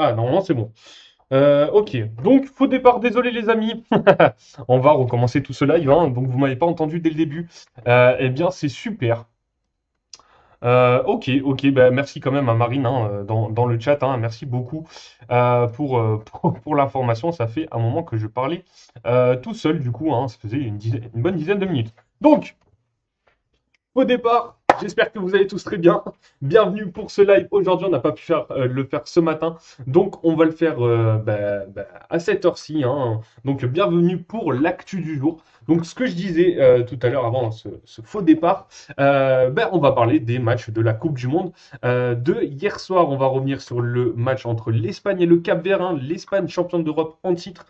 Ah, normalement, c'est bon. Ok, donc faux départ, désolé les amis. On va recommencer tout ce live, hein, donc vous m'avez pas entendu dès le début. Eh bien, c'est super. Ok, bah, merci quand même à Marine hein, dans le chat, hein, merci beaucoup pour l'information. Ça fait un moment que je parlais tout seul, du coup, hein, ça faisait une bonne dizaine de minutes. Donc, au départ, j'espère que vous allez tous très bien. Bienvenue pour ce live. Aujourd'hui, on n'a pas pu le faire ce matin. Donc, on va le faire à cette heure-ci, hein. Donc, bienvenue pour l'actu du jour. Donc, ce que je disais tout à l'heure avant ce faux départ, on va parler des matchs de la Coupe du Monde. De hier soir, on va revenir sur le match entre l'Espagne et le Cap-Vert, hein. L'Espagne, championne d'Europe en titre,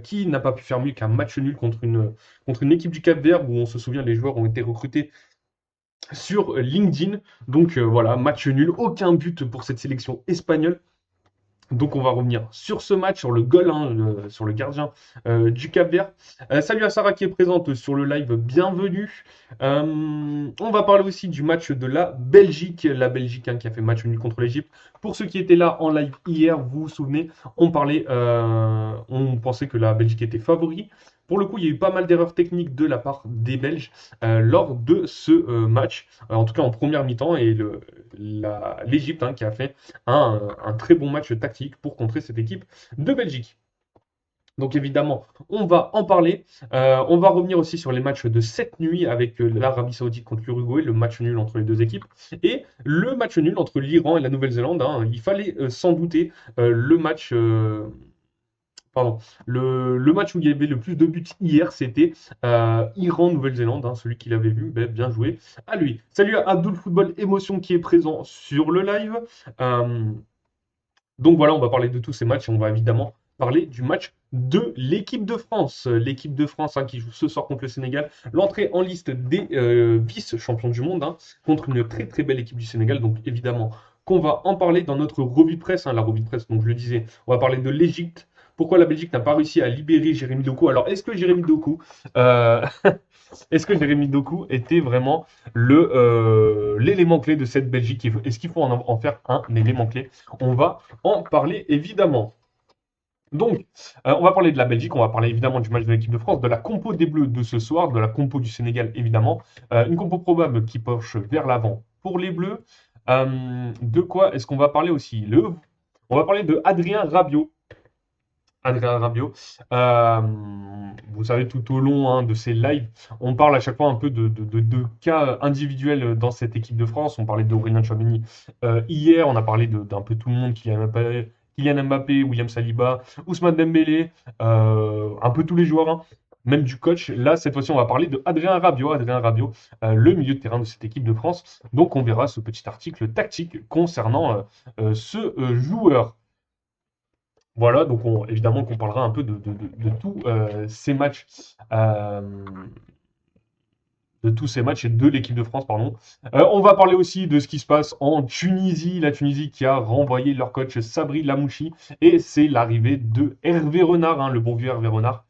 qui n'a pas pu faire mieux qu'un match nul contre une équipe du Cap-Vert où on se souvient, les joueurs ont été recrutés sur LinkedIn. Donc voilà, match nul, aucun but pour cette sélection espagnole. Donc on va revenir sur ce match, sur le goal, hein, sur le gardien du Cap-Vert. Salut à Sarah qui est présente sur le live, bienvenue. On va parler aussi du match de la Belgique hein, qui a fait match nul contre l'Égypte. Pour ceux qui étaient là en live hier, vous vous souvenez, on pensait que la Belgique était favori. Pour le coup, il y a eu pas mal d'erreurs techniques de la part des Belges lors de ce match, en tout cas en première mi-temps, et l'Égypte hein, qui a fait un très bon match tactique pour contrer cette équipe de Belgique. Donc évidemment, on va en parler. On va revenir aussi sur les matchs de cette nuit avec l'Arabie Saoudite contre l'Uruguay, le match nul entre les deux équipes, et le match nul entre l'Iran et la Nouvelle-Zélande, hein. Il fallait s'en douter. Le match, pardon, le match où il y avait le plus de buts hier, c'était Iran-Nouvelle-Zélande, hein. Celui qui l'avait vu, ben, bien joué à lui. Salut à Abdul Football Émotion qui est présent sur le live. Euh, donc voilà, on va parler de tous ces matchs et on va évidemment parler du match de l'équipe de France. L'équipe de France hein, qui joue ce soir contre le Sénégal. L'entrée en liste des vice-champions du monde hein, contre une très très belle équipe du Sénégal. Donc évidemment qu'on va en parler dans notre revue de presse. Hein, la revue de presse, donc je le disais, on va parler de l'Égypte. Pourquoi la Belgique n'a pas réussi à libérer Jérémy Doku? Alors est-ce que Jérémy Doku euh, est-ce que Jérémy Doku était vraiment l'élément clé de cette Belgique? Est-ce qu'il faut en faire un élément clé? On va en parler évidemment. Donc, on va parler de la Belgique, on va parler évidemment du match de l'équipe de France, de la compo des Bleus de ce soir, de la compo du Sénégal évidemment. Une compo probable qui penche vers l'avant pour les Bleus. De quoi est-ce qu'on va parler aussi? On va parler de Adrien Rabiot. Adrien Rabiot. Euh, Vous savez, tout au long hein, de ces lives, on parle à chaque fois un peu de cas individuels dans cette équipe de France. On parlait d'Aurélien Tchouameni hier, on a parlé d'un peu tout le monde, Kylian Mbappé, William Saliba, Ousmane Dembélé, un peu tous les joueurs, hein, même du coach. Là, cette fois-ci, on va parler de Adrien Rabiot. Adrien Rabiot, le milieu de terrain de cette équipe de France. Donc, on verra ce petit article tactique concernant ce joueur. Voilà, donc évidemment qu'on parlera un peu de tous ces matchs, euh, de tous ces matchs et de l'équipe de France, pardon. On va parler aussi de ce qui se passe en Tunisie, la Tunisie qui a renvoyé leur coach Sabri Lamouchi, et c'est l'arrivée de Hervé Renard, hein, le bon vieux Hervé Renard,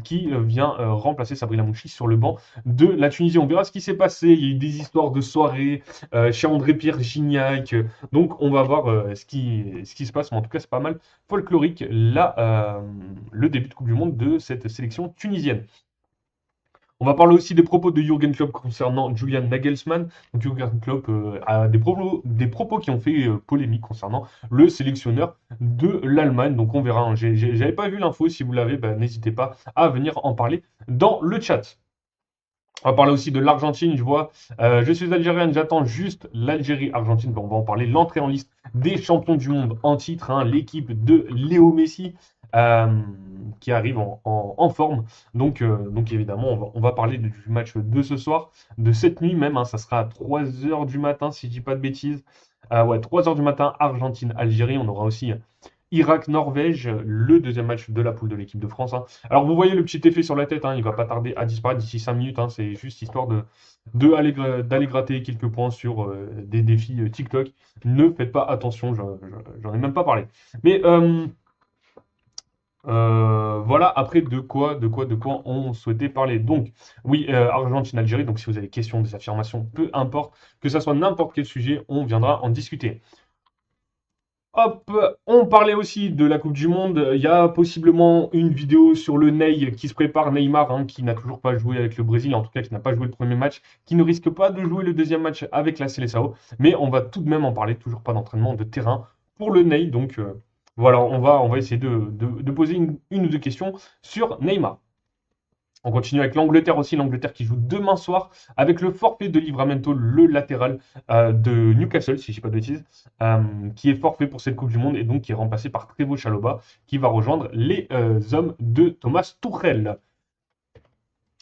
qui vient remplacer Sabri Lamouchi sur le banc de la Tunisie. On verra ce qui s'est passé. Il y a eu des histoires de soirée chez André-Pierre Gignac. Donc on va voir ce qui se passe. Mais en tout cas, c'est pas mal folklorique là, le début de Coupe du Monde de cette sélection tunisienne. On va parler aussi des propos de Jürgen Klopp concernant Julian Nagelsmann. Donc Jürgen Klopp a des propos qui ont fait polémique concernant le sélectionneur de l'Allemagne. Donc on verra, hein. J'avais pas vu l'info. Si vous l'avez, bah, n'hésitez pas à venir en parler dans le chat. On va parler aussi de l'Argentine, je vois. Je suis algérienne, j'attends juste l'Algérie-Argentine. Bon, on va en parler. L'entrée en liste des champions du monde en titre, hein, l'équipe de Léo Messi euh, qui arrive en forme. Donc évidemment, on va parler du match de ce soir, de cette nuit même. Hein, ça sera à 3 heures du matin, si je dis pas de bêtises. Ouais, 3 heures du matin, Argentine-Algérie. On aura aussi Irak-Norvège, le deuxième match de la poule de l'équipe de France, hein. Alors vous voyez le petit effet sur la tête, hein, il va pas tarder à disparaître d'ici 5 minutes, hein, c'est juste histoire d'aller gratter quelques points sur des défis TikTok. Ne faites pas attention, j'en ai même pas parlé. Mais voilà, après de quoi on souhaitait parler. Donc, oui, Argentine-Algérie, donc si vous avez des questions, des affirmations, peu importe, que ça soit n'importe quel sujet, on viendra en discuter. Hop, on parlait aussi de la Coupe du Monde. Il y a possiblement une vidéo sur le Ney qui se prépare, Neymar, hein, qui n'a toujours pas joué avec le Brésil, en tout cas qui n'a pas joué le premier match, qui ne risque pas de jouer le deuxième match avec la Seleção. Mais on va tout de même en parler, toujours pas d'entraînement de terrain pour le Ney. Donc voilà, on va essayer de poser une ou deux questions sur Neymar. On continue avec l'Angleterre aussi, l'Angleterre qui joue demain soir avec le forfait de Livramento, le latéral de Newcastle, si je ne dis pas de bêtises, qui est forfait pour cette Coupe du Monde et donc qui est remplacé par Trevoh Chalobah, qui va rejoindre les hommes de Thomas Tuchel.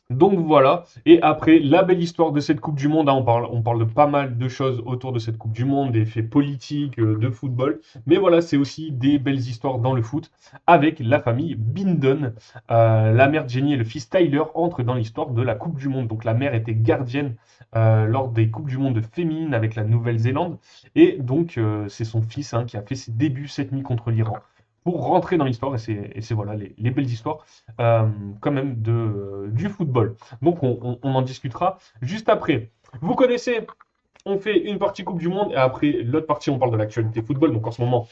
Donc voilà, et après la belle histoire de cette Coupe du Monde, hein, on parle de pas mal de choses autour de cette Coupe du Monde, des faits politiques, de football, mais voilà, c'est aussi des belles histoires dans le foot avec la famille Bindon. La mère Jenny et le fils Tyler entrent dans l'histoire de la Coupe du Monde. Donc la mère était gardienne lors des Coupes du Monde féminines avec la Nouvelle-Zélande, et donc c'est son fils, hein, qui a fait ses débuts cette nuit contre l'Iran pour rentrer dans l'histoire, et c'est voilà les belles histoires euh, quand même du football. Donc on en discutera juste après. Vous connaissez, on fait une partie Coupe du Monde et après l'autre partie on parle de l'actualité football. Donc en ce moment,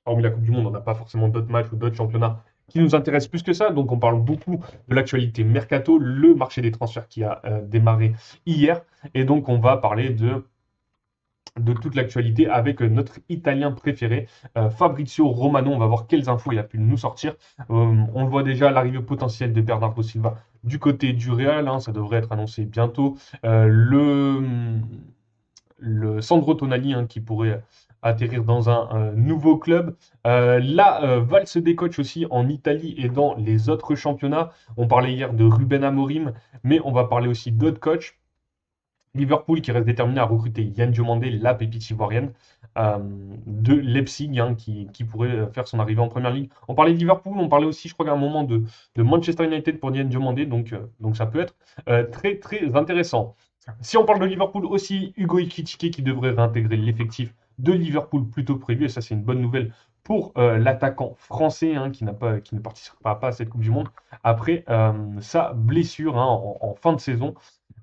hormis la Coupe du Monde, on n'a pas forcément d'autres matchs ou d'autres championnats qui nous intéressent plus que ça. Donc on parle beaucoup de l'actualité mercato, le marché des transferts qui a démarré hier. Et donc on va parler de toute l'actualité avec notre Italien préféré, Fabrizio Romano. On va voir quelles infos il a pu nous sortir. On le voit déjà, l'arrivée potentielle de Bernardo Silva du côté du Real, hein, ça devrait être annoncé bientôt. Le Sandro Tonali, hein, qui pourrait atterrir dans un nouveau club. La valse des coachs aussi en Italie et dans les autres championnats. On parlait hier de Ruben Amorim, mais on va parler aussi d'autres coachs. Liverpool qui reste déterminé à recruter Yann Diomandé, la pépite ivoirienne de Leipzig, hein, qui pourrait faire son arrivée en première ligue. On parlait de Liverpool, on parlait aussi, je crois, qu'à un moment de Manchester United pour Yann Diomandé, donc ça peut être très très intéressant. Si on parle de Liverpool aussi, Hugo Ekitike qui devrait réintégrer l'effectif de Liverpool plus tôt que prévu, et ça c'est une bonne nouvelle pour l'attaquant français, hein, qui ne participera pas à cette Coupe du Monde après sa blessure, hein, en fin de saison,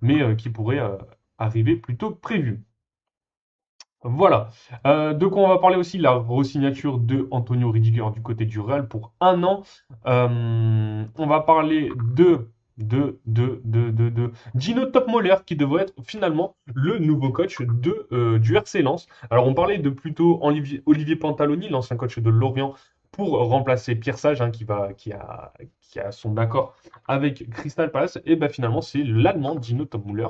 mais qui pourrait arriver plus tôt que prévu. Voilà. De quoi on va parler aussi, la re-signature de Antonio Rudiger du côté du Real pour 1 an. On va parler de Gino Topmoller qui devrait être finalement le nouveau coach du RC Lens. Alors on parlait de plutôt Olivier Pantaloni, l'ancien coach de Lorient, pour remplacer Pierre Sage, hein, qui a son accord avec Crystal Palace. Et ben finalement c'est l'Allemand Gino Topmoller,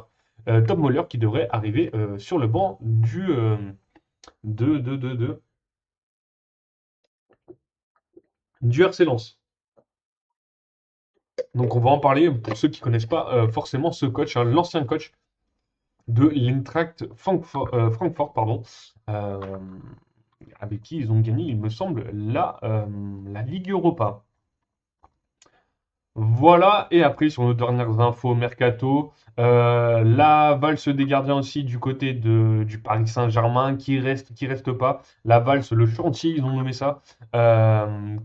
Tom Moller qui devrait arriver sur le banc de, de, de, de- du RC Lens. Donc on va en parler pour ceux qui ne connaissent pas forcément ce coach, hein, l'ancien coach de l'Eintracht Francfort, pardon, euh, avec qui ils ont gagné, il me semble, la Ligue Europa. Voilà, et après sur nos dernières infos mercato, la valse des gardiens aussi du côté du Paris Saint-Germain qui reste pas. La valse, le chantier, ils ont nommé ça,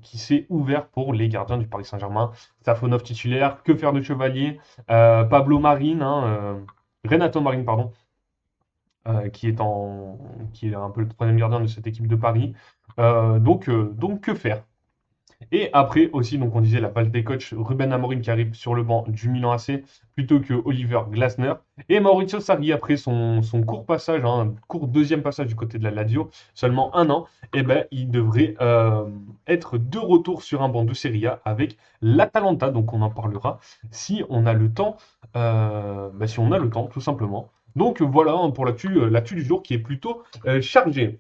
qui s'est ouvert pour les gardiens du Paris Saint-Germain. Safonov titulaire, que faire de Chevalier, Pablo Marin, hein, Renato Marin, pardon, qui est un peu le troisième gardien de cette équipe de Paris. Donc que faire? Et après aussi, donc on disait la passe des coachs, Ruben Amorim qui arrive sur le banc du Milan AC plutôt que Oliver Glasner. Et Maurizio Sarri, après son court passage, hein, court deuxième passage du côté de la Lazio, seulement 1 an, et ben, il devrait être de retour sur un banc de Serie A avec l'Atalanta. Donc on en parlera si on a le temps, si on a le temps, tout simplement. Donc voilà, hein, pour l'actu du jour qui est plutôt chargée.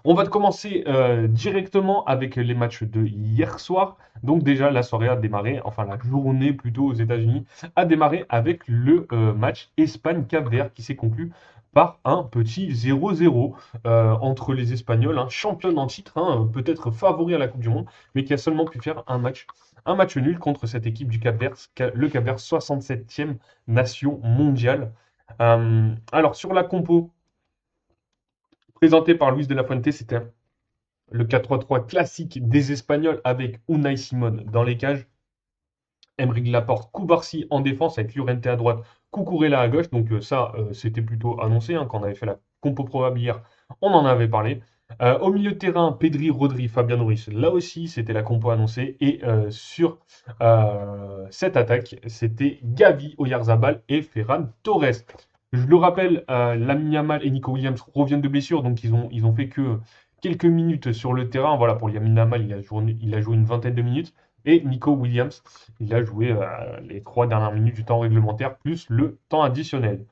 On va commencer directement avec les matchs de hier soir. Donc déjà, la soirée a démarré, enfin la journée plutôt aux États-Unis, a démarré avec le match Espagne-Cap-Vert qui s'est conclu par un petit 0-0 entre les Espagnols, un champion en titre, hein, peut-être favori à la Coupe du Monde, mais qui a seulement pu faire un match nul contre cette équipe du Cap-Vert, le Cap-Vert 67e nation mondiale. Alors sur la compo, présenté par Luis de la Fuente, c'était le 4-3-3 classique des Espagnols avec Unai Simon dans les cages, Emeric Laporte, Cubarsí en défense avec Llorente à droite, Cucurella à gauche. Donc ça, c'était plutôt annoncé, hein, quand on avait fait la compo probable hier, on en avait parlé. Au milieu de terrain, Pedri, Rodri, Fabian Ruiz. Là aussi, c'était la compo annoncée. Et sur cette attaque, c'était Gavi, Oyarzabal et Ferran Torres. Je le rappelle, Lamine Yamal et Nico Williams reviennent de blessure, donc ils ont fait que quelques minutes sur le terrain. Voilà, pour Lamine Yamal, il a joué une vingtaine de minutes. Et Nico Williams, il a joué les 3 dernières minutes du temps réglementaire, plus le temps additionnel.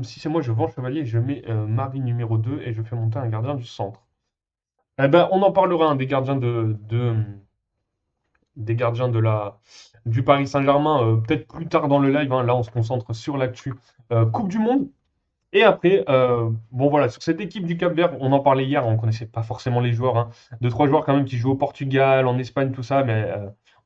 Si c'est moi, je vends Chevalier, je mets Marie numéro 2 et je fais monter un gardien du centre. Eh ben, on en parlera, hein, des gardiens du Paris Saint-Germain, peut-être plus tard dans le live, hein. Là, on se concentre sur l'actu Coupe du Monde. Et après, bon voilà, sur cette équipe du Cap-Vert, on en parlait hier, on ne connaissait pas forcément les joueurs, hein. Deux, trois joueurs quand même qui jouent au Portugal, en Espagne, tout ça, mais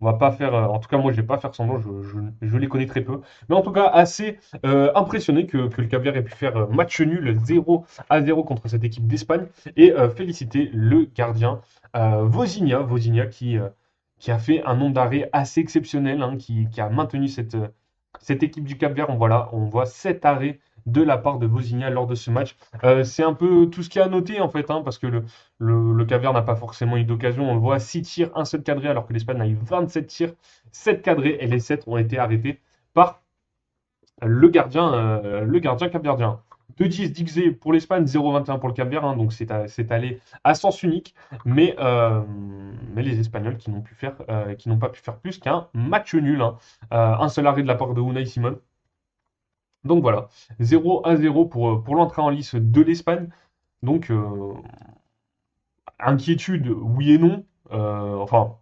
on va pas faire, en tout cas moi je vais pas faire semblant, je les connais très peu. Mais en tout cas, assez impressionné que le Cap-Vert ait pu faire match nul 0-0 contre cette équipe d'Espagne et féliciter le gardien Vozinha qui a fait un nombre d'arrêts assez exceptionnel, hein, qui a maintenu cette équipe du Cap-Vert. On voit 7 arrêts de la part de Vozinha lors de ce match. C'est un peu tout ce qu'il y a à noter en fait, hein, parce que le Cap-Vert n'a pas forcément eu d'occasion. On le voit 6 tirs, un seul cadré, alors que l'Espagne a eu 27 tirs, 7 cadrés, et les 7 ont été arrêtés par le gardien capverdien. 2-10 d'XG pour l'Espagne, 0,21 pour le Cap-Vert, hein, donc c'est allé à sens unique, mais les Espagnols qui n'ont pas pu faire plus qu'un match nul, hein. Un seul arrêt de la part de Unai Simon. Donc voilà, 0-0 pour l'entrée en lice de l'Espagne. Donc inquiétude, oui et non. Enfin,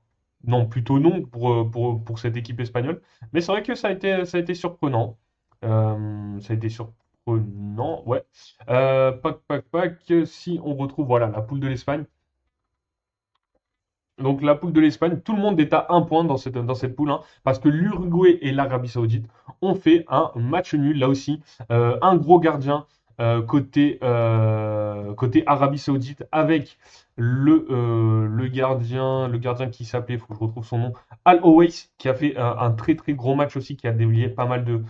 non, plutôt non pour cette équipe espagnole. Mais c'est vrai que ça a été surprenant. Ça a été surprenant, ouais. Pac. Si on retrouve voilà, la poule de l'Espagne. Donc la poule de l'Espagne, tout le monde est à un point dans cette poule, hein, parce que l'Uruguay et l'Arabie Saoudite ont fait un match nul. Là aussi, un gros gardien côté Arabie Saoudite avec le gardien qui s'appelait, il faut que je retrouve son nom, Al Owais, qui a fait un très très gros match aussi, qui a dévié pas mal de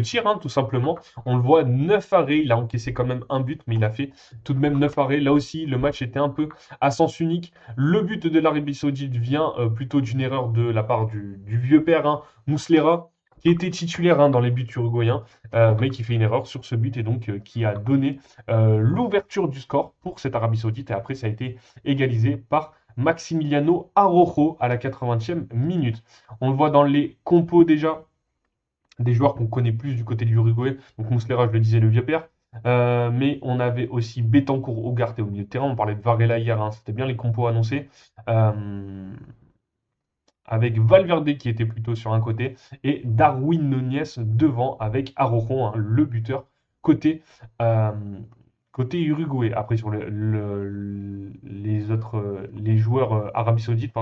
tirs, hein, tout simplement. On le voit, 9 arrêts, il a encaissé quand même un but, mais il a fait tout de même 9 arrêts. Là aussi, le match était un peu à sens unique. Le but de l'Arabie Saoudite vient plutôt d'une erreur de la part du vieux père, hein, Muslera, qui était titulaire, hein, dans les buts uruguayens, mais qui fait une erreur sur ce but et donc qui a donné l'ouverture du score pour cette Arabie Saoudite. Et après, ça a été égalisé par Maximiliano Araujo à la 80e minute. On le voit dans les compos déjà des joueurs qu'on connaît plus du côté de l'Uruguay. Donc Muslera, je le disais, le vieux père. Mais on avait aussi Betancourt, Ugarte au milieu de terrain. On parlait de Varela hier, hein, c'était bien les compos annoncés. Avec Valverde qui était plutôt sur un côté et Darwin Núñez devant avec Araujo, hein, le buteur côté, euh, côté Uruguay. Après sur les autres les joueurs Arabie Saoudite,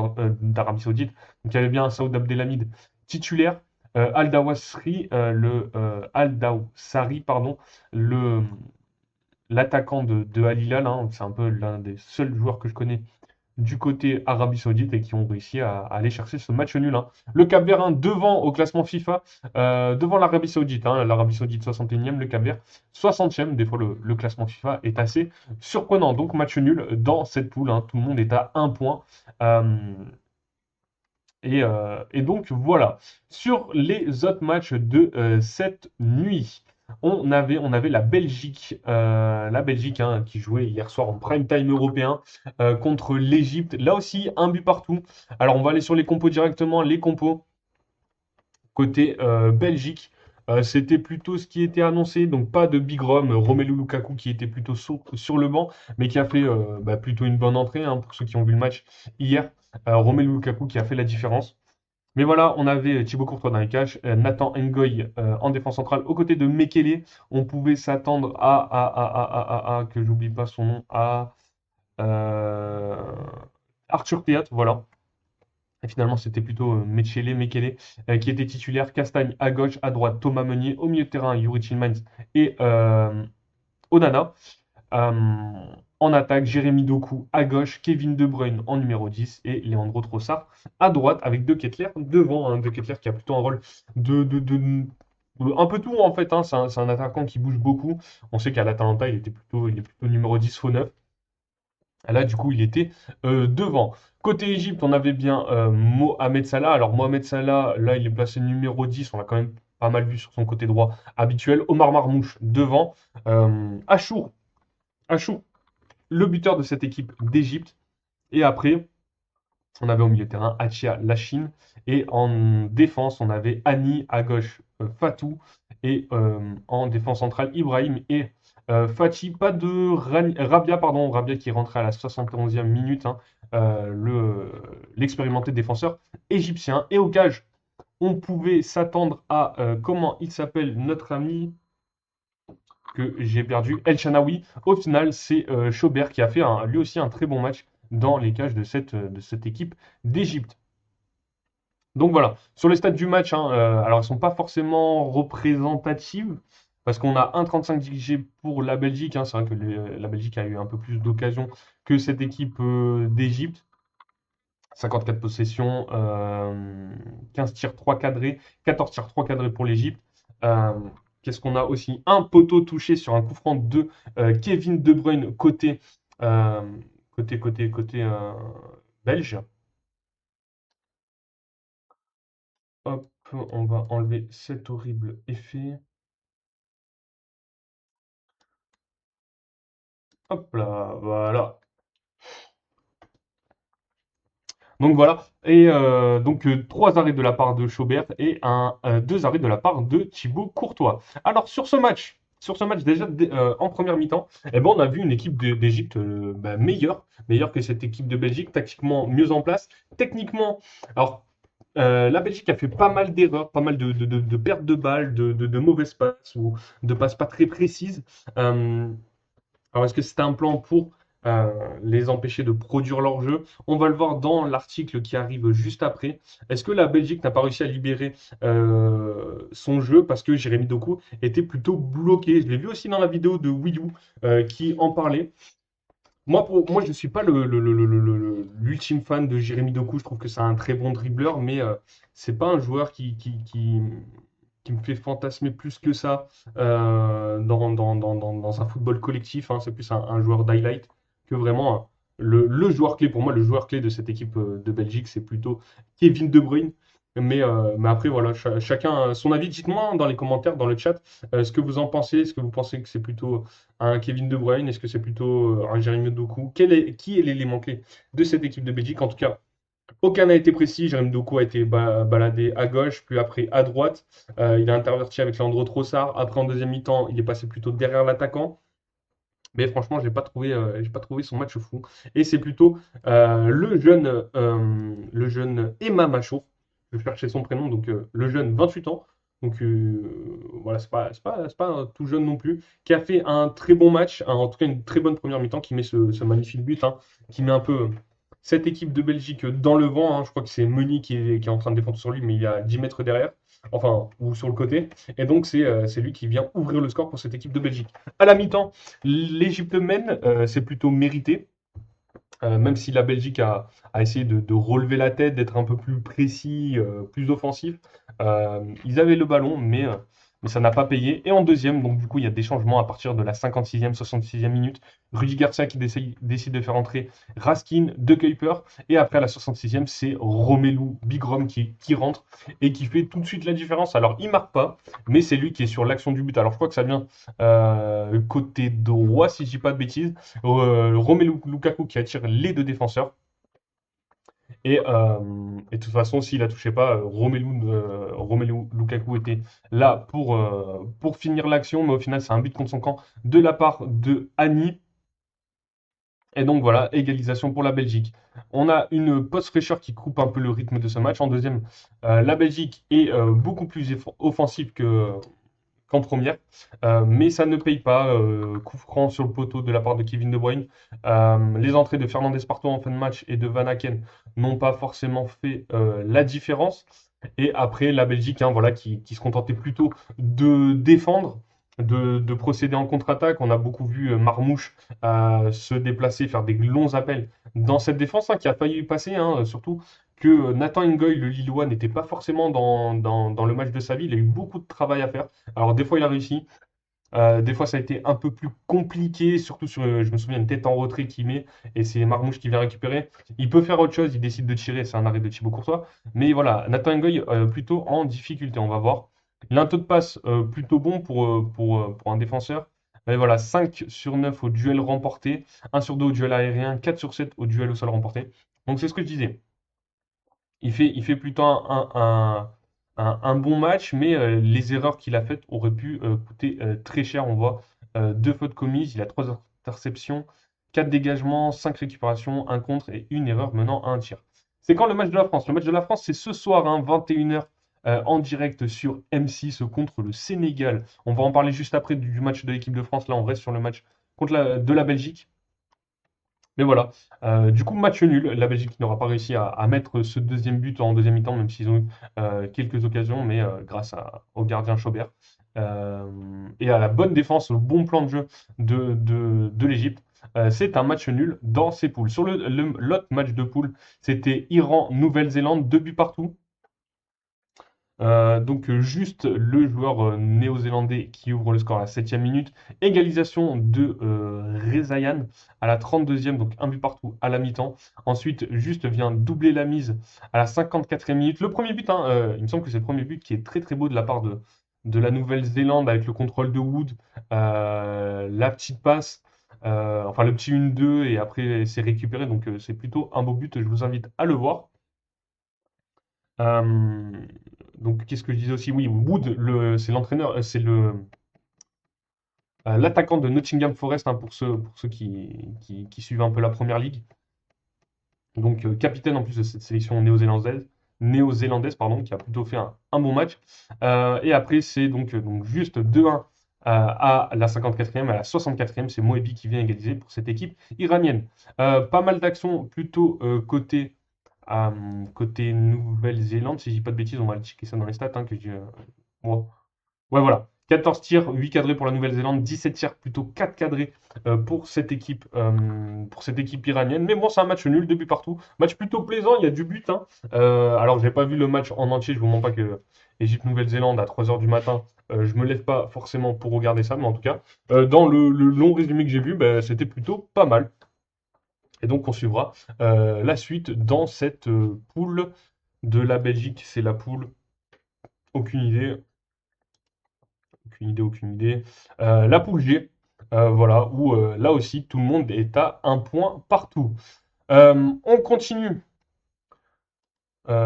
d'Arabie Saoudite, donc il y avait bien Saoud Abdelhamid titulaire, Al Dawsari, Al Dawsari, pardon, le l'attaquant de Al Hilal, hein, c'est un peu l'un des seuls joueurs que je connais du côté Arabie Saoudite et qui ont réussi à aller chercher ce match nul, hein. Le Cap-Vert, hein, devant au classement FIFA, devant l'Arabie Saoudite, hein, l'Arabie Saoudite 61e, le Cap-Vert 60e. Des fois, le classement FIFA est assez surprenant. Donc, match nul dans cette poule, hein. Tout le monde est à un point. Euh, et donc voilà. Sur les autres matchs de cette nuit, on avait la Belgique, hein, qui jouait hier soir en prime time européen contre l'Égypte. Là aussi, un but partout. Alors on va aller sur les compos directement. Les compos côté Belgique, c'était plutôt ce qui était annoncé. Donc pas de Big Rom, Romelu Lukaku qui était plutôt sur le banc, mais qui a fait plutôt une bonne entrée, hein, pour ceux qui ont vu le match hier. Romelu Lukaku qui a fait la différence. Mais voilà, on avait Thibaut Courtois dans les cages, Nathan Ngoy en défense centrale aux côtés de Mekele. On pouvait s'attendre que j'oublie pas son nom, à euh, Arthur Théâtre, voilà. Et finalement, c'était plutôt Mekele qui était titulaire. Castagne à gauche, à droite, Thomas Meunier. Au milieu de terrain, Yuri Tillmans et Onana. Euh, En attaque, Jérémy Doku à gauche, Kevin De Bruyne en numéro 10 et Leandro Trossard à droite avec De Ketelaere devant, hein, De Ketelaere qui a plutôt un rôle de Un peu tout en fait, hein, c'est un attaquant qui bouge beaucoup. On sait qu'à l'Atalanta, il est plutôt numéro 10 faux 9. Là, du coup, il était devant. Côté Égypte, on avait bien Mohamed Salah. Alors, Mohamed Salah, là, il est placé numéro 10. On l'a quand même pas mal vu sur son côté droit habituel. Omar Marmouche devant. Achour, Achour, le buteur de cette équipe d'Égypte. Et après, on avait au milieu de terrain Achia Lachine. Et en défense, on avait Annie à gauche, Fatou. Et en défense centrale, Ibrahim et Fati. Pas de Rabia, pardon. Rabia qui est rentré à la 71e minute. Hein, l'expérimenté défenseur égyptien. Et au cage, on pouvait s'attendre à, comment il s'appelle, notre ami que j'ai perdu, El Shanaoui. Au final, c'est Chaubert qui a fait lui aussi un très bon match dans les cages de cette équipe d'Égypte. Donc voilà, sur les stats du match, hein, alors elles ne sont pas forcément représentatives, parce qu'on a 1,35 dirigé pour la Belgique. Hein, c'est vrai que la Belgique a eu un peu plus d'occasions que cette équipe d'Égypte. 54 possessions, 15 tirs 3 cadrés, 14 tirs 3 cadrés pour l'Égypte. Euh, Qu'est-ce qu'on a aussi? Un poteau touché sur un coup franc de Kevin De Bruyne euh, côté belge. Hop, on va enlever cet horrible effet. Hop là, voilà. Donc voilà. Et donc trois arrêts de la part de Chaubert et deux arrêts de la part de Thibaut Courtois. Alors sur ce match déjà en première mi-temps, eh ben, on a vu une équipe d'Égypte meilleure que cette équipe de Belgique, tactiquement mieux en place, techniquement. Alors la Belgique a fait pas mal d'erreurs, pas mal de pertes de balles, de mauvaises passes ou de passes pas très précises. Euh, alors, est-ce que c'était un plan pour euh, les empêcher de produire leur jeu? On va le voir dans l'article qui arrive juste après. Est-ce que la Belgique n'a pas réussi à libérer son jeu parce que Jérémy Doku était plutôt bloqué? Je l'ai vu aussi dans la vidéo de Wii U qui en parlait. Moi, je ne suis pas l'ultime fan de Jérémy Doku. Je trouve que c'est un très bon dribbleur, mais c'est pas un joueur qui me fait fantasmer plus que ça dans un football collectif. Hein. C'est plus un joueur d'highlight que vraiment le joueur clé. Pour moi, le joueur clé de cette équipe de Belgique, c'est plutôt Kevin De Bruyne. Mais après, voilà, chacun a son avis. Dites-moi dans les commentaires, dans le chat, ce que vous en pensez. Est-ce que vous pensez que c'est plutôt un Kevin De Bruyne? Est-ce que c'est plutôt un Jérémy Doku? Qui est l'élément clé de cette équipe de Belgique? En tout cas, aucun n'a été précis. Jérémy Doku a été baladé à gauche, puis après à droite. Il a interverti avec Leandro Trossard. Après, en deuxième mi-temps, il est passé plutôt derrière l'attaquant. Mais franchement, j'ai pas trouvé son match fou. Et c'est plutôt le jeune Emma Machour. Je vais chercher son prénom, donc le jeune 28 ans. Donc voilà, c'est pas un tout jeune non plus, qui a fait un très bon match, en tout cas une très bonne première mi-temps, qui met ce magnifique but, hein, qui met un peu cette équipe de Belgique dans le vent. Hein. Je crois que c'est Meunier qui est en train de défendre sur lui, mais il y a 10 mètres derrière, enfin, ou sur le côté. Et donc c'est lui qui vient ouvrir le score pour cette équipe de Belgique. À la mi-temps, l'Égypte mène, c'est plutôt mérité. Même si la Belgique a essayé de relever la tête, d'être un peu plus précis, plus offensif, ils avaient le ballon, mais ça n'a pas payé. Et en deuxième, donc du coup, il y a des changements à partir de la 56e, 66e minute. Rudy Garcia qui décide de faire entrer Raskin, De Kuyper. Et après, à la 66e, c'est Romelu Bigrom qui rentre et qui fait tout de suite la différence. Alors, il marque pas, mais c'est lui qui est sur l'action du but. Alors, je crois que ça vient côté droit, si je dis pas de bêtises. Romelu Lukaku qui attire les deux défenseurs. Et de toute façon, s'il la touchait pas, Romelu Lukaku était là pour finir l'action. Mais au final, c'est un but contre son camp de la part de Annie. Et donc voilà, égalisation pour la Belgique. On a une pause fraîcheur qui coupe un peu le rythme de ce match. En deuxième, la Belgique est beaucoup plus offensive qu'en première. Mais ça ne paye pas. Coup franc sur le poteau de la part de Kevin De Bruyne. Les entrées de Fernandez Parto en fin de match et de Van Aken n'ont pas forcément fait la différence. Et après, la Belgique, hein, voilà, qui se contentait plutôt de défendre. de procéder en contre-attaque. On a beaucoup vu Marmouche se déplacer, faire des longs appels dans cette défense qui a failli passer, surtout que Nathan Ngoy, le Lillois, n'était pas forcément dans le match de sa vie. Il a eu beaucoup de travail à faire. Alors des fois il a réussi, des fois ça a été un peu plus compliqué, surtout sur, je me souviens, une tête en retrait qu'il met, et c'est Marmouche qui vient récupérer. Il peut faire autre chose, il décide de tirer, c'est un arrêt de Thibaut Courtois. Mais voilà, Nathan Ngoy plutôt en difficulté, on va voir. Il a un taux de passe plutôt bon pour un défenseur. Mais voilà, 5 sur 9 au duel remporté, 1 sur 2 au duel aérien, 4 sur 7 au duel au sol remporté. Donc c'est ce que je disais. Il fait plutôt un bon match, mais les erreurs qu'il a faites auraient pu coûter très cher. On voit deux fautes commises, il a trois interceptions, quatre dégagements, cinq récupérations, un contre et une erreur menant à un tir. C'est quand le match de la France? Le match de la France, c'est ce soir, 21h, en direct sur M6 contre le Sénégal. On va en parler juste après du match de l'équipe de France. Là, on reste sur le match de la Belgique. Mais voilà. Du coup, match nul. La Belgique n'aura pas réussi à mettre ce deuxième but en deuxième mi-temps, même s'ils ont eu quelques occasions, mais grâce au gardien Chaubert. Et à la bonne défense, au bon plan de jeu de l'Égypte. C'est un match nul dans ses poules. Sur l'autre match de poule, c'était Iran-Nouvelle-Zélande, deux buts partout. Donc juste le joueur néo-zélandais qui ouvre le score à la 7e minute. Égalisation de Rezaïan à la 32e, donc un but partout à la mi-temps. Ensuite, juste vient doubler la mise à la 54e minute. Le premier but, il me semble que c'est le premier but qui est très très beau de la part de la Nouvelle-Zélande avec le contrôle de Wood, la petite passe, enfin le petit 1-2 et après c'est récupéré. Donc c'est plutôt un beau but, je vous invite à le voir. Euh, donc, qu'est-ce que je disais aussi? Oui, Wood, c'est l'entraîneur, c'est l'attaquant de Nottingham Forest, pour ceux qui suivent un peu la première ligue. Donc, capitaine en plus de cette sélection néo-zélandaise, pardon, qui a plutôt fait un bon match. Et après, c'est donc juste 2-1 à la 54e, à la 64e, c'est Moebi qui vient égaliser pour cette équipe iranienne. Pas mal d'actions plutôt côté Nouvelle-Zélande, si je dis pas de bêtises, on va checker ça dans les stats, que bon. Ouais, voilà. 14 tirs, 8 cadrés pour la Nouvelle-Zélande, 17 tirs, plutôt 4 cadrés pour cette équipe iranienne. Mais bon, c'est un match nul, 2 buts partout. Match plutôt plaisant, il y a du but. Alors, j'ai pas vu le match en entier, je vous mens pas que Égypte-Nouvelle-Zélande à 3 heures du matin, je me lève pas forcément pour regarder ça, mais en tout cas, dans le long résumé que j'ai vu, c'était plutôt pas mal. Et donc, on suivra la suite dans cette poule de la Belgique. C'est la poule, aucune idée. Aucune idée, aucune idée. La poule G, voilà, où là aussi tout le monde est à un point partout. On continue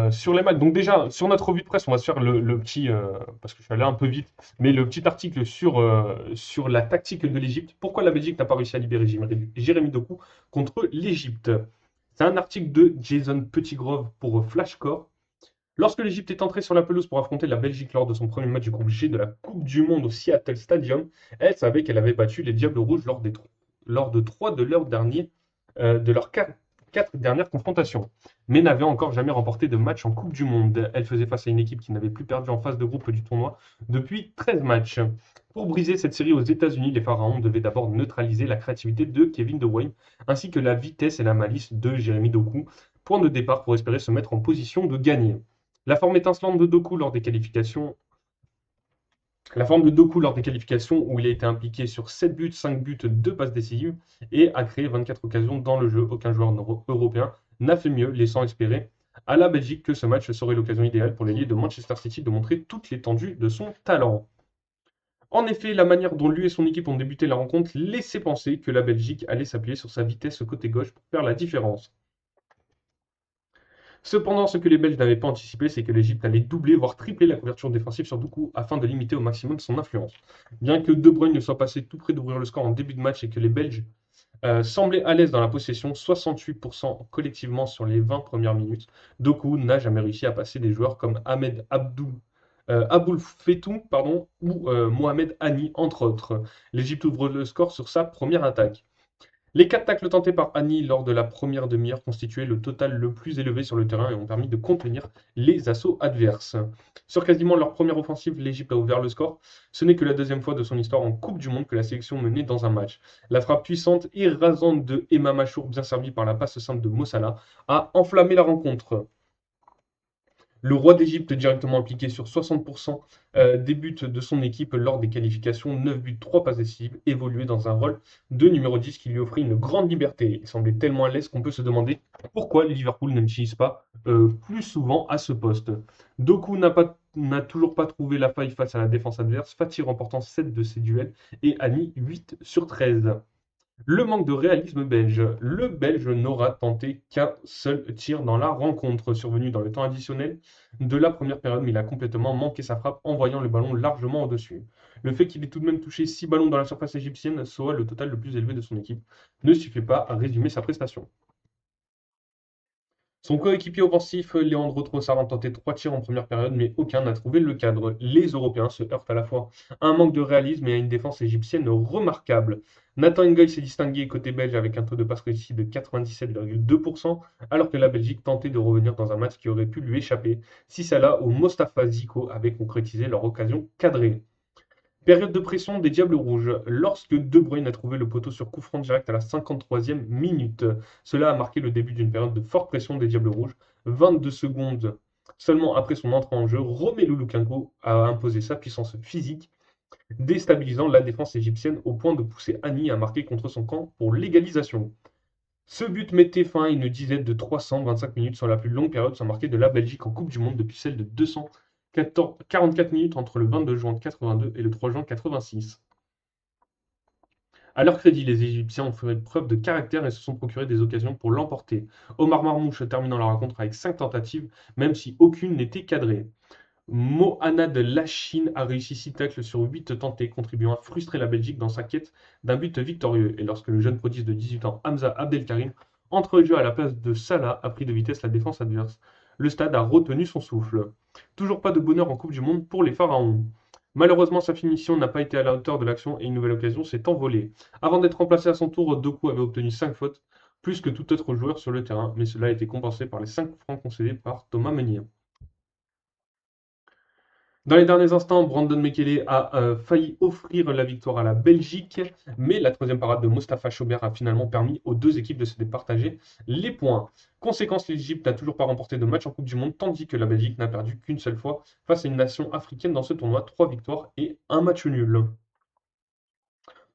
sur les matchs. Donc déjà, sur notre revue de presse, on va se faire le petit, parce que je suis allé un peu vite, mais le petit article sur la tactique de l'Égypte. Pourquoi la Belgique n'a pas réussi à libérer Jérémy Doku contre l'Égypte? C'est un article de Jason Petitgrove pour Flashcore. Lorsque l'Égypte est entrée sur la pelouse pour affronter la Belgique lors de son premier match du groupe G de la Coupe du Monde au Seattle Stadium, elle savait qu'elle avait battu les Diables Rouges lors de trois de leurs quatre dernières confrontations, mais n'avait encore jamais remporté de match en Coupe du Monde. Elle faisait face à une équipe qui n'avait plus perdu en phase de groupe du tournoi depuis 13 matchs. Pour briser cette série aux États-Unis, les Pharaons devaient d'abord neutraliser la créativité de Kevin De Bruyne ainsi que la vitesse et la malice de Jérémy Doku, point de départ pour espérer se mettre en position de gagner. La forme étincelante de Doku lors des qualifications. La forme de Doku lors des qualifications où il a été impliqué sur 7 buts, 5 buts, 2 passes décisives et a créé 24 occasions dans le jeu. Aucun joueur européen n'a fait mieux, laissant espérer à la Belgique que ce match serait l'occasion idéale pour l'ailier de Manchester City de montrer toute l'étendue de son talent. En effet, la manière dont lui et son équipe ont débuté la rencontre laissait penser que la Belgique allait s'appuyer sur sa vitesse côté gauche pour faire la différence. Cependant, ce que les Belges n'avaient pas anticipé, c'est que l'Égypte allait doubler, voire tripler la couverture défensive sur Doku afin de limiter au maximum son influence. Bien que De Bruyne ne soit passé tout près d'ouvrir le score en début de match et que les Belges semblaient à l'aise dans la possession, 68% collectivement sur les 20 premières minutes, Doku n'a jamais réussi à passer des joueurs comme Ahmed Aboul Fetou ou Mohamed Hani, entre autres. L'Égypte ouvre le score sur sa première attaque. Les 4 tacles tentés par Annie lors de la première demi-heure constituaient le total le plus élevé sur le terrain et ont permis de contenir les assauts adverses. Sur quasiment leur première offensive, l'Égypte a ouvert le score. Ce n'est que la deuxième fois de son histoire en Coupe du Monde que la sélection menait dans un match. La frappe puissante et rasante de Emma Machour, bien servie par la passe simple de Mossala, a enflammé la rencontre. Le roi d'Égypte directement impliqué sur 60% des buts de son équipe lors des qualifications, 9 buts, 3 passes décisives, évoluait dans un rôle de numéro 10 qui lui offrait une grande liberté. Il semblait tellement à l'aise qu'on peut se demander pourquoi Liverpool ne l'utilise pas plus souvent à ce poste. Doku n'a toujours pas trouvé la faille face à la défense adverse, Fati remportant 7 de ses duels et Annie 8 sur 13. Le manque de réalisme belge. Le Belge n'aura tenté qu'un seul tir dans la rencontre, survenu dans le temps additionnel de la première période, mais il a complètement manqué sa frappe, envoyant le ballon largement au-dessus. Le fait qu'il ait tout de même touché 6 ballons dans la surface égyptienne, soit le total le plus élevé de son équipe, ne suffit pas à résumer sa prestation. Son coéquipier offensif, Leandro Trossard, a tenté 3 tirs en première période, mais aucun n'a trouvé le cadre. Les Européens se heurtent à la fois à un manque de réalisme et à une défense égyptienne remarquable. Nathan Ngoy s'est distingué côté belge avec un taux de passe réussi de 97,2%, alors que la Belgique tentait de revenir dans un match qui aurait pu lui échapper si Salah ou Mostafa Ziko avaient concrétisé leur occasion cadrée. Période de pression des Diables Rouges, lorsque De Bruyne a trouvé le poteau sur coup franc direct à la 53e minute. Cela a marqué le début d'une période de forte pression des Diables Rouges. 22 secondes seulement après son entrée en jeu, Romelu Lukaku a imposé sa puissance physique, déstabilisant la défense égyptienne au point de pousser Annie à marquer contre son camp pour l'égalisation. Ce but mettait fin à une dizaine de 325 minutes sur la plus longue période sans marquer de la Belgique en Coupe du Monde depuis celle de 244 minutes entre le 22 juin 82 et le 3 juin 86. À leur crédit, les Égyptiens ont fait preuve de caractère et se sont procuré des occasions pour l'emporter. Omar Marmouche terminant la rencontre avec 5 tentatives, même si aucune n'était cadrée. Mohamed Lachine a réussi 6 tacles sur 8 tentés, contribuant à frustrer la Belgique dans sa quête d'un but victorieux. Et lorsque le jeune prodige de 18 ans, Hamza Abdelkarim, entre le jeu à la place de Salah, a pris de vitesse la défense adverse, le stade a retenu son souffle. Toujours pas de bonheur en Coupe du Monde pour les Pharaons. Malheureusement, sa finition n'a pas été à la hauteur de l'action et une nouvelle occasion s'est envolée. Avant d'être remplacé à son tour, Doku avait obtenu 5 fautes, plus que tout autre joueur sur le terrain, mais cela a été compensé par les 5 francs concédés par Thomas Meunier. Dans les derniers instants, Brandon Mekele a failli offrir la victoire à la Belgique, mais la troisième parade de Mostafa Chober a finalement permis aux deux équipes de se départager les points. Conséquence, l'Égypte n'a toujours pas remporté de match en Coupe du Monde, tandis que la Belgique n'a perdu qu'une seule fois face à une nation africaine dans ce tournoi, 3 victoires et un match nul.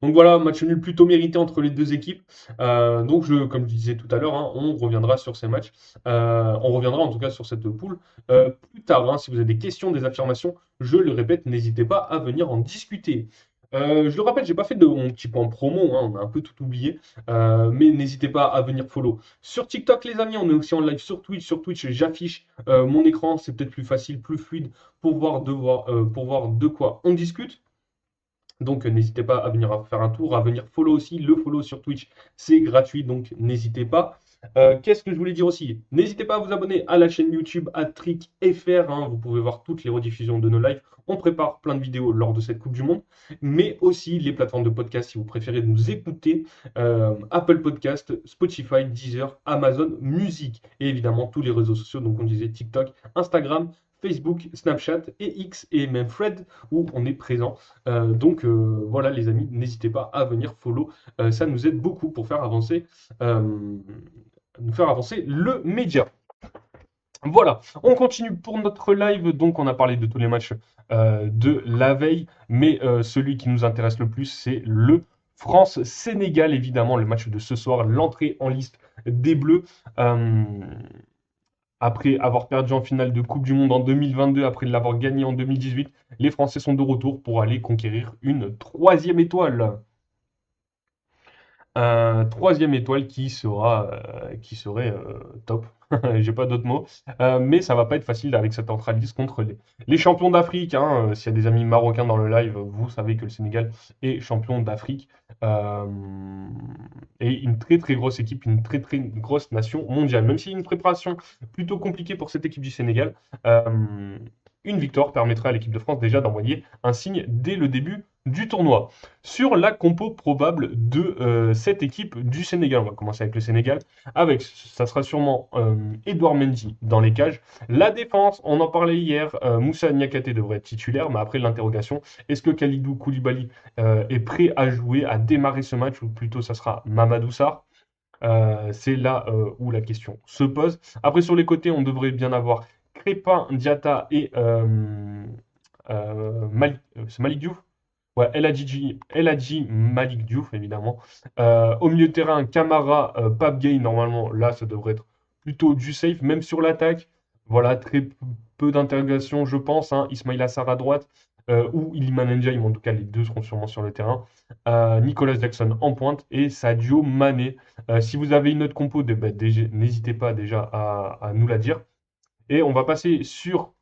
Donc voilà, match nul plutôt mérité entre les deux équipes. Comme je disais tout à l'heure, hein, on reviendra sur ces matchs. On reviendra en tout cas sur cette poule plus tard, hein. Si vous avez des questions, des affirmations, je le répète, n'hésitez pas à venir en discuter. Je le rappelle, j'ai pas fait de mon petit point promo, hein, on a un peu tout oublié, mais n'hésitez pas à venir follow. Sur TikTok, les amis, on est aussi en live sur Twitch. Sur Twitch, j'affiche mon écran, c'est peut-être plus facile, plus fluide pour voir de quoi on discute. Donc n'hésitez pas à venir faire un tour, à venir follow aussi. Le follow sur Twitch, c'est gratuit, donc n'hésitez pas. Qu'est-ce que je voulais dire aussi? N'hésitez pas à vous abonner à la chaîne YouTube Attrick FR, hein. Vous pouvez voir toutes les rediffusions de nos lives. On prépare plein de vidéos lors de cette Coupe du Monde, mais aussi les plateformes de podcast si vous préférez nous écouter. Apple Podcast, Spotify, Deezer, Amazon Music et évidemment tous les réseaux sociaux. Donc on disait TikTok, Instagram, Facebook, Snapchat et X et même Fred où on est présent. Voilà les amis, n'hésitez pas à venir follow, ça nous aide beaucoup pour euh, faire avancer le média. Voilà, on continue pour notre live. Donc on a parlé de tous les matchs de la veille, mais celui qui nous intéresse le plus, c'est le France-Sénégal, évidemment, le match de ce soir, l'entrée en liste des Bleus. Euh, Après avoir perdu en finale de Coupe du Monde en 2022, après l'avoir gagné en 2018, les Français sont de retour pour aller conquérir une troisième étoile. Troisième étoile qui serait top. J'ai pas d'autres mots. Mais ça va pas être facile avec cette centraliste contre les champions d'Afrique, hein. S'il y a des amis marocains dans le live, vous savez que le Sénégal est champion d'Afrique. Euh, et une très très grosse équipe, une très très grosse nation mondiale. Même s'il y a une préparation plutôt compliquée pour cette équipe du Sénégal, une victoire permettrait à l'équipe de France déjà d'envoyer un signe dès le début du tournoi. Sur la compo probable de cette équipe du Sénégal, on va commencer avec le Sénégal, avec, ça sera sûrement Edouard Mendy dans les cages. La défense, on en parlait hier, Moussa Niakhaté devrait être titulaire, mais après l'interrogation, est-ce que Kalidou Koulibaly est prêt à jouer, à démarrer ce match, ou plutôt ça sera Mamadou Sarr? C'est là où la question se pose. Après, sur les côtés, on devrait bien avoir Crépin, Diatta et c'est Malik Diouf. Ouais, El Hadji Malik Diouf, évidemment. Au milieu de terrain, Camara, Pape Gueye, normalement, là, ça devrait être plutôt du safe, même sur l'attaque. Voilà, très peu d'interrogations, je pense, hein. Ismaïla Sarr à droite ou Iliman Ndiaye, mais en tout cas, les deux seront sûrement sur le terrain. Nicolas Jackson en pointe et Sadio Mané. Si vous avez une autre compo, bah, n'hésitez pas déjà à nous la dire. Et on va passer sur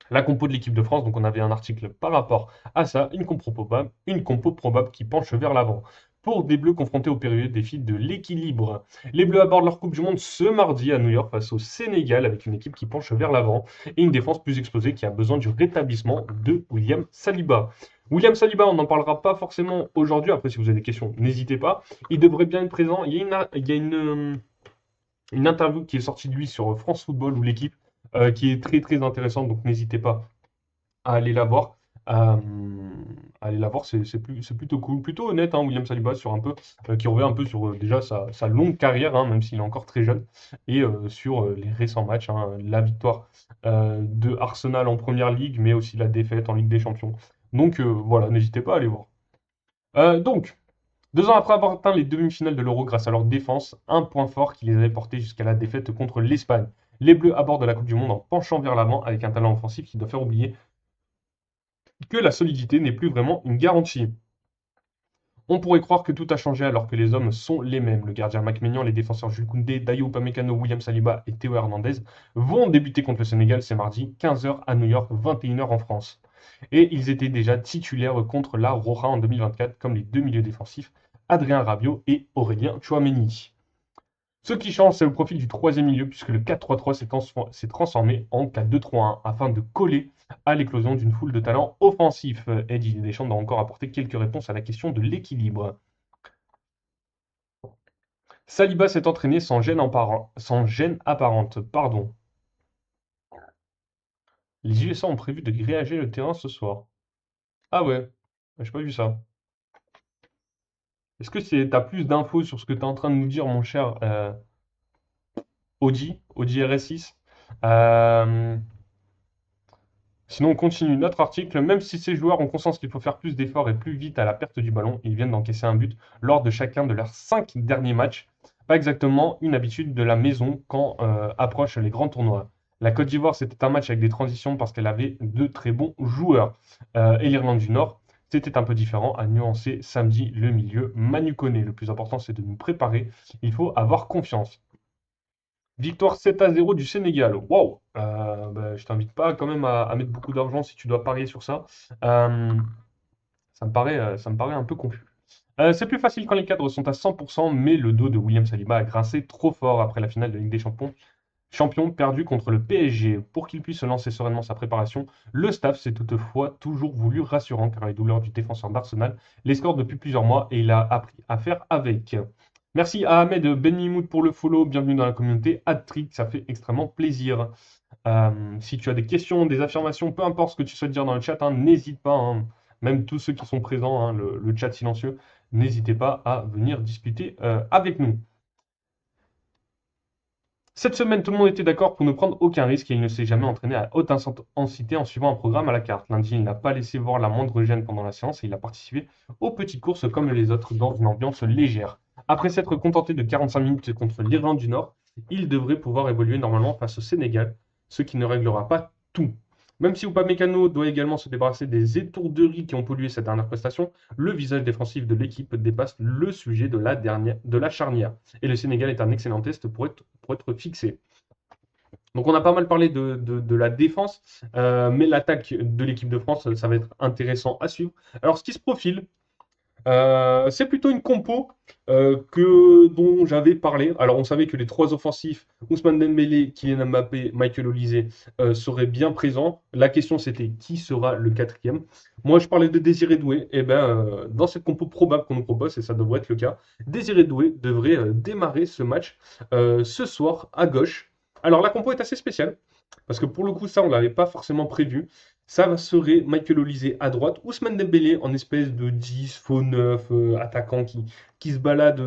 la compo de l'équipe de France. Donc on avait un article par rapport à ça, une compo probable qui penche vers l'avant. Pour des Bleus confrontés au périlleux défi de l'équilibre. Les Bleus abordent leur Coupe du Monde ce mardi à New York face au Sénégal avec une équipe qui penche vers l'avant et une défense plus exposée qui a besoin du rétablissement de William Saliba. William Saliba, on n'en parlera pas forcément aujourd'hui. Après, si vous avez des questions, n'hésitez pas. Il devrait bien être présent. Il y a une interview qui est sortie de lui sur France Football ou l'équipe qui est très très intéressante. Donc n'hésitez pas à aller la voir. Euh, Aller la voir, c'est plutôt cool, plutôt honnête, hein, William Saliba, sur un peu, qui revient un peu sur déjà sa longue carrière, hein, même s'il est encore très jeune, et sur les récents matchs, hein, la victoire de Arsenal en Première Ligue, mais aussi la défaite en Ligue des Champions. Donc voilà, n'hésitez pas à aller voir. Donc, 2 ans après avoir atteint les demi-finales de l'Euro grâce à leur défense, un point fort qui les avait portés jusqu'à la défaite contre l'Espagne. Les Bleus abordent la Coupe du Monde en penchant vers l'avant avec un talent offensif qui doit faire oublier que la solidité n'est plus vraiment une garantie. On pourrait croire que tout a changé alors que les hommes sont les mêmes. Le gardien Mac Maignan, les défenseurs Jules Koundé, Dayo Upamecano, William Saliba et Théo Hernandez vont débuter contre le Sénégal, c'est mardi, 15h à New York, 21h en France. Et ils étaient déjà titulaires contre la Roja en 2024, comme les deux milieux défensifs, Adrien Rabiot et Aurélien Tchouameni. Ce qui change, c'est le profil du troisième milieu, puisque le 4-3-3 s'est transformé en 4-2-3-1 afin de coller à l'éclosion d'une foule de talents offensifs. Eddie Deschamps doit encore apporter quelques réponses à la question de l'équilibre. Saliba s'est entraîné sans gêne apparente. Pardon. Les USA ont prévu de gréager le terrain ce soir. Ah ouais, j'ai pas vu ça. Est-ce que t'as plus d'infos sur ce que tu es en train de nous dire, mon cher Audi RS6? Euh, Sinon, on continue notre article. Même si ces joueurs ont conscience qu'il faut faire plus d'efforts et plus vite à la perte du ballon, ils viennent d'encaisser un but lors de chacun de leurs 5 derniers matchs. Pas exactement une habitude de la maison quand approchent les grands tournois. La Côte d'Ivoire, c'était un match avec des transitions parce qu'elle avait de très bons joueurs. Et l'Irlande du Nord, c'était un peu différent, à nuancer samedi le milieu Manu Koné. Le plus important, c'est de nous préparer. Il faut avoir confiance. Victoire 7-0 du Sénégal. Waouh! Bah, je t'invite pas quand même à mettre beaucoup d'argent si tu dois parier sur ça. Euh, Ça me paraît un peu confus. C'est plus facile quand les cadres sont à 100%, mais le dos de William Saliba a grincé trop fort après la finale de Ligue des Champions, champion perdu contre le PSG. Pour qu'il puisse se lancer sereinement sa préparation, le staff s'est toutefois toujours voulu rassurant car les douleurs du défenseur d'Arsenal les score depuis plusieurs mois et il a appris à faire avec. Merci à Ahmed Benmimoud pour le follow, bienvenue dans la communauté Adtrick, ça fait extrêmement plaisir. Si tu as des questions, des affirmations, peu importe ce que tu souhaites dire dans le chat, hein, n'hésite pas, hein. Même tous ceux qui sont présents, hein, le chat silencieux, n'hésitez pas à venir discuter avec nous. Cette semaine, tout le monde était d'accord pour ne prendre aucun risque et il ne s'est jamais entraîné à haute intensité en suivant un programme à la carte. Lundi, il n'a pas laissé voir la moindre gêne pendant la séance et il a participé aux petites courses comme les autres dans une ambiance légère. Après s'être contenté de 45 minutes contre l'Irlande du Nord, il devrait pouvoir évoluer normalement face au Sénégal, ce qui ne réglera pas tout. Même si Upamecano doit également se débarrasser des étourderies qui ont pollué cette dernière prestation, le visage défensif de l'équipe dépasse le sujet de la charnière. Et le Sénégal est un excellent test pour être fixé. Donc on a pas mal parlé de la défense, mais l'attaque de l'équipe de France, ça va être intéressant à suivre. Alors ce qui se profile, C'est plutôt une compo dont j'avais parlé. Alors, on savait que les trois offensifs, Ousmane Dembélé, Kylian Mbappé, Michael Olise, seraient bien présents. La question, c'était qui sera le quatrième? Moi, je parlais de Désiré Doué. Et ben, dans cette compo probable qu'on nous propose, et ça devrait être le cas, Désiré Doué devrait démarrer ce match ce soir à gauche. Alors, la compo est assez spéciale, parce que pour le coup, ça, on ne l'avait pas forcément prévu. Ça serait Michael Olise à droite, Ousmane Dembélé en espèce de 10, faux 9, attaquant qui se balade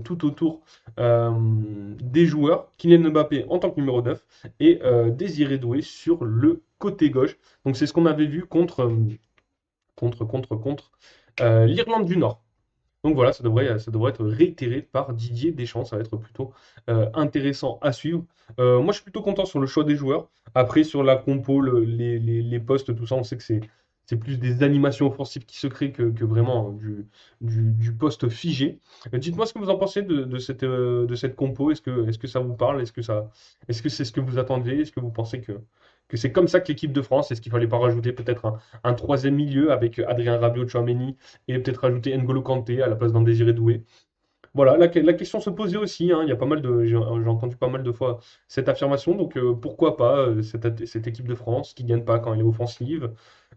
tout autour euh, des joueurs. Kylian Mbappé en tant que numéro 9 et Désiré Doué sur le côté gauche. Donc c'est ce qu'on avait vu contre l'Irlande du Nord. Donc voilà, ça devrait être réitéré par Didier Deschamps. Ça va être plutôt intéressant à suivre. Moi, je suis plutôt content sur le choix des joueurs. Après, sur la compo, les postes, tout ça, on sait que c'est plus des animations offensives qui se créent que vraiment du poste figé. Dites-moi ce que vous en pensez de cette compo. Est-ce que ça vous parle? Est-ce que c'est ce que vous attendez? Est-ce que vous pensez que c'est comme ça que l'équipe de France? Est-ce qu'il fallait pas rajouter peut-être un troisième milieu avec Adrien Rabiot, Tchouaméni et peut-être rajouter N'Golo Kanté à la place d'un Désiré Doué. Voilà, la question se posait aussi, hein, il y a pas mal j'ai entendu pas mal de fois cette affirmation, donc pourquoi pas cette équipe de France qui gagne pas quand elle est offensive.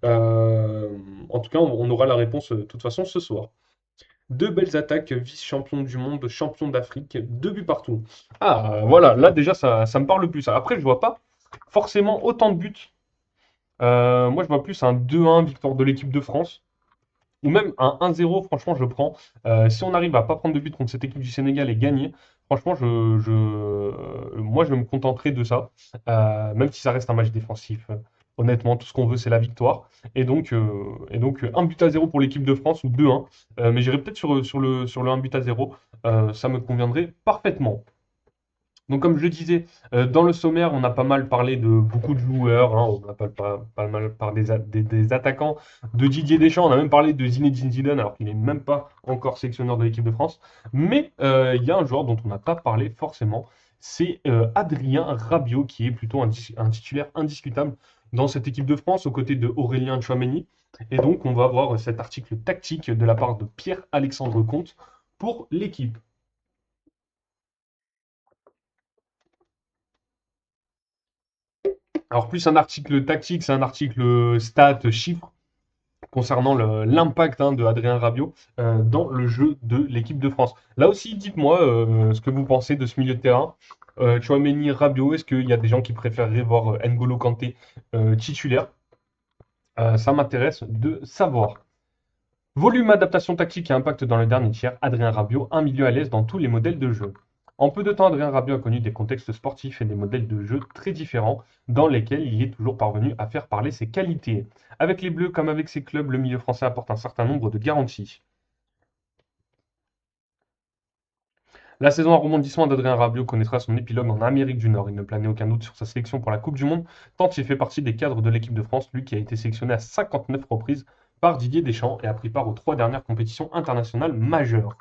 Euh, En tout cas, on aura la réponse de toute façon ce soir. Deux belles attaques, vice-champion du monde, champion d'Afrique, deux buts partout. Ah, voilà, là déjà ça me parle plus. Après, je vois pas forcément autant de buts. Moi, je vois plus un 2-1 victoire de l'équipe de France. Ou même un 1-0, franchement, je prends. Si on arrive à pas prendre de but contre cette équipe du Sénégal et gagner, franchement, moi, je me contenterai de ça. Même si ça reste un match défensif. Honnêtement, tout ce qu'on veut, c'est la victoire. Et donc, un but à zéro pour l'équipe de France ou 2-1. Mais j'irai peut-être sur le un but à zéro. Ça me conviendrait parfaitement. Donc, comme je le disais, dans le sommaire, on a pas mal parlé de beaucoup de joueurs, hein, on a pas mal parlé des attaquants de Didier Deschamps, on a même parlé de Zinedine Zidane, alors qu'il n'est même pas encore sélectionneur de l'équipe de France. Mais il y a un joueur dont on n'a pas parlé forcément, c'est Adrien Rabiot, qui est plutôt un titulaire indiscutable dans cette équipe de France, aux côtés de Aurélien Tchouameni. Et donc, on va avoir cet article tactique de la part de Pierre-Alexandre Comte pour l'équipe. Alors plus un article tactique, c'est un article stats, chiffres concernant l'impact de Adrien Rabiot dans le jeu de l'équipe de France. Là aussi, dites-moi ce que vous pensez de ce milieu de terrain. Tchouaméni, Rabiot, est-ce qu'il y a des gens qui préféreraient voir N'Golo Kanté titulaire? Ça m'intéresse de savoir. Volume, adaptation tactique et impact dans le dernier tiers, Adrien Rabiot, un milieu à l'aise dans tous les modèles de jeu. En peu de temps, Adrien Rabiot a connu des contextes sportifs et des modèles de jeu très différents dans lesquels il est toujours parvenu à faire parler ses qualités. Avec les Bleus comme avec ses clubs, le milieu français apporte un certain nombre de garanties. La saison à rebondissement d'Adrien Rabiot connaîtra son épilogue en Amérique du Nord. Il ne planait aucun doute sur sa sélection pour la Coupe du Monde, tant il fait partie des cadres de l'équipe de France, lui qui a été sélectionné à 59 reprises par Didier Deschamps et a pris part aux trois dernières compétitions internationales majeures.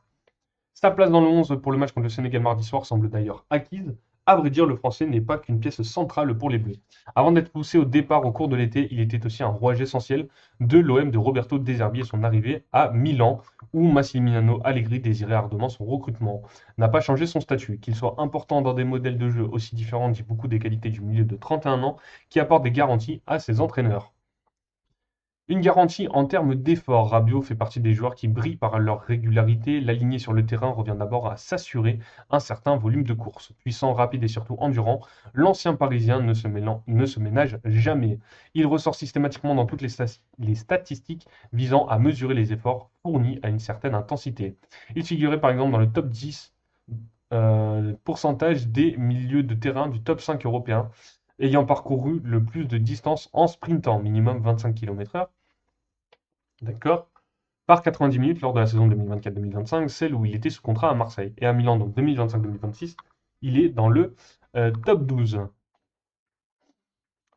Sa place dans le 11 pour le match contre le Sénégal mardi soir semble d'ailleurs acquise. À vrai dire, le Français n'est pas qu'une pièce centrale pour les Bleus. Avant d'être poussé au départ au cours de l'été, il était aussi un rouage essentiel de l'OM de Roberto De Zerbi et son arrivée à Milan, où Massimiliano Allegri désirait ardemment son recrutement. N'a pas changé son statut. Qu'il soit important dans des modèles de jeu aussi différents dit beaucoup des qualités du milieu de 31 ans qui apporte des garanties à ses entraîneurs. Une garantie en termes d'effort. Rabiot fait partie des joueurs qui brillent par leur régularité. L'aligné sur le terrain revient d'abord à s'assurer un certain volume de course. Puissant, rapide et surtout endurant, l'ancien Parisien ne se ménage jamais. Il ressort systématiquement dans toutes les statistiques visant à mesurer les efforts fournis à une certaine intensité. Il figurait par exemple dans le top 10 pourcentage des milieux de terrain du top 5 européen, ayant parcouru le plus de distance en sprintant, minimum 25 km/h. D'accord. Par 90 minutes lors de la saison 2024-2025, celle où il était sous contrat à Marseille. Et à Milan, donc 2025-2026, il est dans le top 12.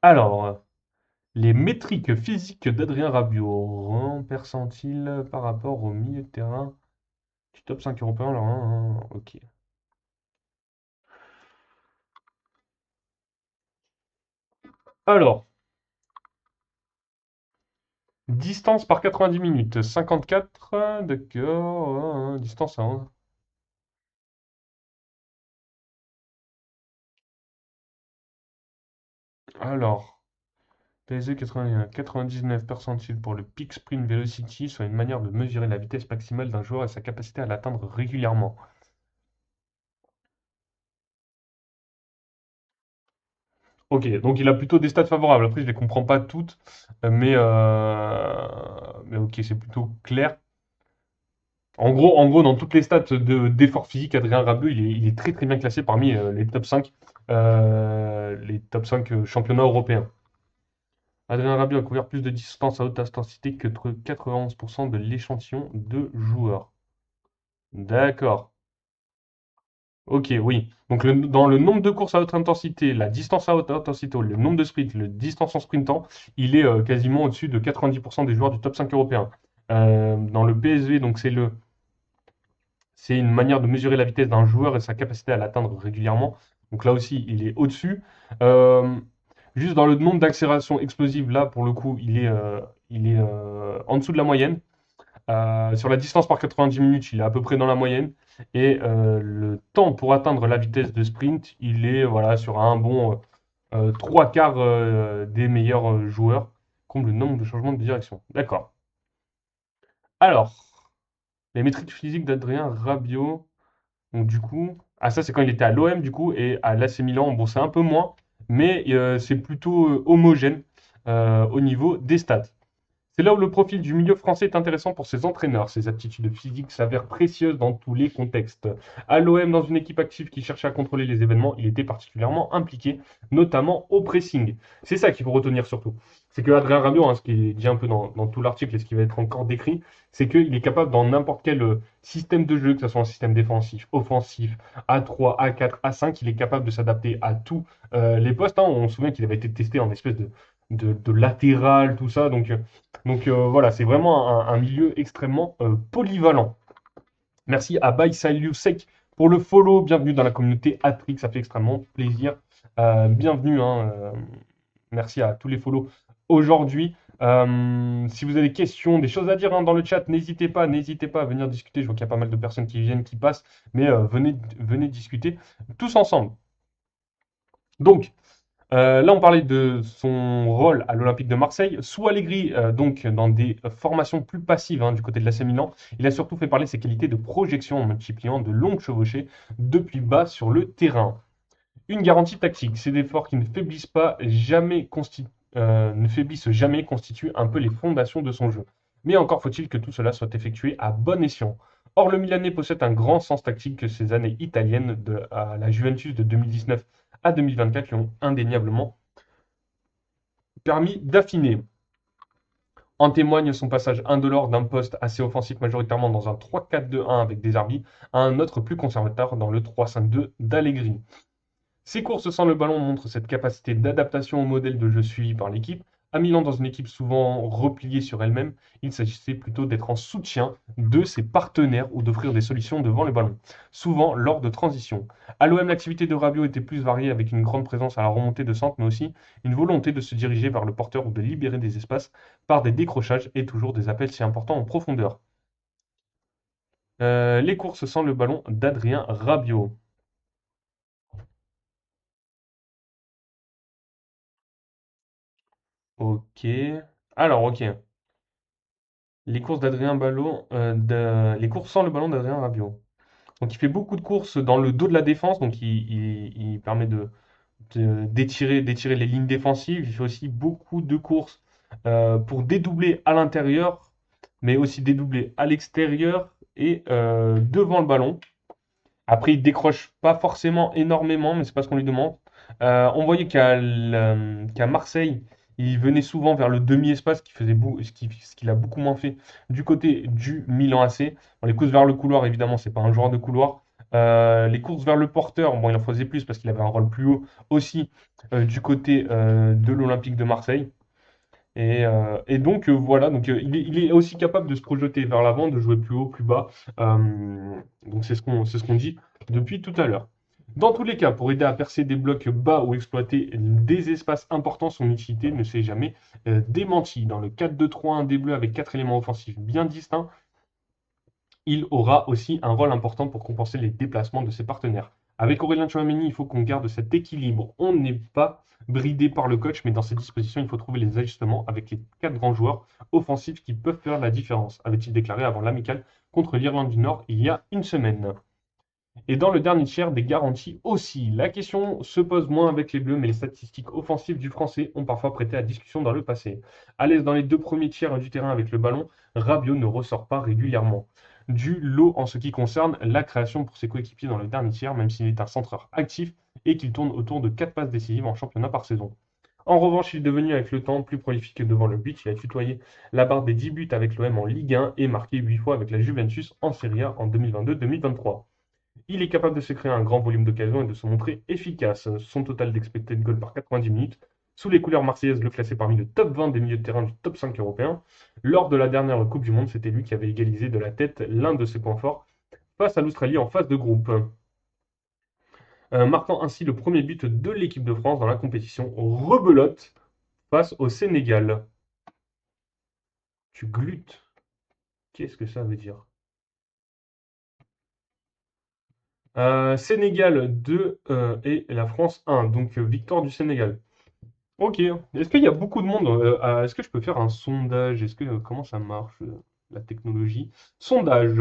Alors, les métriques physiques d'Adrien Rabiot, percentile par rapport au milieu de terrain du top 5 européen. Alors, ok. Alors, Distance par 90 minutes, 54, d'accord, distance à... Alors, PSE 81, 99 percentile pour le Peak Sprint Velocity, soit une manière de mesurer la vitesse maximale d'un joueur et sa capacité à l'atteindre régulièrement. Ok, donc il a plutôt des stats favorables. Après, je les comprends pas toutes, mais ok, c'est plutôt clair. En gros, dans toutes les stats d'effort physique, Adrien Rabiot, il est très très bien classé parmi les top 5 championnats européens. Adrien Rabiot a couvert plus de distance à haute intensité que 91% de l'échantillon de joueurs. D'accord. Ok, oui. Donc dans le nombre de courses à haute intensité, la distance à haute intensité, le nombre de sprints, le distance en sprintant, il est quasiment au-dessus de 90% des joueurs du top 5 européen. Dans le PSV, donc c'est une manière de mesurer la vitesse d'un joueur et sa capacité à l'atteindre régulièrement. Donc là aussi, il est au-dessus. Euh, Juste dans le nombre d'accélérations explosives, là, pour le coup, il est en dessous de la moyenne. Sur la distance par 90 minutes, il est à peu près dans la moyenne. Et le temps pour atteindre la vitesse de sprint, il est voilà, sur un bon trois quarts des meilleurs joueurs, comme le nombre de changements de direction. D'accord. Alors, les métriques physiques d'Adrien Rabiot. Donc du coup, ça c'est quand il était à l'OM du coup, et à l'AC Milan, bon c'est un peu moins, mais c'est plutôt homogène au niveau des stats. C'est là où le profil du milieu français est intéressant pour ses entraîneurs. Ses aptitudes physiques s'avèrent précieuses dans tous les contextes. À l'OM, dans une équipe active qui cherchait à contrôler les événements, il était particulièrement impliqué, notamment au pressing. C'est ça qu'il faut retenir surtout. C'est que Adrien Rabiot, ce qui est dit un peu dans tout l'article et ce qui va être encore décrit, c'est qu'il est capable dans n'importe quel système de jeu, que ce soit un système défensif, offensif, A3, A4, A5, il est capable de s'adapter à tous les postes, hein. On se souvient qu'il avait été testé en espèce de latéral, tout ça. Donc voilà, c'est vraiment un milieu extrêmement polyvalent. Merci à Baïsaliusek pour le follow. Bienvenue dans la communauté Atrix, ça fait extrêmement plaisir. Bienvenue, hein, merci à tous les follow aujourd'hui. Si vous avez des questions, des choses à dire hein, dans le chat, n'hésitez pas à venir discuter. Je vois qu'il y a pas mal de personnes qui viennent, qui passent, mais venez discuter tous ensemble. Donc, là, on parlait de son rôle à l'Olympique de Marseille. Sous Allegri, donc dans des formations plus passives hein, du côté de l'AC Milan, il a surtout fait parler de ses qualités de projection en multipliant de longues chevauchées depuis bas sur le terrain. Une garantie tactique, ces efforts qui ne faiblissent jamais constituent un peu les fondations de son jeu. Mais encore faut-il que tout cela soit effectué à bon escient. Or, le Milanais possède un grand sens tactique que ces années italiennes à la Juventus de 2019 à 2024 lui ont indéniablement permis d'affiner. En témoigne son passage indolore d'un poste assez offensif majoritairement dans un 3-4-2-1 avec des Zerbi à un autre plus conservateur dans le 3-5-2 d'Allegri. Ses courses sans le ballon montrent cette capacité d'adaptation au modèle de jeu suivi par l'équipe. À Milan, dans une équipe souvent repliée sur elle-même, il s'agissait plutôt d'être en soutien de ses partenaires ou d'offrir des solutions devant le ballon, souvent lors de transitions. À l'OM, l'activité de Rabiot était plus variée avec une grande présence à la remontée de centre, mais aussi une volonté de se diriger vers le porteur ou de libérer des espaces par des décrochages et toujours des appels si importants en profondeur. Les courses sans le ballon d'Adrien Rabiot. Ok. Alors, ok. Les courses d'Adrien Ballot, les courses sans le ballon d'Adrien Rabiot. Donc il fait beaucoup de courses dans le dos de la défense, donc il permet d'étirer les lignes défensives. Il fait aussi beaucoup de courses pour dédoubler à l'intérieur, mais aussi dédoubler à l'extérieur et devant le ballon. Après, il décroche pas forcément énormément, mais c'est pas ce qu'on lui demande. On voyait qu'à Marseille, il venait souvent vers le demi-espace, ce qu'il a beaucoup moins fait du côté du Milan AC. Bon, les courses vers le couloir, évidemment, c'est pas un joueur de couloir. Les courses vers le porteur, bon, il en faisait plus parce qu'il avait un rôle plus haut aussi du côté de l'Olympique de Marseille. Et donc voilà, donc il est aussi capable de se projeter vers l'avant, de jouer plus haut, plus bas. Donc c'est ce qu'on dit depuis tout à l'heure. Dans tous les cas, pour aider à percer des blocs bas ou exploiter des espaces importants, son utilité ne s'est jamais démentie. Dans le 4-2-3-1 des Bleus avec quatre éléments offensifs bien distincts, il aura aussi un rôle important pour compenser les déplacements de ses partenaires. Avec Aurélien Tchouameni, il faut qu'on garde cet équilibre. On n'est pas bridé par le coach, mais dans ses dispositions, il faut trouver les ajustements avec les quatre grands joueurs offensifs qui peuvent faire la différence, avait-il déclaré avant l'amicale contre l'Irlande du Nord il y a une semaine. Et dans le dernier tiers, des garanties aussi. La question se pose moins avec les Bleus, mais les statistiques offensives du Français ont parfois prêté à discussion dans le passé. À l'aise dans les deux premiers tiers du terrain avec le ballon, Rabiot ne ressort pas régulièrement. Du lot en ce qui concerne la création pour ses coéquipiers dans le dernier tiers, même s'il est un centreur actif et qu'il tourne autour de 4 passes décisives en championnat par saison. En revanche, il est devenu avec le temps plus prolifique devant le but. Il a tutoyé la barre des 10 buts avec l'OM en Ligue 1 et marqué 8 fois avec la Juventus en Serie A en 2022-2023. Il est capable de se créer un grand volume d'occasions et de se montrer efficace. Son total d'expected goal par 90 minutes, sous les couleurs marseillaises, le classait parmi le top 20 des milieux de terrain du top 5 européen. Lors de la dernière Coupe du Monde, c'était lui qui avait égalisé de la tête l'un de ses points forts face à l'Australie en phase de groupe, marquant ainsi le premier but de l'équipe de France dans la compétition rebelote face au Sénégal. Tu glutes. Qu'est-ce que ça veut dire? Sénégal 2 et la France 1. Donc victoire du Sénégal. Ok. Est-ce qu'il y a beaucoup de monde est-ce que je peux faire un sondage? Est-ce que comment ça marche la technologie? Sondage.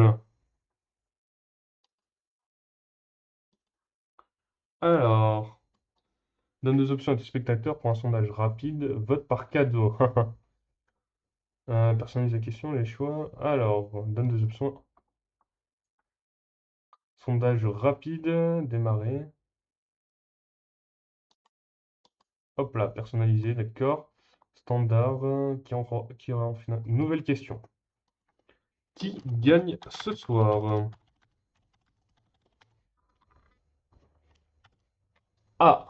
Alors, donne deux options à tes spectateurs pour un sondage rapide. Vote par cadeau. Personnalise la question, les choix. Alors, donne deux options. Sondage rapide, démarrer. Hop là, personnalisé, d'accord. Standard, qui aura en finale. Nouvelle question. Qui gagne ce soir? A.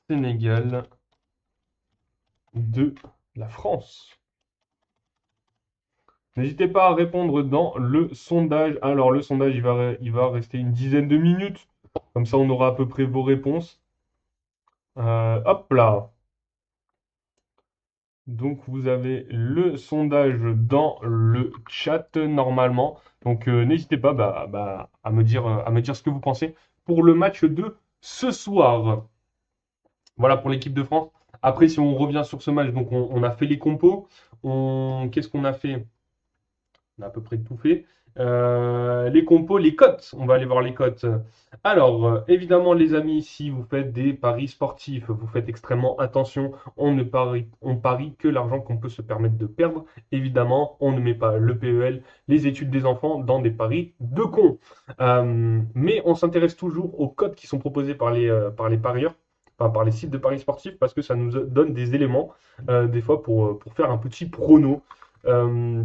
Sénégal. 2. La France. N'hésitez pas à répondre dans le sondage. Alors, le sondage, il va rester une dizaine de minutes. Comme ça, on aura à peu près vos réponses. Hop là. Donc, vous avez le sondage dans le chat normalement. Donc, n'hésitez pas à me dire ce que vous pensez pour le match de ce soir. Voilà pour l'équipe de France. Après, si on revient sur ce match, donc on a fait les compos. Qu'est-ce qu'on a fait? On a à peu près tout fait. Les compos, les cotes. On va aller voir les cotes. Alors, évidemment, les amis, si vous faites des paris sportifs, vous faites extrêmement attention. On parie que l'argent qu'on peut se permettre de perdre. Évidemment, on ne met pas le PEL, les études des enfants, dans des paris de cons. Mais on s'intéresse toujours aux cotes qui sont proposées par les parieurs, enfin, par les sites de paris sportifs, parce que ça nous donne des éléments, des fois, pour faire un petit prono. Euh,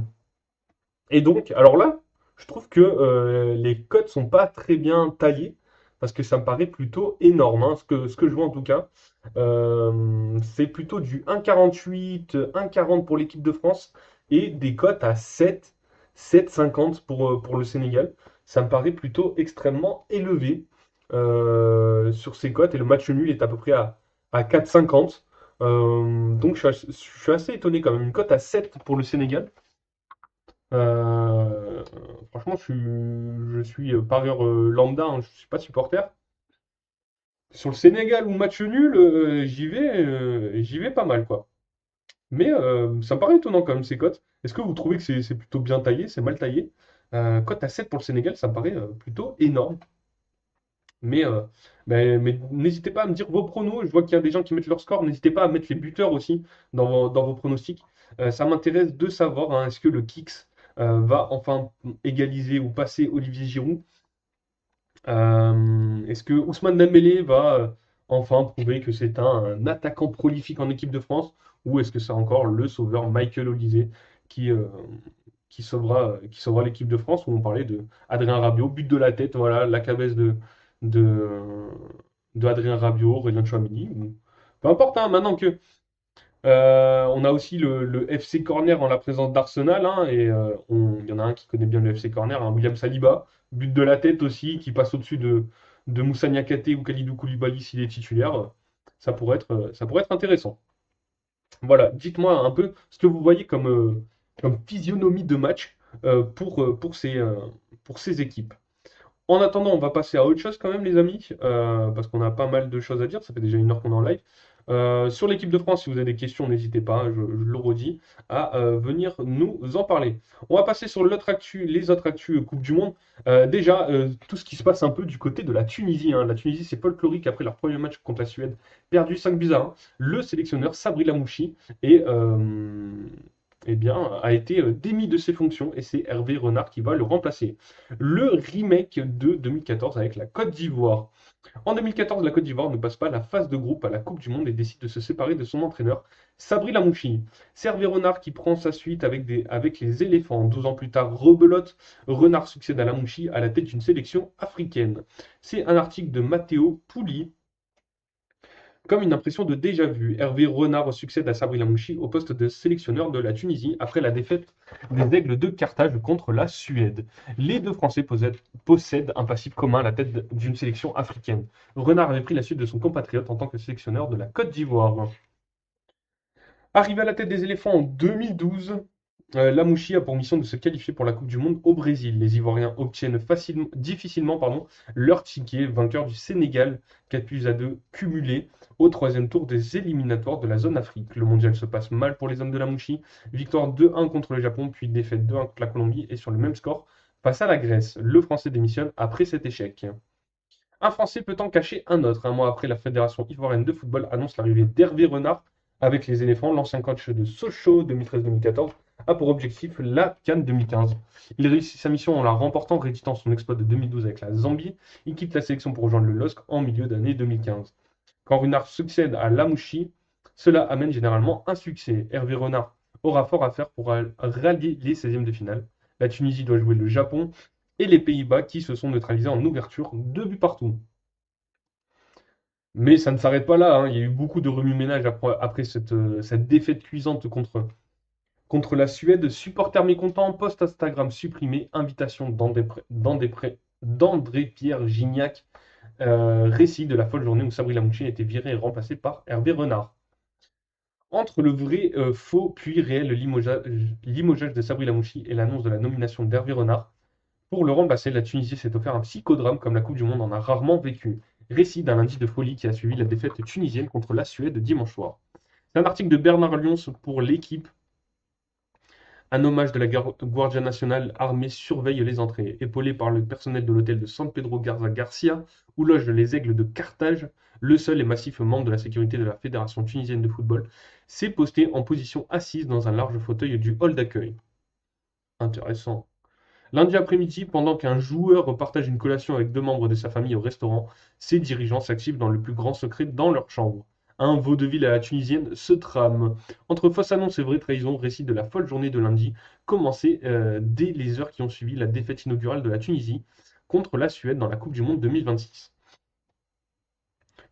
et donc, alors là, je trouve que les codes sont pas très bien taillés, parce que ça me paraît plutôt énorme, hein, ce que je vois en tout cas. C'est plutôt du 1,48, 1,40 pour l'équipe de France, et des cotes à 7, 7,50 pour le Sénégal. Ça me paraît plutôt extrêmement élevé sur ces cotes, et le match nul est à peu près à 4,50. Donc je suis assez étonné quand même. Une cote à 7 pour le Sénégal. Euh, Franchement, je suis parieur lambda, hein, je suis pas supporter. Sur le Sénégal ou match nul, j'y vais pas mal, quoi. Mais ça me paraît étonnant quand même ces cotes. Est-ce que vous trouvez que c'est plutôt bien taillé, c'est mal taillé? Cote à 7 pour le Sénégal, ça me paraît plutôt énorme. Mais n'hésitez pas à me dire vos pronos. Je vois qu'il y a des gens qui mettent leur score. N'hésitez pas à mettre les buteurs aussi dans vos pronostics. Ça m'intéresse de savoir, hein, est-ce que le Kicks va enfin égaliser ou passer Olivier Giroud? Est-ce que Ousmane Dembélé va enfin prouver que c'est un attaquant prolifique en équipe de France? Ou est-ce que c'est encore le sauveur Michael Olise qui, euh, qui sauvera l'équipe de France, où on parlait de Adrien Rabiot, but de la tête, voilà, la cabesse de, de Adrien Rabiot, Aurélien Tchouameni. Peu importe, hein, maintenant que on a aussi le FC Corner en la présence d'Arsenal, hein, et il y en a un qui connaît bien le FC Corner, hein, William Saliba, but de la tête aussi, qui passe au-dessus de Moussa Niakhaté ou Kalidou Koulibaly s'il est titulaire, ça pourrait être intéressant. Voilà, dites-moi un peu ce que vous voyez comme physionomie de match pour ces équipes. En attendant, on va passer à autre chose quand même, les amis, parce qu'on a pas mal de choses à dire. Ça fait déjà une heure qu'on est en live. Sur l'équipe de France, si vous avez des questions, n'hésitez pas, je le redis, à venir nous en parler. On va passer sur l'autre actu, les autres actus Coupe du Monde. Déjà, tout ce qui se passe un peu du côté de la Tunisie, hein. La Tunisie, c'est folklorique après leur premier match contre la Suède, perdu 5-1. Le sélectionneur Sabri Lamouchi est, eh bien, a été démis de ses fonctions et c'est Hervé Renard qui va le remplacer. Le remake de 2014 avec la Côte d'Ivoire. En 2014, la Côte d'Ivoire ne passe pas la phase de groupe à la Coupe du Monde et décide de se séparer de son entraîneur, Sabri Lamouchi. C'est Hervé Renard qui prend sa suite avec les éléphants. 12 ans plus tard, rebelote, Renard succède à Lamouchi à la tête d'une sélection africaine. C'est un article de Matteo Pulli comme une impression de déjà-vu. Hervé Renard succède à Sabri Lamouchi au poste de sélectionneur de la Tunisie après la défaite des Aigles de Carthage contre la Suède. Les deux Français possèdent un passif commun à la tête d'une sélection africaine. Renard avait pris la suite de son compatriote en tant que sélectionneur de la Côte d'Ivoire. Arrivé à la tête des éléphants en 2012, Lamouchi a pour mission de se qualifier pour la Coupe du Monde au Brésil. Les Ivoiriens obtiennent difficilement leur ticket, vainqueur du Sénégal, 4-2 cumulé au troisième tour des éliminatoires de la zone Afrique. Le mondial se passe mal pour les hommes de Lamouchi. Victoire 2-1 contre le Japon, puis défaite 2-1 contre la Colombie et sur le même score face à la Grèce. Le Français démissionne après cet échec. Un Français peut en cacher un autre. Un mois après, la Fédération ivoirienne de football annonce l'arrivée d'Hervé Renard avec les éléphants. L'ancien coach de Sochaux 2013-2014 a pour objectif la CAN 2015. Il réussit sa mission en la remportant, rééditant son exploit de 2012 avec la Zambie. Il quitte la sélection pour rejoindre le LOSC en milieu d'année 2015. Quand Renard succède à Lamouchi, cela amène généralement un succès. Hervé Renard aura fort à faire pour rallier les 16e de finale. La Tunisie doit jouer le Japon et les Pays-Bas qui se sont neutralisés en ouverture 2 buts partout. Mais ça ne s'arrête pas là, hein. Il y a eu beaucoup de remue-ménage après cette défaite cuisante contre la Suède. Supporters mécontents, post Instagram supprimé, invitation d'André-Pierre Gignac, récit de la folle journée où Sabri Lamouchi a été viré et remplacé par Hervé Renard. Entre le vrai faux puis réel limogeage de Sabri Lamouchi et l'annonce de la nomination d'Hervé Renard, pour le remplacer, la Tunisie s'est offert un psychodrame comme la Coupe du Monde en a rarement vécu. Récit d'un lundi de folie qui a suivi la défaite tunisienne contre la Suède dimanche soir. C'est un article de Bernard Lyons pour l'équipe. Un hommage de la Guardia Nationale armée surveille les entrées. Épaulé par le personnel de l'hôtel de San Pedro Garza Garcia, où logent les Aigles de Carthage, le seul et massif membre de la sécurité de la Fédération tunisienne de football s'est posté en position assise dans un large fauteuil du hall d'accueil. Intéressant. Lundi après-midi, pendant qu'un joueur partage une collation avec deux membres de sa famille au restaurant, ses dirigeants s'activent dans le plus grand secret dans leur chambre. Un vaudeville à la tunisienne se trame. Entre fausses annonces et vraies trahisons, récit de la folle journée de lundi, commencé dès les heures qui ont suivi la défaite inaugurale de la Tunisie contre la Suède dans la Coupe du Monde 2026.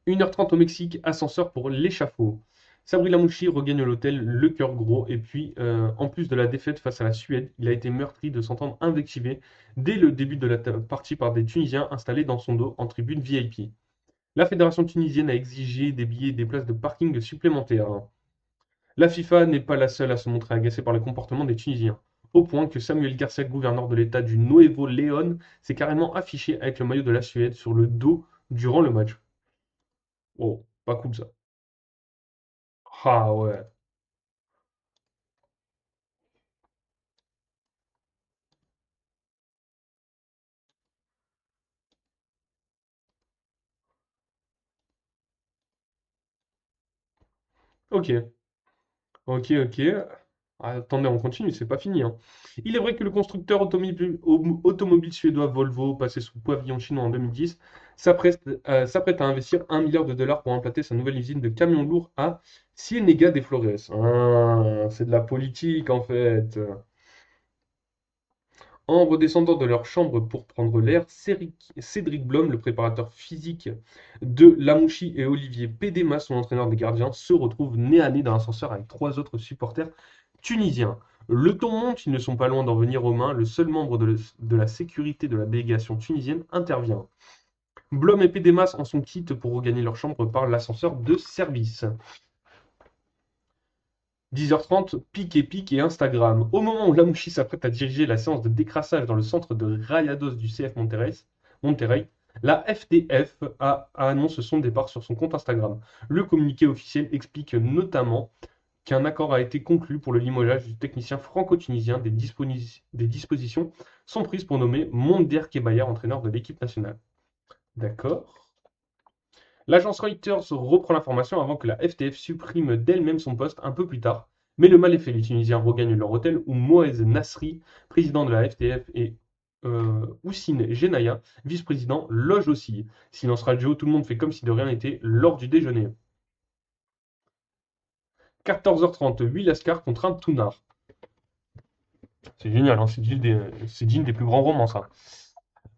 1h30 au Mexique, ascenseur pour l'échafaud. Sabri Lamouchi regagne l'hôtel le cœur gros et puis, en plus de la défaite face à la Suède, il a été meurtri de s'entendre invectiver dès le début de la partie par des Tunisiens installés dans son dos en tribune VIP. La fédération tunisienne a exigé des billets et des places de parking supplémentaires. La FIFA n'est pas la seule à se montrer agacée par le comportement des Tunisiens, au point que Samuel Garcia, gouverneur de l'État du Nuevo León, s'est carrément affiché avec le maillot de la Suède sur le dos durant le match. Oh, pas cool ça. Ah ouais. Ok. Ok, ok. Attendez, on continue, c'est pas fini, hein. Il est vrai que le constructeur automobile suédois Volvo, passé sous pavillon chinois en 2010, s'apprête à investir 1 milliard de dollars pour implanter sa nouvelle usine de camions lourds à Ciénega des Flores. Ah, c'est de la politique en fait. En redescendant de leur chambre pour prendre l'air, Cédric Blom, le préparateur physique de Lamouchi, et Olivier Pédema, son entraîneur des gardiens, se retrouvent nez à nez dans l'ascenseur avec trois autres supporters tunisiens. Le ton monte, ils ne sont pas loin d'en venir aux mains. Le seul membre de la sécurité de la délégation tunisienne intervient. Blom et Pédémas en sont quittes pour regagner leur chambre par l'ascenseur de service. 10h30, pic et Instagram. Au moment où Lamouchi s'apprête à diriger la séance de décrassage dans le centre de Rayados du CF Monterrey, la FTF annonce son départ sur son compte Instagram. Le communiqué officiel explique notamment qu'un accord a été conclu pour le limogeage du technicien franco-tunisien. Des dispositions sont prises pour nommer Monder Kebayer entraîneur de l'équipe nationale. D'accord. L'agence Reuters reprend l'information avant que la FTF supprime d'elle-même son poste un peu plus tard. Mais le mal est fait, les Tunisiens regagnent leur hôtel où Moez Nasri, président de la FTF, et Houssine Genaya, vice-président, logent aussi. Silence radio, tout le monde fait comme si de rien n'était lors du déjeuner. 14h30, Will Ascar contre un Tounard. C'est génial, hein, c'est digne des plus grands romans, ça.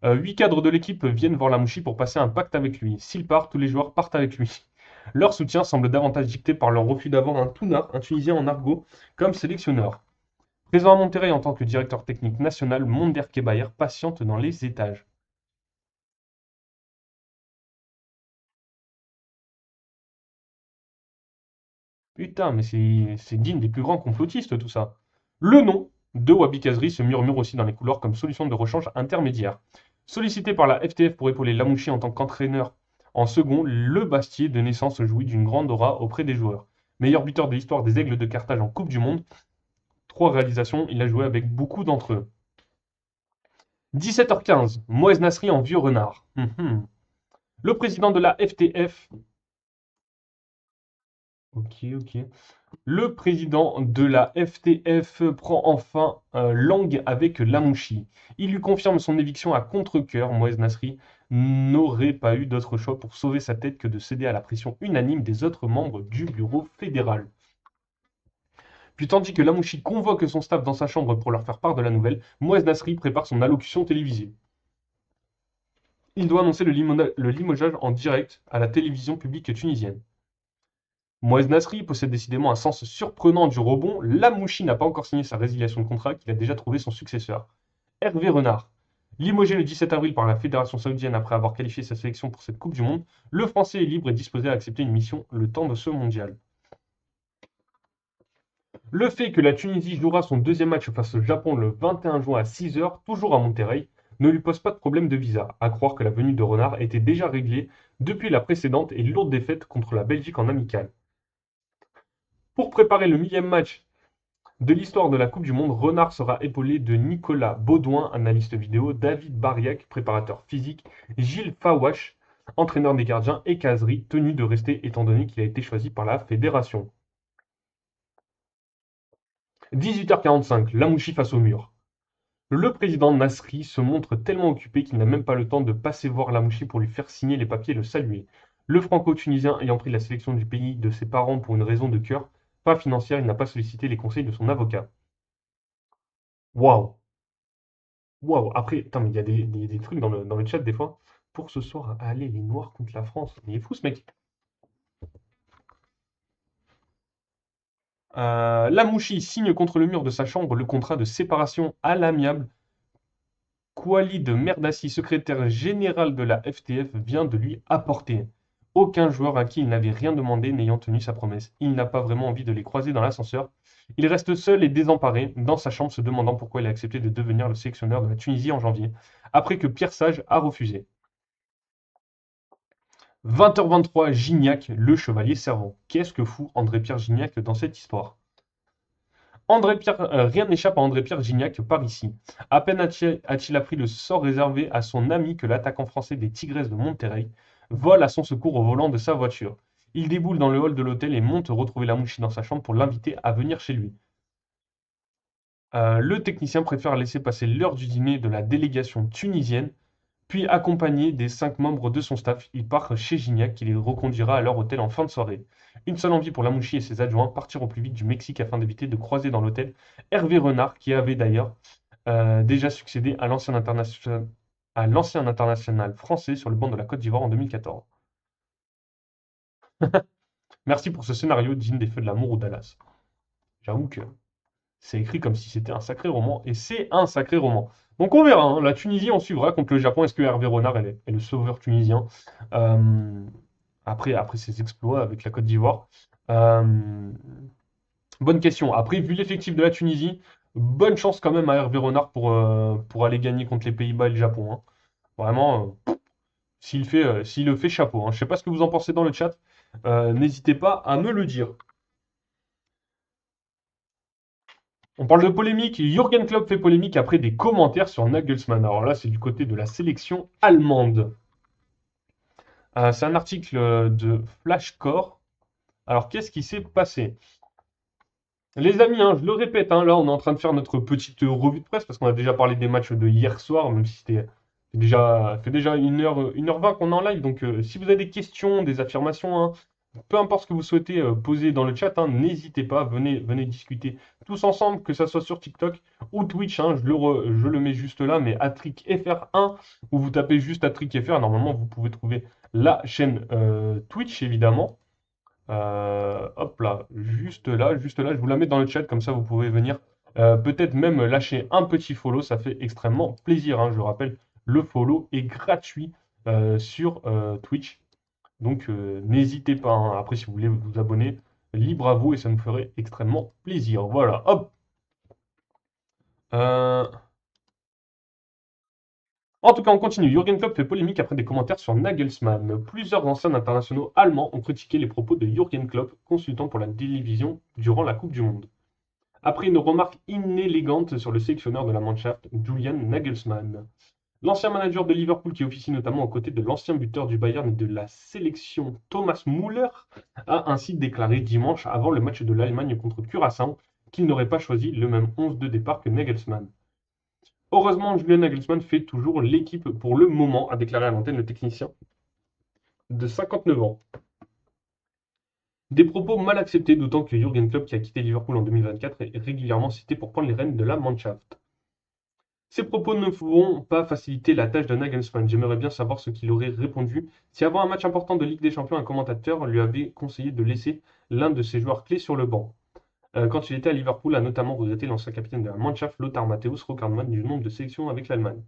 8 cadres de l'équipe viennent voir Lamouchi pour passer un pacte avec lui. S'il part, tous les joueurs partent avec lui. Leur soutien semble davantage dicté par leur refus d'avoir un Tounard, un Tunisien en argot, comme sélectionneur. Présent à Monterrey en tant que directeur technique national, Monder Kebayer patiente dans les étages. Putain, mais c'est digne des plus grands complotistes tout ça. Le nom de Wabi Kazri se murmure aussi dans les couloirs comme solution de rechange intermédiaire. Sollicité par la FTF pour épauler Lamouchi en tant qu'entraîneur en second, le Bastier de naissance jouit d'une grande aura auprès des joueurs. Meilleur buteur de l'histoire des Aigles de Carthage en Coupe du Monde, 3 réalisations, il a joué avec beaucoup d'entre eux. 17h15, Moez Nasri en vieux renard. Le président de la FTF. Ok. Le président de la FTF prend enfin langue avec Lamouchi. Il lui confirme son éviction à contre-cœur. Moez Nasri n'aurait pas eu d'autre choix pour sauver sa tête que de céder à la pression unanime des autres membres du bureau fédéral. Puis tandis que Lamouchi convoque son staff dans sa chambre pour leur faire part de la nouvelle, Moez Nasri prépare son allocution télévisée. Il doit annoncer le limogeage en direct à la télévision publique tunisienne. Moez Nasri possède décidément un sens surprenant du rebond. Lamouchi n'a pas encore signé sa résiliation de contrat qu'il a déjà trouvé son successeur. Hervé Renard. Limogé le 17 avril par la Fédération saoudienne après avoir qualifié sa sélection pour cette Coupe du Monde, le Français est libre et disposé à accepter une mission le temps de ce mondial. Le fait que la Tunisie jouera son deuxième match face au Japon le 21 juin à 6h, toujours à Monterrey, ne lui pose pas de problème de visa, à croire que la venue de Renard était déjà réglée depuis la précédente et lourde défaite contre la Belgique en amical. Pour préparer le millième match de l'histoire de la Coupe du Monde, Renard sera épaulé de Nicolas Baudouin, analyste vidéo, David Bariac, préparateur physique, Gilles Fawache, entraîneur des gardiens, et Kazri, tenu de rester étant donné qu'il a été choisi par la fédération. 18h45, Lamouchi face au mur. Le président Nasri se montre tellement occupé qu'il n'a même pas le temps de passer voir Lamouchi pour lui faire signer les papiers et le saluer. Le franco-tunisien ayant pris la sélection du pays de ses parents pour une raison de cœur, pas financière, il n'a pas sollicité les conseils de son avocat. Waouh! Waouh! Après, putain, mais il y a des trucs dans le chat des fois. Pour ce soir, allez, les Noirs contre la France. Mais il est fou ce mec. Lamouchi signe contre le mur de sa chambre le contrat de séparation à l'amiable. Khalid Merdassi, secrétaire général de la FTF, vient de lui apporter. Aucun joueur à qui il n'avait rien demandé n'ayant tenu sa promesse. Il n'a pas vraiment envie de les croiser dans l'ascenseur. Il reste seul et désemparé dans sa chambre se demandant pourquoi il a accepté de devenir le sélectionneur de la Tunisie en janvier, après que Pierre Sage a refusé. 20h23, Gignac, le chevalier servant. Qu'est-ce que fout André-Pierre Gignac dans cette histoire? Rien n'échappe à André-Pierre Gignac par ici. À peine a-t-il appris le sort réservé à son ami que l'attaquant français des Tigresses de Monterrey vole à son secours au volant de sa voiture. Il déboule dans le hall de l'hôtel et monte retrouver Lamouchi dans sa chambre pour l'inviter à venir chez lui. Le technicien préfère laisser passer l'heure du dîner de la délégation tunisienne, puis accompagné des 5 membres de son staff, il part chez Gignac qui les reconduira à leur hôtel en fin de soirée. Une seule envie pour Lamouchi et ses adjoints, partir au plus vite du Mexique afin d'éviter de croiser dans l'hôtel Hervé Renard qui avait d'ailleurs déjà succédé à l'ancien international français sur le banc de la Côte d'Ivoire en 2014. Merci pour ce scénario digne des Feux de l'amour ou Dallas. J'avoue que c'est écrit comme si c'était un sacré roman, et c'est un sacré roman. Donc on verra, hein. La Tunisie, on suivra contre le Japon. Est-ce que Hervé Renard est le sauveur tunisien? Euh, après ses exploits avec la Côte d'Ivoire. Euh, Bonne question. Après, vu l'effectif de la Tunisie, bonne chance quand même à Hervé Renard pour aller gagner contre les Pays-Bas et le Japon, hein. Vraiment, s'il le fait, chapeau, hein. Je sais pas ce que vous en pensez dans le chat. N'hésitez pas à me le dire. On parle de polémique. Jürgen Klopp fait polémique après des commentaires sur Nagelsmann. Alors là, c'est du côté de la sélection allemande. C'est un article de Flashcore. Alors, qu'est-ce qui s'est passé? Les amis, hein, je le répète, hein, là on est en train de faire notre petite revue de presse parce qu'on a déjà parlé des matchs de hier soir, même si fait déjà 1h20 qu'on est en live. Donc si vous avez des questions, des affirmations, hein, peu importe ce que vous souhaitez poser dans le chat, hein, n'hésitez pas, venez discuter tous ensemble, que ça soit sur TikTok ou Twitch, hein, je le mets juste là, mais Attrick FR1, ou vous tapez juste Attrick FR, normalement vous pouvez trouver la chaîne Twitch évidemment. Hop là, juste là, je vous la mets dans le chat, comme ça vous pouvez venir peut-être même lâcher un petit follow, ça fait extrêmement plaisir, hein. Je rappelle, le follow est gratuit sur Twitch, donc n'hésitez pas, hein. Après, si vous voulez vous abonner, libre à vous et ça nous ferait extrêmement plaisir. Voilà, hop. Euh, En tout cas, on continue. Jürgen Klopp fait polémique après des commentaires sur Nagelsmann. Plusieurs anciens internationaux allemands ont critiqué les propos de Jürgen Klopp, consultant pour la télévision durant la Coupe du Monde. Après une remarque inélégante sur le sélectionneur de la Mannschaft, Julian Nagelsmann. L'ancien manager de Liverpool, qui officie notamment aux côtés de l'ancien buteur du Bayern et de la sélection Thomas Müller, a ainsi déclaré dimanche avant le match de l'Allemagne contre Curaçao qu'il n'aurait pas choisi le même 11 de départ que Nagelsmann. Heureusement, Julian Nagelsmann fait toujours l'équipe pour le moment, a déclaré à l'antenne le technicien de 59 ans. Des propos mal acceptés, d'autant que Jürgen Klopp, qui a quitté Liverpool en 2024, est régulièrement cité pour prendre les rênes de la Mannschaft. Ces propos ne vont pas faciliter la tâche de Nagelsmann. J'aimerais bien savoir ce qu'il aurait répondu si avant un match important de Ligue des Champions, un commentateur lui avait conseillé de laisser l'un de ses joueurs clés sur le banc. Quand il était à Liverpool, a notamment regretté l'ancien capitaine de la Mannschaft, Lothar Matthäus Rockermann, du nombre de sélections avec l'Allemagne.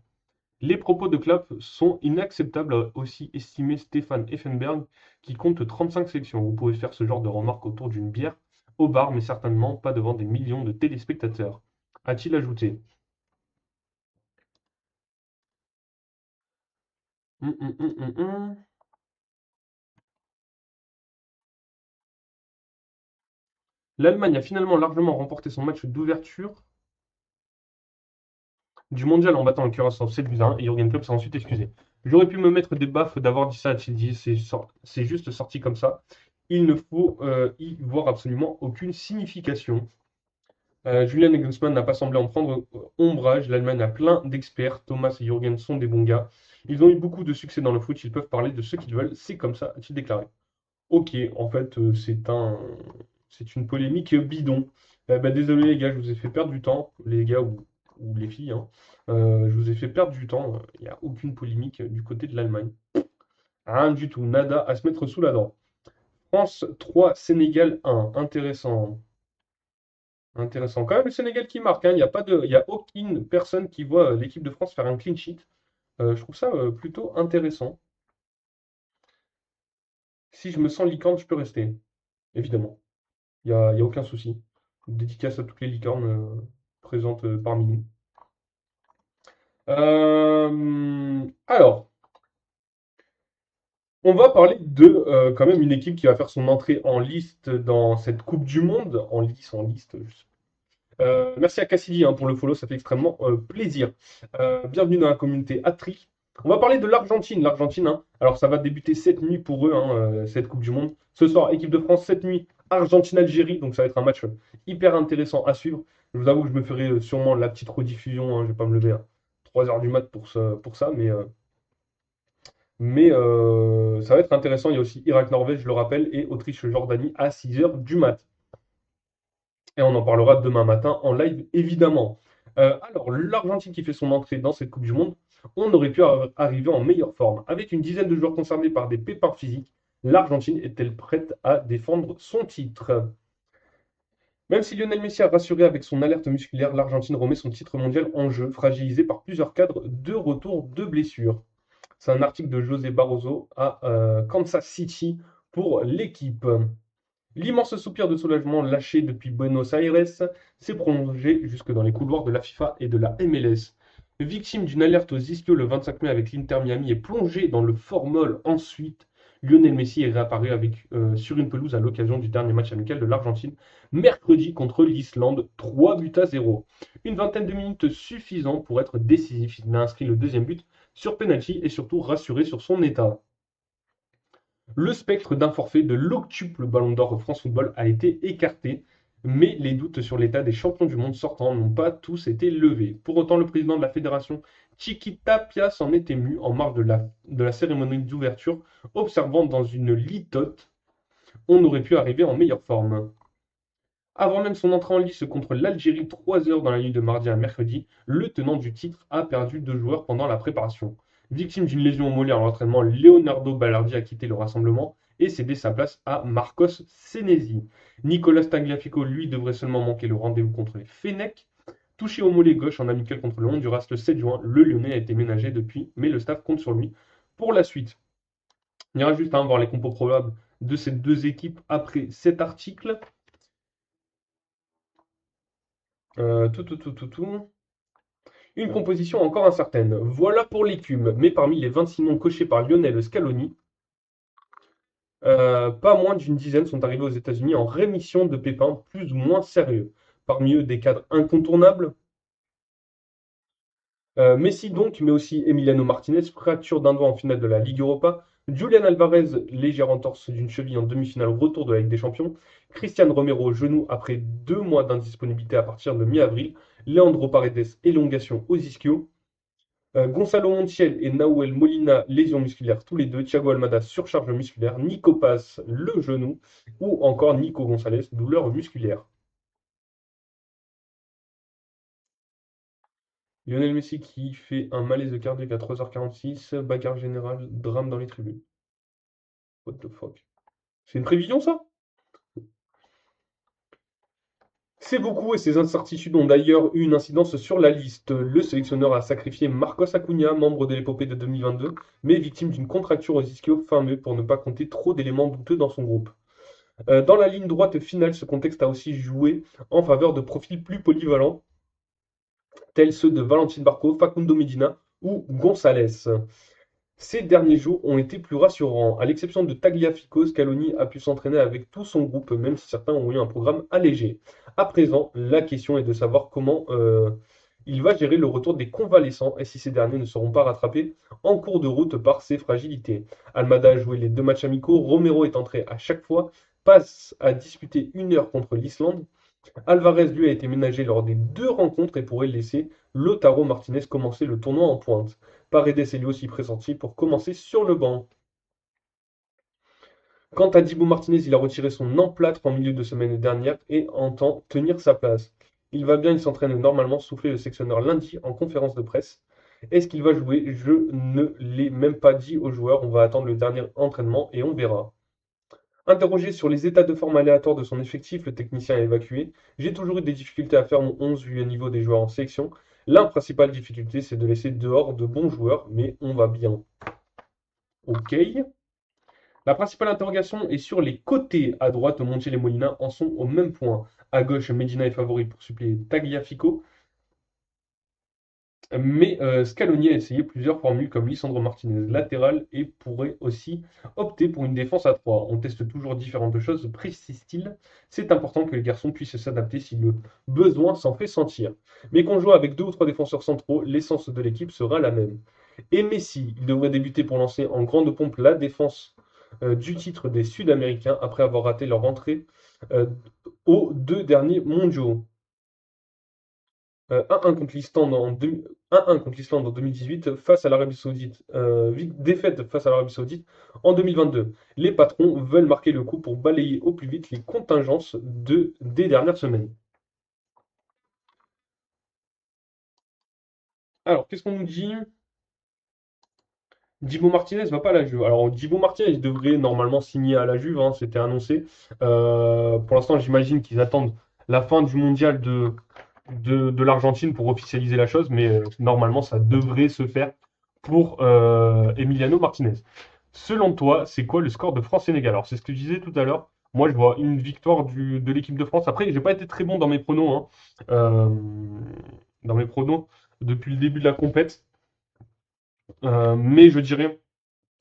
Les propos de Klopp sont inacceptables, a aussi estimé Stefan Effenberg, qui compte 35 sélections. Vous pouvez faire ce genre de remarques autour d'une bière au bar, mais certainement pas devant des millions de téléspectateurs, a-t-il ajouté. Hum, hum, hum, hum, hum. L'Allemagne a finalement largement remporté son match d'ouverture du mondial en battant le Curaçao 7-1 et Jürgen Klopp s'est ensuite excusé. J'aurais pu me mettre des baffes d'avoir dit ça, a-t-il dit, c'est juste sorti comme ça. Il ne faut y voir absolument aucune signification. Julian Nagelsmann n'a pas semblé en prendre ombrage. L'Allemagne a plein d'experts. Thomas et Jürgen sont des bons gars. Ils ont eu beaucoup de succès dans le foot. Ils peuvent parler de ce qu'ils veulent. C'est comme ça, a-t-il déclaré. Ok, en fait, c'est une polémique bidon. Bah, désolé les gars, je vous ai fait perdre du temps, les gars ou les filles, hein. Je vous ai fait perdre du temps. Il n'y a aucune polémique du côté de l'Allemagne. Rien du tout, nada à se mettre sous la dent. France 3, Sénégal 1. Intéressant. Intéressant. Quand même le Sénégal qui marque, hein. Il y a aucune personne qui voit l'équipe de France faire un clean sheet. Je trouve ça plutôt intéressant. Si je me sens licorne, je peux rester, évidemment. Il y a aucun souci. Dédicace à toutes les licornes présentes parmi nous. Alors, on va parler de quand même une équipe qui va faire son entrée en liste dans cette Coupe du Monde. En liste. Merci à Cassidy hein, pour le follow, ça fait extrêmement plaisir. Bienvenue dans la communauté Atri. On va parler de l'Argentine. L'Argentine, hein, alors ça va débuter cette nuit pour eux, hein, cette Coupe du Monde. Ce soir, équipe de France, cette nuit, Argentine-Algérie. Donc ça va être un match hyper intéressant à suivre. Je vous avoue que je me ferai sûrement la petite rediffusion. Hein, je vais pas me lever à 3 heures du mat pour ça, mais ça va être intéressant. Il y a aussi Irak-Norvège, je le rappelle, et Autriche-Jordanie à 6 heures du mat. Et on en parlera demain matin en live, évidemment. Alors, l'Argentine qui fait son entrée dans cette Coupe du Monde, on aurait pu arriver en meilleure forme. Avec une dizaine de joueurs concernés par des pépins physiques, l'Argentine est-elle prête à défendre son titre? Même si Lionel Messi a rassuré avec son alerte musculaire, l'Argentine remet son titre mondial en jeu, fragilisé par plusieurs cadres de retour de blessures. C'est un article de José Barroso à Kansas City pour l'équipe. L'immense soupir de soulagement lâché depuis Buenos Aires s'est prolongé jusque dans les couloirs de la FIFA et de la MLS. Victime d'une alerte aux ischios le 25 mai avec l'Inter Miami et plongé dans le formol ensuite, Lionel Messi est réapparu sur une pelouse à l'occasion du dernier match amical de l'Argentine, mercredi contre l'Islande, 3 buts à 0. Une vingtaine de minutes suffisant pour être décisif. Il a inscrit le deuxième but sur penalty et surtout rassuré sur son état. Le spectre d'un forfait de l'octuple Ballon d'Or France Football a été écarté, mais les doutes sur l'état des champions du monde sortants n'ont pas tous été levés. Pour autant, le président de la fédération, Chiqui Tapia, s'en est ému en marge de la cérémonie d'ouverture, observant dans une litote: on aurait pu arriver en meilleure forme. Avant même son entrée en lice contre l'Algérie 3 heures dans la nuit de mardi à mercredi, le tenant du titre a perdu 2 joueurs pendant la préparation. Victime d'une lésion au mollet à l'entraînement, Leonardo Ballardi a quitté le rassemblement et cédé sa place à Marcos Senesi. Nicolas Tagliafico, lui, devrait seulement manquer le rendez-vous contre les Fennecs. Touché au mollet gauche en amical contre le Honduras le 7 juin, le Lyonnais a été ménagé depuis, mais le staff compte sur lui pour la suite. On ira juste voir les compos probables de ces deux équipes après cet article. Tout. Une composition encore incertaine. Voilà pour l'écume, mais parmi les 26 noms cochés par Lionel Scaloni, pas moins d'une dizaine sont arrivés aux États-Unis en rémission de pépins plus ou moins sérieux. Parmi eux, des cadres incontournables. Messi donc, mais aussi Emiliano Martinez, fracture d'un doigt en finale de la Ligue Europa. Julian Alvarez, légère entorse d'une cheville en demi-finale retour de la Ligue des Champions. Christian Romero, genou après 2 mois d'indisponibilité à partir de mi-avril. Leandro Paredes, élongation aux ischios. Gonzalo Montiel et Nahuel Molina, lésions musculaires tous les deux. Thiago Almada, surcharge musculaire. Nico Paz, le genou. Ou encore Nico Gonzalez, douleur musculaire. Lionel Messi qui fait un malaise cardiaque à 3h46. Bagarre générale, drame dans les tribunes. What the fuck? C'est une prévision ça? C'est beaucoup et ces incertitudes ont d'ailleurs eu une incidence sur la liste. Le sélectionneur a sacrifié Marcos Acuna, membre de l'épopée de 2022, mais victime d'une contracture aux ischios fin mai pour ne pas compter trop d'éléments douteux dans son groupe. Dans la ligne droite finale, ce contexte a aussi joué en faveur de profils plus polyvalents, tels ceux de Valentin Barco, Facundo Medina ou Gonçalves. Ces derniers jours ont été plus rassurants. À l'exception de Tagliafico, Scaloni a pu s'entraîner avec tout son groupe, même si certains ont eu un programme allégé. À présent, la question est de savoir comment il va gérer le retour des convalescents et si ces derniers ne seront pas rattrapés en cours de route par ses fragilités. Almada a joué les 2 matchs amicaux, Romero est entré à chaque fois, passe à disputer 1 heure contre l'Islande. Alvarez, lui, a été ménagé lors des 2 rencontres et pourrait laisser Lautaro Martinez commencer le tournoi en pointe. Paredes est lui aussi pressenti pour commencer sur le banc. Quant à Dibu Martinez, il a retiré son emplâtre en milieu de semaine dernière et entend tenir sa place. Il va bien, il s'entraîne normalement, soufflé le sectionneur lundi en conférence de presse. Est-ce qu'il va jouer? Je ne l'ai même pas dit aux joueurs, on va attendre le dernier entraînement et on verra. Interrogé sur les états de forme aléatoires de son effectif, le technicien a évacué: j'ai toujours eu des difficultés à faire mon 11 vu le niveau des joueurs en sélection. La principale difficulté, c'est de laisser dehors de bons joueurs, mais on va bien. Ok. La principale interrogation est sur les côtés. À droite, Montiel et Molina en sont au même point. À gauche, Medina est favori pour suppléer Tagliafico. Mais Scaloni a essayé plusieurs formules comme Lisandro Martinez latéral et pourrait aussi opter pour une défense à 3. On teste toujours différentes choses, précise-t-il. C'est important que les garçons puissent s'adapter si le besoin s'en fait sentir. Mais qu'on joue avec 2 ou 3 défenseurs centraux, l'essence de l'équipe sera la même. Et Messi, il devrait débuter pour lancer en grande pompe la défense du titre des Sud-Américains après avoir raté leur entrée euh, aux 2 derniers mondiaux. 1-1 contre l'Islande en, 1-1 contre l'Islande en 2018 face à l'Arabie Saoudite. Défaite face à l'Arabie Saoudite en 2022. Les patrons veulent marquer le coup pour balayer au plus vite les contingences des dernières semaines. Alors, qu'est-ce qu'on nous dit? Dibu Martinez va pas à la Juve. Alors, Dibu Martinez il devrait normalement signer à la Juve, hein, c'était annoncé. Pour l'instant, j'imagine qu'ils attendent la fin du mondial de l'Argentine pour officialiser la chose, mais normalement, ça devrait se faire pour Emiliano Martinez. Selon toi, c'est quoi le score de France-Sénégal? Alors, c'est ce que je disais tout à l'heure. Moi, je vois une victoire de l'équipe de France. Après, j'ai pas été très bon dans mes pronos, hein. Euh, dans mes pronos depuis le début de la compète. Mais je dirais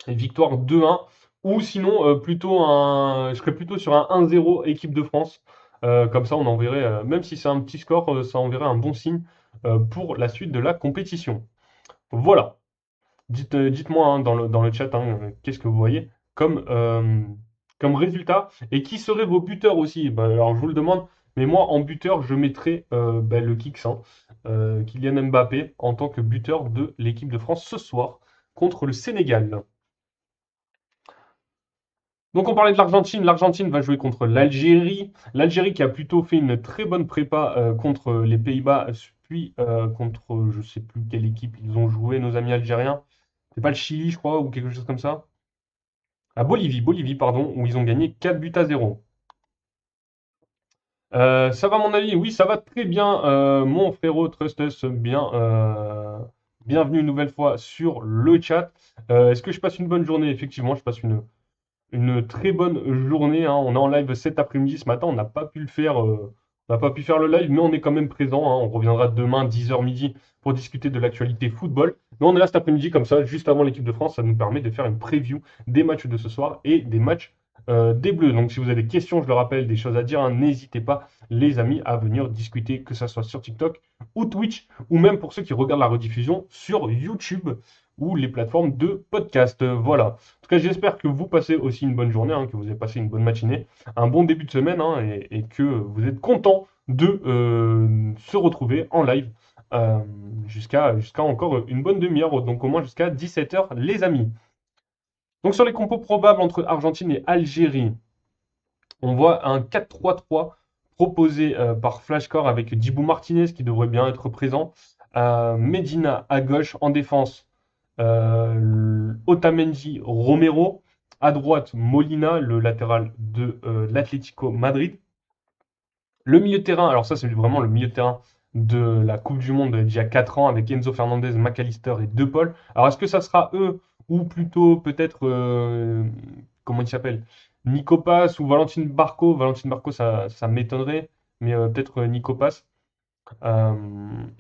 victoire 2-1. Ou sinon, je serais plutôt sur un 1-0 équipe de France. Comme ça, on enverrait, même si c'est un petit score, ça enverrait un bon signe pour la suite de la compétition. Voilà. Dites-moi hein, dans le chat qu'est-ce que vous voyez comme, euh, comme résultat et qui seraient vos buteurs aussi. Bah, alors je vous le demande, mais moi en buteur je mettrais le Kicks, hein, Kylian Mbappé en tant que buteur de l'équipe de France ce soir contre le Sénégal. Donc on parlait de l'Argentine. L'Argentine va jouer contre l'Algérie. L'Algérie qui a plutôt fait une très bonne prépa contre les Pays-Bas, puis contre je sais plus quelle équipe ils ont joué, nos amis algériens. C'est pas le Chili, je crois, ou quelque chose comme ça. À Bolivie, pardon, où ils ont gagné 4-0. Ça va, mon avis? Oui, ça va très bien, mon frérot Trustus. Bienvenue une nouvelle fois sur le chat. Est-ce que je passe une bonne journée? Effectivement, je passe une très bonne journée, hein. On est en live cet après-midi. Ce matin, on n'a pas pu faire le live, mais on est quand même présent, hein. On reviendra demain 10h midi pour discuter de l'actualité football. Mais on est là cet après-midi comme ça, juste avant l'équipe de France. Ça nous permet de faire une preview des matchs de ce soir et des matchs des Bleus. Donc si vous avez des questions, je le rappelle, des choses à dire, hein, n'hésitez pas, les amis, à venir discuter, que ce soit sur TikTok ou Twitch, ou même pour ceux qui regardent la rediffusion sur YouTube ou les plateformes de podcast. Voilà. En tout cas, j'espère que vous passez aussi une bonne journée, hein, que vous avez passé une bonne matinée, un bon début de semaine, hein, et que vous êtes content de se retrouver en live euh, jusqu'à encore une bonne demi-heure, donc au moins jusqu'à 17h, les amis. Donc sur les compos probables entre Argentine et Algérie, on voit un 4-3-3 proposé par Flashcore avec Dibou Martinez qui devrait bien être présent. Medina à gauche en défense. Otamendi, Romero. À droite, Molina, le latéral de l'Atlético Madrid. Le milieu de terrain, alors ça c'est vraiment le milieu de terrain de la Coupe du Monde d'il y a 4 ans avec Enzo Fernandez, McAllister et De Paul. Alors est-ce que ça sera eux ou plutôt peut-être, comment il s'appelle? Nico Pass ou Valentine Barco? Valentine Barco ça m'étonnerait, mais peut-être Nico Pass. Euh,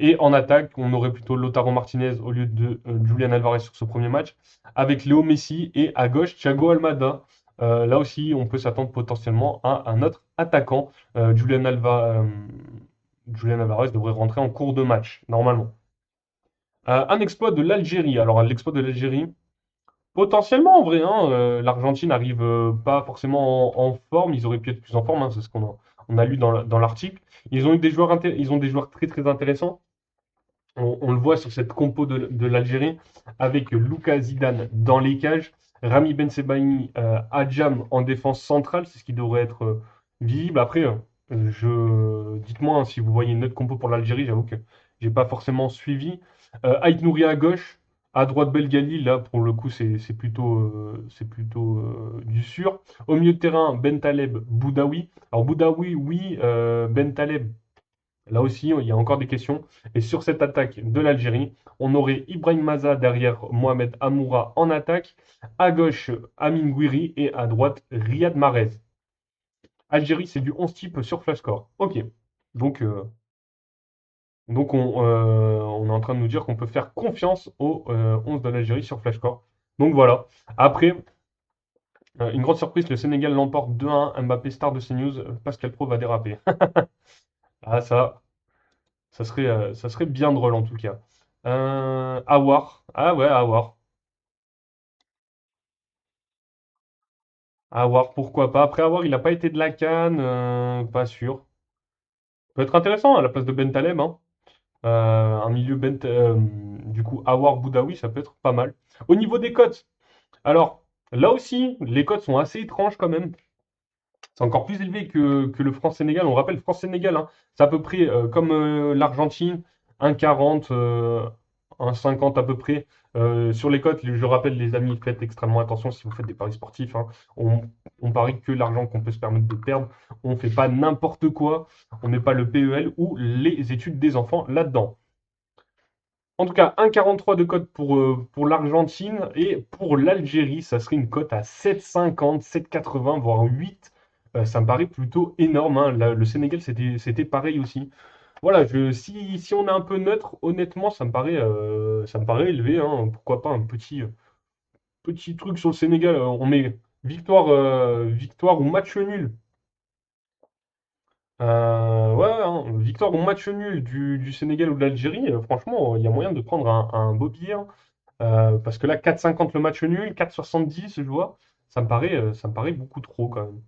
et en attaque, on aurait plutôt Lautaro Martinez au lieu de Julian Alvarez sur ce premier match, avec Léo Messi et à gauche Thiago Almada. Là aussi, on peut s'attendre potentiellement à un autre attaquant. Julian Alvarez devrait rentrer en cours de match, normalement. Un exploit de l'Algérie. Alors, l'exploit de l'Algérie, potentiellement en vrai, hein, l'Argentine arrive pas forcément en forme. Ils auraient pu être plus en forme, hein, c'est ce qu'on a lu dans l'article. Ils ont des joueurs très très intéressants. On le voit sur cette compo de l'Algérie avec Lucas Zidane dans les cages, Rami Ben Sebaini, Adjam en défense centrale, c'est ce qui devrait être visible. Après, dites-moi hein, si vous voyez une autre compo pour l'Algérie, j'avoue que j'ai pas forcément suivi. Ait Nouri à gauche, à droite Belgali, là pour le coup c'est plutôt du sûr. Au milieu de terrain, Ben Taleb, Boudaoui. Alors Boudaoui, oui, Ben Taleb. Là aussi, il y a encore des questions. Et sur cette attaque de l'Algérie, on aurait Ibrahim Maza derrière Mohamed Amoura en attaque. À gauche, Amin Gouiri. Et à droite, Riyad Mahrez. Algérie, c'est du 11 type sur Flashscore. Ok. Donc, euh, donc on est en train de nous dire qu'on peut faire confiance au 11 de l'Algérie sur Flashscore. Donc voilà. Après, une grande surprise, le Sénégal l'emporte 2-1. Mbappé, star de CNews. Pascal Pro va déraper. Ah, ça serait bien drôle en tout cas. Awar. Ah ouais, Awar. Awar, pourquoi pas. Après Awar, il n'a pas été de la CAN, pas sûr. Peut être intéressant à la place de Bentaleb, hein. Un milieu du coup, Awar Boudaoui, ça peut être pas mal. Au niveau des cotes, alors là aussi, les cotes sont assez étranges quand même. C'est encore plus élevé que le France-Sénégal. On rappelle, France-Sénégal, hein, c'est à peu près comme l'Argentine, 1,40, 1,50 à peu près sur les cotes. Je rappelle, les amis, faites extrêmement attention si vous faites des paris sportifs, hein. On parie que l'argent qu'on peut se permettre de perdre. On ne fait pas n'importe quoi. On met pas le PEL ou les études des enfants là-dedans. En tout cas, 1,43 de cote pour l'Argentine et pour l'Algérie, ça serait une cote à 7,50, 7,80, voire 8. Ça me paraît plutôt énorme, hein. Le Sénégal, c'était pareil aussi. Voilà, si on est un peu neutre, honnêtement, ça me paraît élevé, hein. Pourquoi pas un petit truc sur le Sénégal. On met victoire ou match nul. Ouais, hein, victoire ou match nul du Sénégal ou de l'Algérie, franchement, il y a moyen de prendre un beau billet, hein. Parce que là, 4,50 le match nul, 4,70 je vois, ça me paraît beaucoup trop quand même.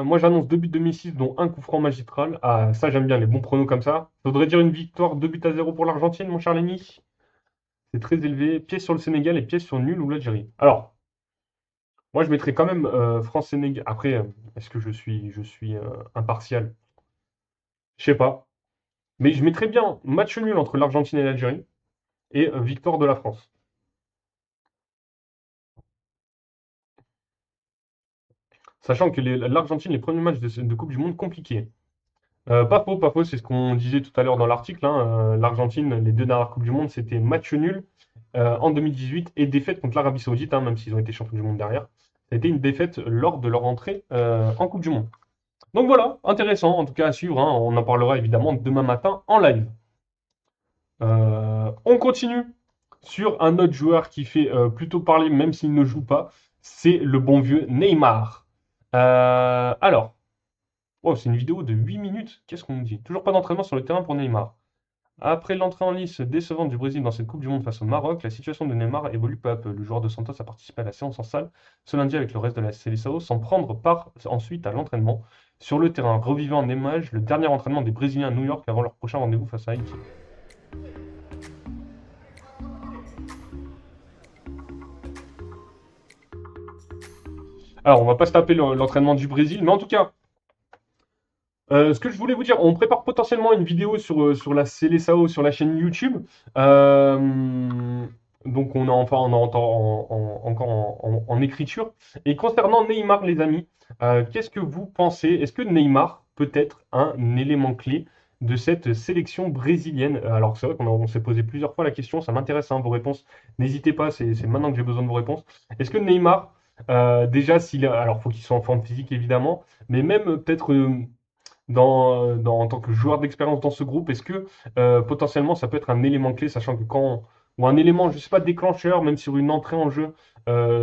Moi, j'annonce 2 buts de Messi, dont un coup franc magistral. Ah, ça, j'aime bien les bons pronos comme ça. Faudrait dire une victoire 2 buts à 0 pour l'Argentine, mon cher Lenny. C'est très élevé. Pièce sur le Sénégal et pièce sur nul ou l'Algérie. Alors, moi, je mettrais quand même France-Sénégal. Après, est-ce que je suis impartial? Je sais pas. Mais je mettrais bien match nul entre l'Argentine et l'Algérie et victoire de la France. Sachant que l'Argentine, les premiers matchs de Coupe du Monde compliqués. Pas faux, c'est ce qu'on disait tout à l'heure dans l'article, hein. L'Argentine, les deux dernières Coupes du Monde, c'était match nul en 2018 et défaite contre l'Arabie Saoudite, hein, même s'ils ont été champions du monde derrière. Ça a été une défaite lors de leur entrée en Coupe du Monde. Donc voilà, intéressant, en tout cas à suivre, hein. On en parlera évidemment demain matin en live. On continue sur un autre joueur qui fait plutôt parler, même s'il ne joue pas, c'est le bon vieux Neymar. Alors, oh, c'est une vidéo de 8 minutes. Qu'est-ce qu'on nous dit? Toujours pas d'entraînement sur le terrain pour Neymar. Après l'entrée en lice décevante du Brésil dans cette Coupe du Monde face au Maroc, la situation de Neymar évolue peu à peu. Le joueur de Santos a participé à la séance en salle ce lundi avec le reste de la Seleção sans prendre part ensuite à l'entraînement sur le terrain, revivant en image le dernier entraînement des Brésiliens à New York avant leur prochain rendez-vous face à Haïti. Alors, on va pas se taper l'entraînement du Brésil, mais en tout cas, ce que je voulais vous dire, on prépare potentiellement une vidéo sur la Seleção sur la chaîne YouTube. Euh, donc on est encore en écriture. Et concernant Neymar, les amis, qu'est-ce que vous pensez? Est-ce que Neymar peut être un élément clé de cette sélection brésilienne? Alors c'est vrai qu'on s'est posé plusieurs fois la question, ça m'intéresse, hein, vos réponses. N'hésitez pas, c'est maintenant que j'ai besoin de vos réponses. Est-ce que Neymar, déjà, alors faut qu'il soit en forme physique évidemment, mais même peut-être en tant que joueur d'expérience dans ce groupe, est-ce que potentiellement ça peut être un élément clé, sachant que ou un élément, je sais pas, déclencheur, même sur une entrée en jeu,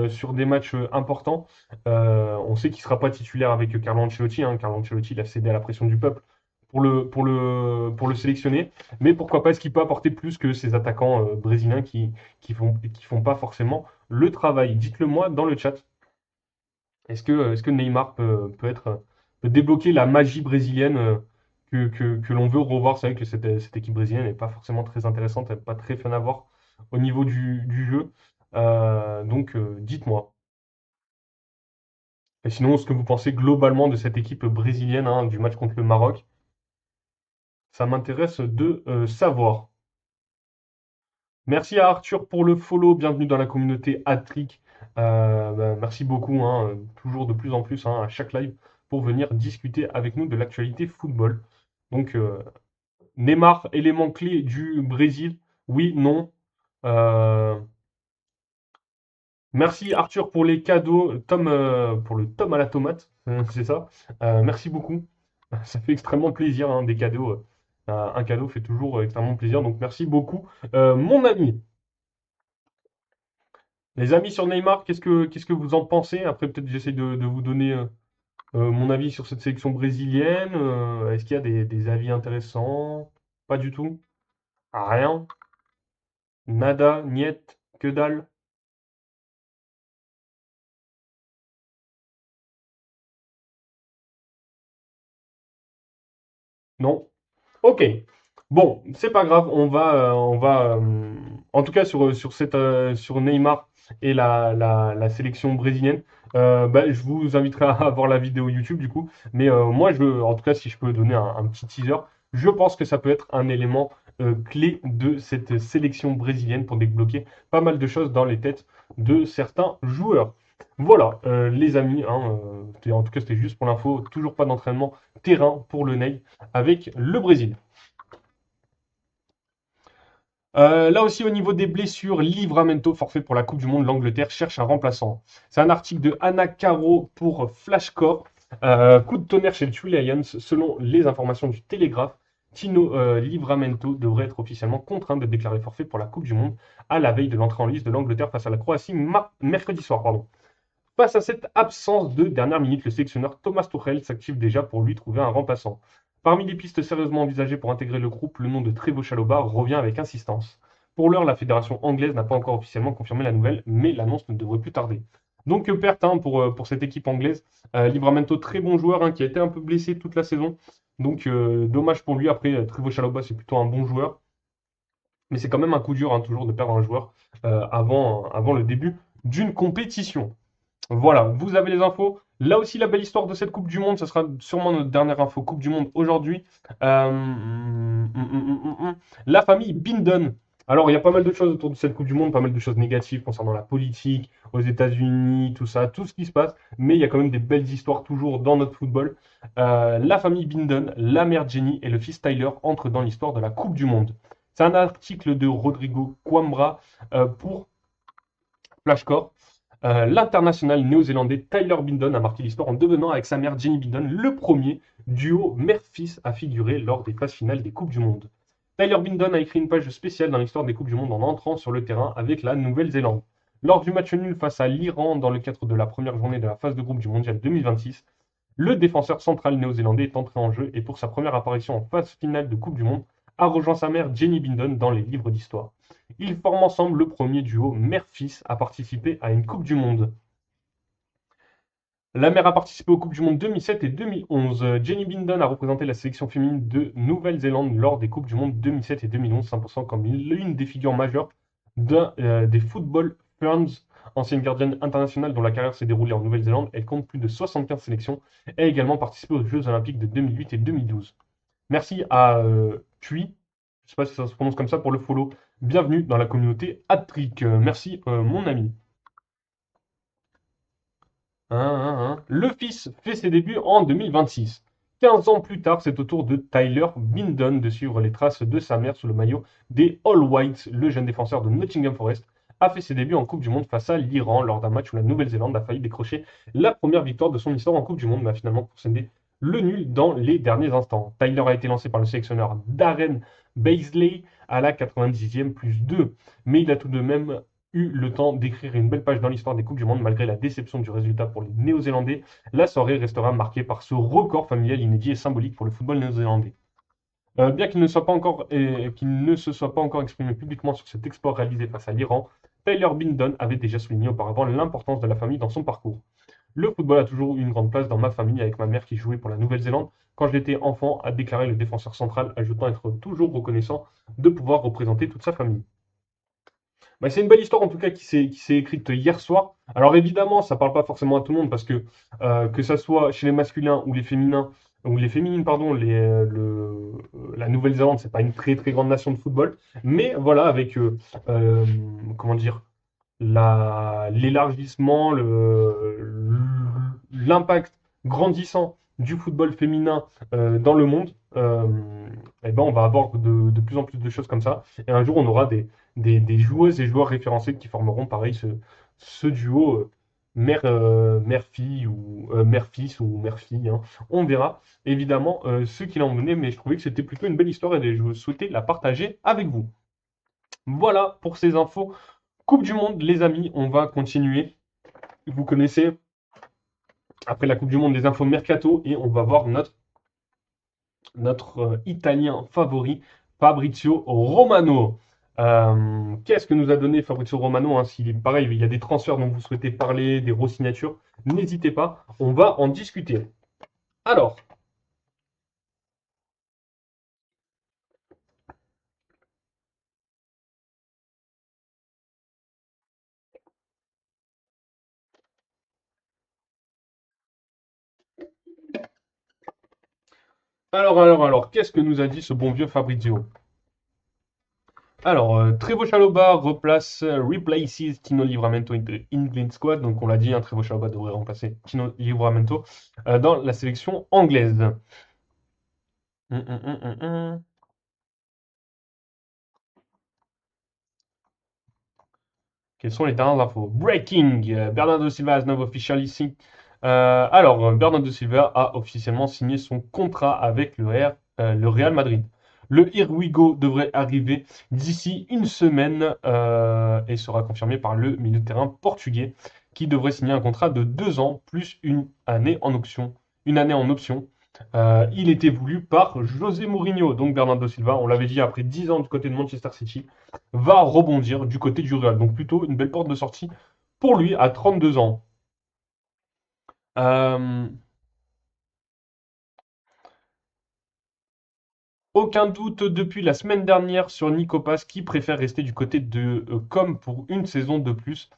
sur des matchs importants, on sait qu'il sera pas titulaire avec Carlo Ancelotti, hein. Carlo Ancelotti, il a cédé à la pression du peuple pour le sélectionner, mais pourquoi pas, est-ce qu'il peut apporter plus que ces attaquants brésiliens qui font pas forcément le travail? Dites-le moi dans le chat. Est-ce que Neymar peut débloquer la magie brésilienne que l'on veut revoir? C'est vrai que cette équipe brésilienne n'est pas forcément très intéressante, elle n'est pas très fun à voir au niveau du jeu. Donc, dites-moi. Et sinon, ce que vous pensez globalement de cette équipe brésilienne, hein, du match contre le Maroc, ça m'intéresse de savoir. Merci à Arthur pour le follow. Bienvenue dans la communauté Hattrick. Merci beaucoup, hein, toujours de plus en plus, hein, à chaque live pour venir discuter avec nous de l'actualité football. Donc, Neymar, élément clé du Brésil. Oui, non. Euh, Merci Arthur pour les cadeaux. Tom, pour le Tom à la tomate, c'est ça. Merci beaucoup. Ça fait extrêmement plaisir, hein, des cadeaux. Un cadeau fait toujours extrêmement plaisir. Donc, merci beaucoup, mon ami. Les amis sur Neymar, qu'est-ce que vous en pensez? Après, peut-être j'essaie de vous donner mon avis sur cette sélection brésilienne. Est-ce qu'il y a des avis intéressants? Pas du tout. Rien. Nada, niet, que dalle. Non. Ok. Bon, c'est pas grave. En tout cas sur Neymar et la sélection brésilienne. Je vous inviterai à voir la vidéo YouTube du coup. Mais moi, en tout cas, si je peux donner un petit teaser, je pense que ça peut être un élément clés de cette sélection brésilienne pour débloquer pas mal de choses dans les têtes de certains joueurs. Voilà, les amis, hein, en tout cas c'était juste pour l'info, toujours pas d'entraînement terrain pour le Ney avec le Brésil. Là aussi, au niveau des blessures, Livramento, forfait pour la Coupe du Monde, l'Angleterre cherche un remplaçant. C'est un article de Anna Caro pour Flashcore. Coup de tonnerre chez le Three Lions. Selon les informations du Télégraphe, Tino Livramento devrait être officiellement contraint de déclarer forfait pour la Coupe du Monde à la veille de l'entrée en liste de l'Angleterre face à la Croatie mercredi soir. Pardon. Face à cette absence de dernière minute, le sélectionneur Thomas Tuchel s'active déjà pour lui trouver un remplaçant. Parmi les pistes sérieusement envisagées pour intégrer le groupe, le nom de Trevoh Chalobah revient avec insistance. Pour l'heure, la fédération anglaise n'a pas encore officiellement confirmé la nouvelle, mais l'annonce ne devrait plus tarder. Donc perte hein, pour cette équipe anglaise. Livramento, très bon joueur hein, qui a été un peu blessé toute la saison. Donc dommage pour lui. Après, Trevoh Chalobah, c'est plutôt un bon joueur. Mais c'est quand même un coup dur hein, toujours de perdre un joueur avant le début d'une compétition. Voilà, vous avez les infos. Là aussi, la belle histoire de cette Coupe du Monde, ce sera sûrement notre dernière info Coupe du Monde aujourd'hui. La famille Bindon. Alors, il y a pas mal de choses autour de cette Coupe du Monde, pas mal de choses négatives concernant la politique, aux États-Unis, tout ça, tout ce qui se passe. Mais il y a quand même des belles histoires toujours dans notre football. La famille Bindon, la mère Jenny et le fils Tyler entrent dans l'histoire de la Coupe du Monde. C'est un article de Rodrigo Coimbra pour Flashcore. L'international néo-zélandais Tyler Bindon a marqué l'histoire en devenant avec sa mère Jenny Bindon le premier duo mère-fils à figurer lors des phases finales des Coupes du Monde. Tyler Bindon a écrit une page spéciale dans l'histoire des Coupes du Monde en entrant sur le terrain avec la Nouvelle-Zélande. Lors du match nul face à l'Iran dans le cadre de la première journée de la phase de groupe du Mondial 2026, le défenseur central néo-zélandais est entré en jeu et pour sa première apparition en phase finale de Coupe du Monde, a rejoint sa mère Jenny Bindon dans les livres d'histoire. Ils forment ensemble le premier duo mère-fils à participer à une Coupe du Monde. La mère a participé aux Coupes du Monde 2007 et 2011. Jenny Bindon a représenté la sélection féminine de Nouvelle-Zélande lors des Coupes du Monde 2007 et 2011, s'imposant comme l'une des figures majeures des Football Ferns, ancienne gardienne internationale dont la carrière s'est déroulée en Nouvelle-Zélande. Elle compte plus de 75 sélections et a également participé aux Jeux Olympiques de 2008 et 2012. Merci à Tui, je ne sais pas si ça se prononce comme ça pour le follow. Bienvenue dans la communauté Hattrick. Merci mon ami. Le fils fait ses débuts en 2026. 15 ans plus tard, c'est au tour de Tyler Bindon de suivre les traces de sa mère sous le maillot des All Whites. Le jeune défenseur de Nottingham Forest a fait ses débuts en Coupe du Monde face à l'Iran lors d'un match où la Nouvelle-Zélande a failli décrocher la première victoire de son histoire en Coupe du Monde, mais a finalement procédé le nul dans les derniers instants. Tyler a été lancé par le sélectionneur Darren Baisley à la 90e plus 2, mais il a tout de même eu le temps d'écrire une belle page dans l'histoire des Coupes du Monde. Malgré la déception du résultat pour les Néo-Zélandais, la soirée restera marquée par ce record familial inédit et symbolique pour le football néo-zélandais. Bien qu'il ne se soit pas encore exprimé publiquement sur cet exploit réalisé face à l'Iran, Tyler Bindon avait déjà souligné auparavant l'importance de la famille dans son parcours. Le football a toujours eu une grande place dans ma famille avec ma mère qui jouait pour la Nouvelle-Zélande. Quand j'étais enfant, a déclaré le défenseur central, ajoutant être toujours reconnaissant de pouvoir représenter toute sa famille. Bah, c'est une belle histoire en tout cas qui s'est écrite hier soir. Alors évidemment, ça parle pas forcément à tout le monde parce que ça soit chez les masculins ou les féminins ou les féminines pardon, la Nouvelle-Zélande c'est pas une très très grande nation de football, mais voilà avec euh, comment dire l'élargissement, l'impact grandissant du football féminin dans le monde, eh ben on va avoir de plus en plus de choses comme ça. Et un jour, on aura des joueuses et joueurs référencés qui formeront pareil ce duo mère-fille ou mère-fils ou mère-fille, hein. On verra évidemment ce qu'il en venait, mais je trouvais que c'était plutôt une belle histoire et je souhaitais la partager avec vous. Voilà pour ces infos. Coupe du Monde, les amis, on va continuer. Vous connaissez, après la Coupe du Monde, les infos mercato et on va voir notre Italien favori, Fabrizio Romano. Qu'est-ce que nous a donné Fabrizio Romano hein, s'il est pareil, il y a des transferts dont vous souhaitez parler, des re-signatures, n'hésitez pas, on va en discuter. Alors, alors, qu'est-ce que nous a dit ce bon vieux Fabrizio? Alors, Trevoh Chalobah replaces Tino Livramento in the England squad. Donc, on l'a dit, hein, Trevoh Chalobah devrait remplacer Tino Livramento dans la sélection anglaise. Hum, hum, hum, hum, hum. Quelles sont les dernières infos? Breaking! Bernardo Silva has now officially signed. Bernardo Silva a officiellement signé son contrat avec le Real Madrid. Le Here We Go devrait arriver d'ici une semaine et sera confirmé par le milieu de terrain portugais qui devrait signer un contrat de 2 ans plus une année en option. Une année en option. Il était voulu par José Mourinho, donc Bernardo Silva, on l'avait dit après 10 ans du côté de Manchester City va rebondir du côté du Real. Donc plutôt une belle porte de sortie pour lui à 32 ans. Euh, Aucun doute depuis la semaine dernière sur Nico Paz qui préfère rester du côté de Com pour une saison de plus.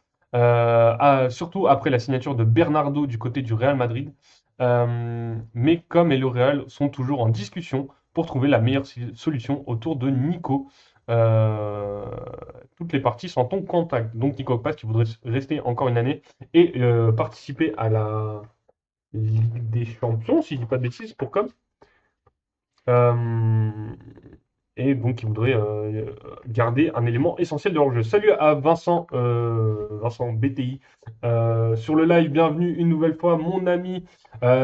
Surtout après la signature de Bernardo du côté du Real Madrid. Mais Com et le Real sont toujours en discussion pour trouver la meilleure solution autour de Nico. Euh, Toutes les parties sont en contact. Donc Nico Paz qui voudrait rester encore une année et participer à la Ligue des Champions, si je dis pas de bêtises, pour Com. Euh, et donc, il voudrait garder un élément essentiel de leur jeu. Salut à Vincent BTI. Sur le live, bienvenue une nouvelle fois, mon ami.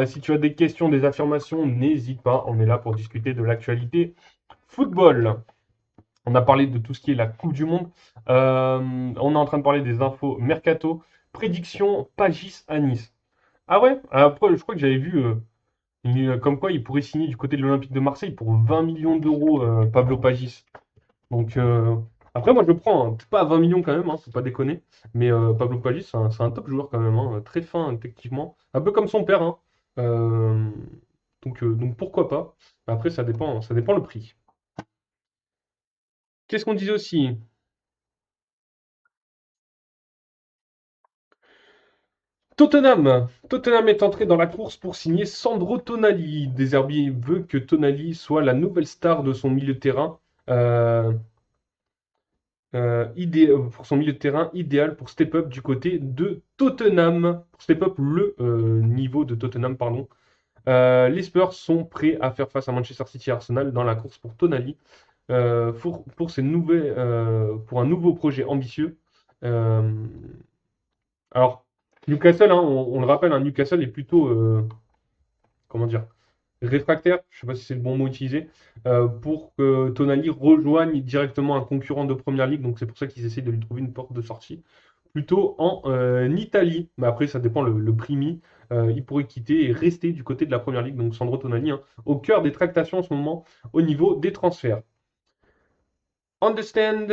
Si tu as des questions, des affirmations, n'hésite pas. On est là pour discuter de l'actualité football. On a parlé de tout ce qui est la Coupe du Monde. On est en train de parler des infos Mercato. Prédiction Pagis à Nice. Ah ouais? Après, je crois que j'avais vu. Comme quoi, il pourrait signer du côté de l'Olympique de Marseille pour 20 millions d'euros, Pablo Pagis. Donc, après, moi, je le prends, hein. Peut-être pas à 20 millions quand même, hein, faut pas déconner. Mais Pablo Pagis, c'est un top joueur quand même, hein, très fin techniquement. Un peu comme son père, hein. Euh, donc pourquoi pas. Après, ça dépend le prix. Qu'est-ce qu'on disait aussi? Tottenham est entré dans la course pour signer Sandro Tonali. De Zerbi veut que Tonali soit la nouvelle star de son milieu de terrain. Euh, pour son milieu de terrain idéal pour step up du côté de Tottenham. Pour step up le niveau de Tottenham, pardon. Les Spurs sont prêts à faire face à Manchester City et Arsenal dans la course pour Tonali pour un nouveau projet ambitieux. Euh, alors, Newcastle, hein, on le rappelle, hein, Newcastle est plutôt, comment dire, réfractaire, je ne sais pas si c'est le bon mot utilisé, pour que Tonali rejoigne directement un concurrent de Première Ligue. Donc c'est pour ça qu'ils essayent de lui trouver une porte de sortie. Plutôt en Italie. Mais après, ça dépend le prix mis. Il pourrait quitter et rester du côté de la Première Ligue. Donc Sandro Tonali, hein, au cœur des tractations en ce moment au niveau des transferts. Understand,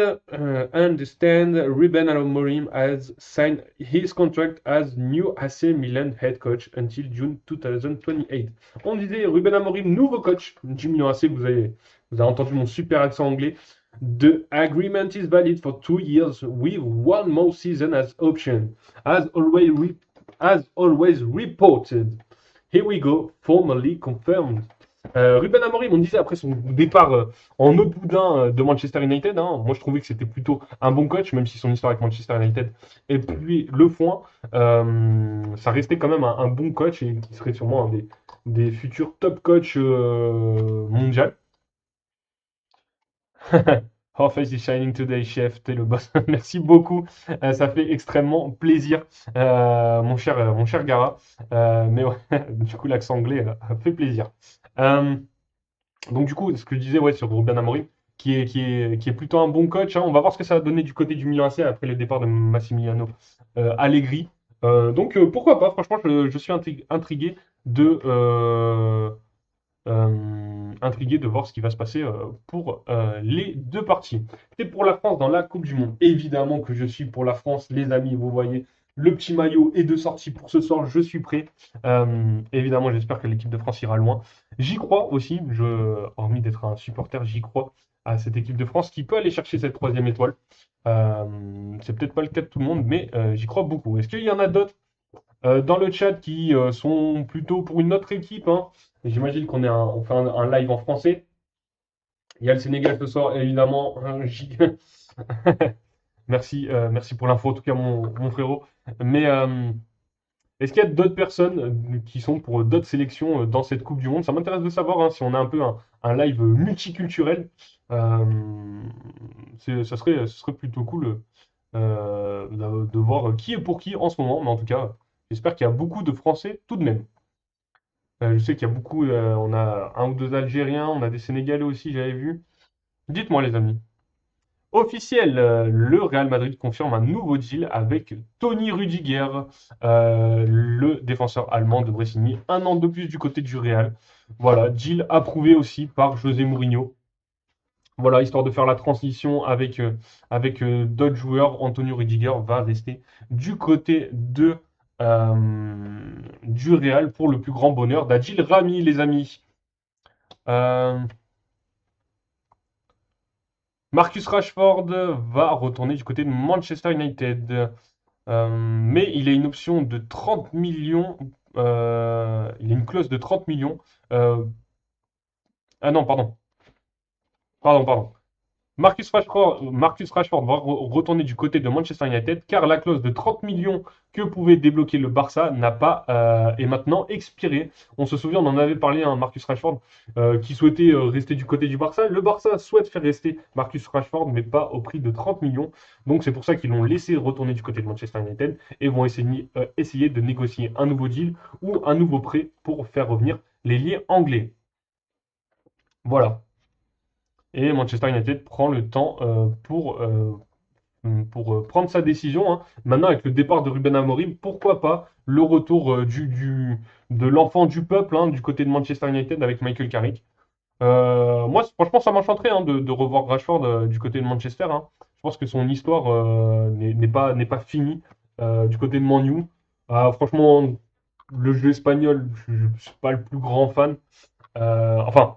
Ruben Amorim has signed his contract as new AC Milan head coach until June 2028. On disait Ruben Amorim, nouveau coach du Milan AC. Vous avez entendu mon super accent anglais. The agreement is valid for 2 years with one more season as option, as always reported. Here we go, formally confirmed. Ruben Amorim, on disait après son départ en eau de boudin de Manchester United, hein, moi je trouvais que c'était plutôt un bon coach, même si son histoire avec Manchester United est puis le foin. Ça restait quand même un bon coach et qui serait sûrement un des futurs top coach mondial. Our face is shining today, chef, t'es le boss. Merci beaucoup, ça fait extrêmement plaisir, mon cher Gara. Mais ouais, du coup, l'accent anglais a fait plaisir. Euh, donc du coup, ce que je disais ouais, sur Ruben Amorim, qui est plutôt un bon coach, hein. On va voir ce que ça va donner du côté du Milan AC après le départ de Massimiliano Allegri. Pourquoi pas, franchement, je suis intrigué de, intrigué de voir ce qui va se passer pour les deux parties. C'est pour la France dans la Coupe du Monde. Évidemment que je suis pour la France, les amis, vous voyez. Le petit maillot est de sortie pour ce soir, je suis prêt. Évidemment, j'espère que l'équipe de France ira loin. J'y crois aussi, hormis d'être un supporter, j'y crois à cette équipe de France qui peut aller chercher cette troisième étoile. C'est peut-être pas le cas de tout le monde, mais j'y crois beaucoup. Est-ce qu'il y en a d'autres dans le chat qui sont plutôt pour une autre équipe, hein? J'imagine on fait un live en français. Il y a le Sénégal ce soir, évidemment. Merci, merci pour l'info, en tout cas, mon frérot. Mais est-ce qu'il y a d'autres personnes qui sont pour d'autres sélections dans cette Coupe du Monde? Ça m'intéresse de savoir hein, si on a un peu un live multiculturel. Euh, ce serait plutôt cool de voir qui est pour qui en ce moment. Mais en tout cas, j'espère qu'il y a beaucoup de Français tout de même. Je sais qu'il y a beaucoup, on a un ou deux Algériens, on a des Sénégalais aussi, j'avais vu. Dites-moi les amis. Officiel, le Real Madrid confirme un nouveau deal avec Tony Rudiger. Le défenseur allemand devrait signer un an de plus du côté du Real. Voilà, deal approuvé aussi par José Mourinho. Voilà, histoire de faire la transition avec d'autres joueurs. Antonio Rudiger va rester du côté du Real pour le plus grand bonheur d'Adil Rami, les amis. Euh, Marcus Rashford va retourner du côté de Manchester United. Mais il a une option de 30 millions. Il a une clause de 30 millions. Euh, ah non, pardon. Pardon. Marcus Rashford va retourner du côté de Manchester United car la clause de 30 millions que pouvait débloquer le Barça n'a pas est maintenant expirée. On se souvient, on en avait parlé, hein, Marcus Rashford qui souhaitait rester du côté du Barça. Le Barça souhaite faire rester Marcus Rashford, mais pas au prix de 30 millions. Donc c'est pour ça qu'ils l'ont laissé retourner du côté de Manchester United et vont essayer de négocier un nouveau deal ou un nouveau prêt pour faire revenir les liens anglais. Voilà. Et Manchester United prend le temps pour prendre sa décision, hein. Maintenant, avec le départ de Ruben Amorim, pourquoi pas le retour de l'enfant du peuple hein, du côté de Manchester United avec Michael Carrick. Moi, franchement, ça m'enchanterait hein, de revoir Rashford du côté de Manchester, hein. Je pense que son histoire n'est pas finie du côté de Man U. Franchement, le jeu espagnol, je ne suis pas le plus grand fan. Enfin,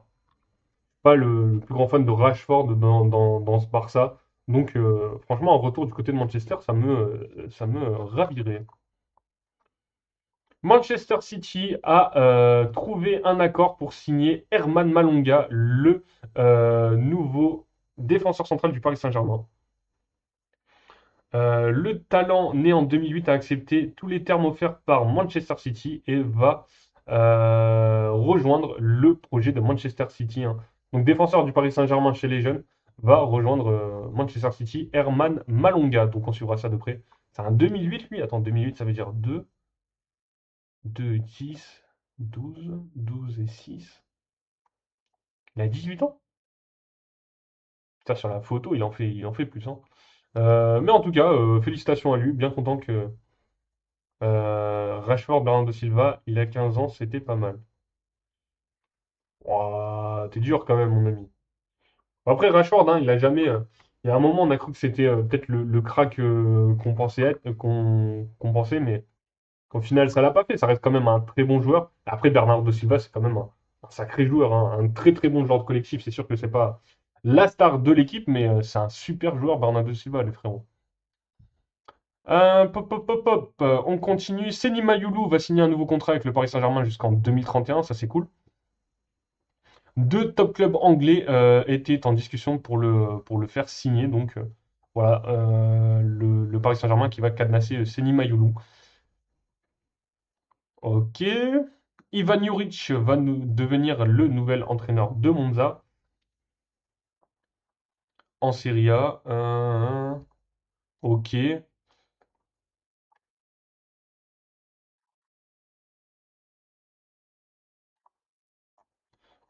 pas le plus grand fan de Rashford dans ce Barça. Donc, franchement, un retour du côté de Manchester, ça me ravirait. Manchester City a trouvé un accord pour signer Herman Malonga, le nouveau défenseur central du Paris Saint-Germain. Le talent né en 2008 a accepté tous les termes offerts par Manchester City et va rejoindre le projet de Manchester City, hein. Donc défenseur du Paris Saint-Germain chez les jeunes va rejoindre Manchester City, Herman Malonga. Donc on suivra ça de près. C'est un 2008 lui. Attends, 2008 ça veut dire 2, 10, 12 et 6. Il a 18 ans? Putain, sur la photo, il en fait plus, hein. Mais en tout cas, félicitations à lui. Bien content que Rashford, Bernardo Silva, il a 15 ans, c'était pas mal. Ouah, t'es dur quand même, mon ami. Après, Rashford, hein, il a jamais. Il y a un moment, on a cru que c'était peut-être le crack qu'on pensait être, qu'on pensait, mais qu'au final, ça l'a pas fait. Ça reste quand même un très bon joueur. Après, Bernardo Silva, c'est quand même un sacré joueur, hein, un très très bon joueur de collectif. C'est sûr que c'est pas la star de l'équipe, mais c'est un super joueur, Bernardo Silva, les frérots. Pop, pop, pop, pop. On continue. Seny Mayulu va signer un nouveau contrat avec le Paris Saint-Germain jusqu'en 2031. Ça, c'est cool. Deux top clubs anglais étaient en discussion pour le faire signer. Donc, voilà, le Paris Saint-Germain qui va cadenasser Seny Mayulu. Ok. Ivan Juric va devenir le nouvel entraîneur de Monza en Serie A. Ok.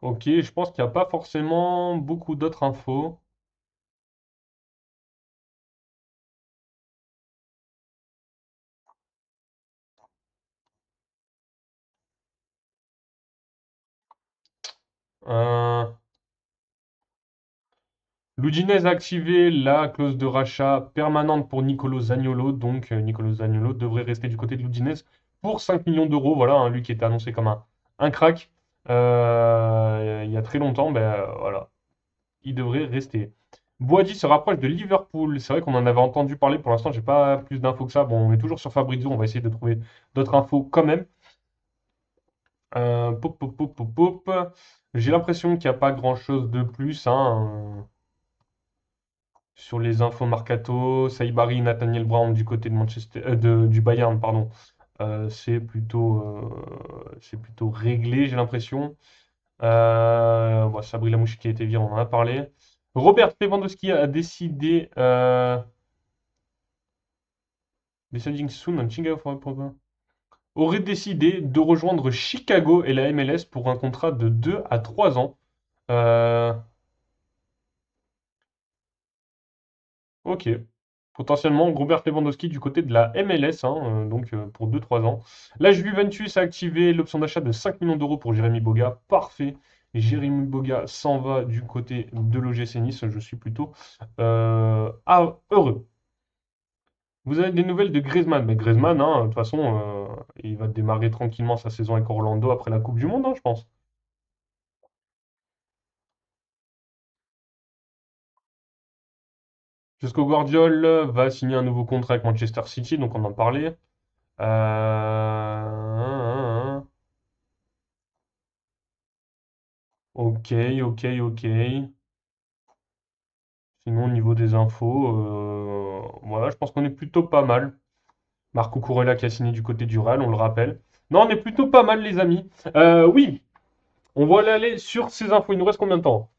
Ok, je pense qu'il n'y a pas forcément beaucoup d'autres infos. Euh, L'Udinese a activé la clause de rachat permanente pour Nicolo Zaniolo, donc Nicolo Zaniolo devrait rester du côté de l'Udinese pour 5 millions d'euros. Voilà, hein, lui qui était annoncé comme un crack il y a très longtemps, ben voilà, il devrait rester. Boadi se rapproche de Liverpool. C'est vrai qu'on en avait entendu parler. Pour l'instant, j'ai pas plus d'infos que ça. Bon, on est toujours sur Fabrizio. On va essayer de trouver d'autres infos quand même. Pop, pop, pop, pop, pop. J'ai l'impression qu'il n'y a pas grand-chose de plus hein, sur les infos mercato. Saïbari, Nathaniel Brown du côté de Manchester, du Bayern, pardon. C'est plutôt réglé, j'ai l'impression. Bon, Sabri Lamouchi qui a été viré, on en a parlé. Robert Lewandowski a décidé. Deciding soon on Chicago for a program. Aurait décidé de rejoindre Chicago et la MLS pour un contrat de 2 à 3 ans. Euh, ok. Potentiellement, Robert Lewandowski du côté de la MLS, hein, donc pour 2 3 ans. La Juventus a activé l'option d'achat de 5 millions d'euros pour Jérémy Boga. Parfait. Jérémy Boga s'en va du côté de l'OGC Nice. Je suis plutôt heureux. Vous avez des nouvelles de Griezmann? Mais Griezmann, hein, de toute façon, il va démarrer tranquillement sa saison avec Orlando après la Coupe du Monde, hein, je pense. Jusqu'au Guardiol va signer un nouveau contrat avec Manchester City, donc on en parlait. Ok, ok, ok. Sinon, au niveau des infos, voilà, je pense qu'on est plutôt pas mal. Marco Kurela qui a signé du côté du Real, on le rappelle. Non, on est plutôt pas mal, les amis. Oui, on va aller sur ces infos. Il nous reste combien de temps?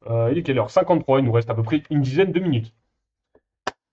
Il est quelle heure? 53, il nous reste à peu près une dizaine de minutes.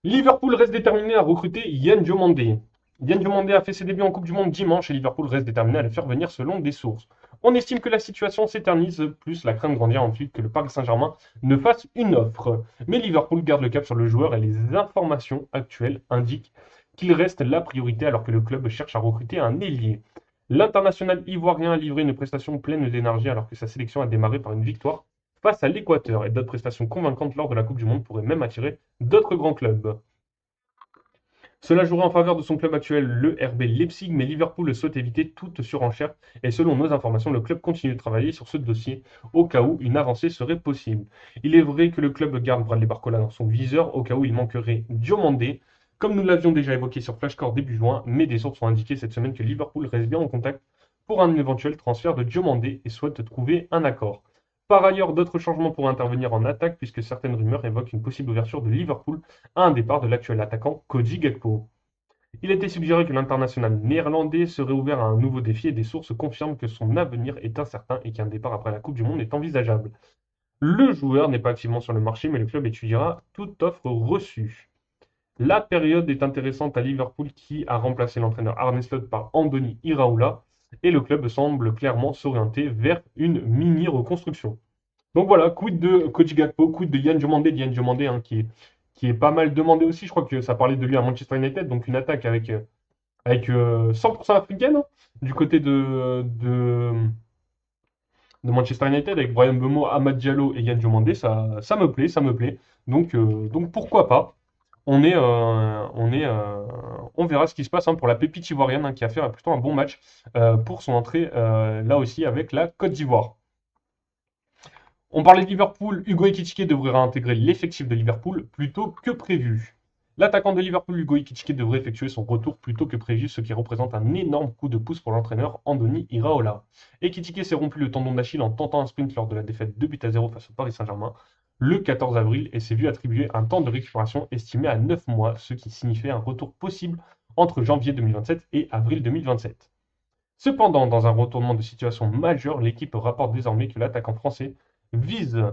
Liverpool reste déterminé à recruter Yann Diomandé. Yann Diomandé a fait ses débuts en Coupe du Monde dimanche et Liverpool reste déterminé à le faire venir selon des sources. On estime que la situation s'éternise, plus la crainte grandit ensuite que le Paris Saint-Germain ne fasse une offre. Mais Liverpool garde le cap sur le joueur et les informations actuelles indiquent qu'il reste la priorité alors que le club cherche à recruter un ailier. L'international ivoirien a livré une prestation pleine d'énergie alors que sa sélection a démarré par une victoire face à l'Équateur et d'autres prestations convaincantes lors de la Coupe du Monde pourraient même attirer d'autres grands clubs. Cela jouerait en faveur de son club actuel, le RB Leipzig, mais Liverpool souhaite éviter toute surenchère et selon nos informations, le club continue de travailler sur ce dossier au cas où une avancée serait possible. Il est vrai que le club garde Bradley Barcola dans son viseur au cas où il manquerait Diomandé, comme nous l'avions déjà évoqué sur Flashcore début juin, mais des sources ont indiqué cette semaine que Liverpool reste bien en contact pour un éventuel transfert de Diomandé et souhaite trouver un accord. Par ailleurs, d'autres changements pourraient intervenir en attaque puisque certaines rumeurs évoquent une possible ouverture de Liverpool à un départ de l'actuel attaquant Cody Gakpo. Il a été suggéré que l'international néerlandais serait ouvert à un nouveau défi et des sources confirment que son avenir est incertain et qu'un départ après la Coupe du Monde est envisageable. Le joueur n'est pas activement sur le marché, mais le club étudiera toute offre reçue. La période est intéressante à Liverpool qui a remplacé l'entraîneur Arne Slot par Andoni Iraola et le club semble clairement s'orienter vers une mini-reconstruction. Donc voilà, quid de Koji Gakpo, quid de Yann Diomandé hein, qui est pas mal demandé aussi. Je crois que ça parlait de lui à Manchester United, donc une attaque avec 100% africaine hein, du côté de Manchester United avec Brian Mbeumo, Amad Diallo et Yann Diomandé. Ça me plaît, ça me plaît. Donc pourquoi pas. On verra ce qui se passe hein, pour la pépite ivoirienne hein, qui a fait plutôt un bon match pour son entrée là aussi avec la Côte d'Ivoire. On parlait de Liverpool, Hugo Ekitike devrait réintégrer l'effectif de Liverpool plus tôt que prévu. L'attaquant de Liverpool, Hugo Ekitike, devrait effectuer son retour plus tôt que prévu, ce qui représente un énorme coup de pouce pour l'entraîneur Andoni Iraola. Ekitike s'est rompu le tendon d'Achille en tentant un sprint lors de la défaite 2-0 face au Paris Saint-Germain le 14 avril et s'est vu attribuer un temps de récupération estimé à 9 mois, ce qui signifiait un retour possible entre janvier 2027 et avril 2027. Cependant, dans un retournement de situation majeur, l'équipe rapporte désormais que l'attaquant français vise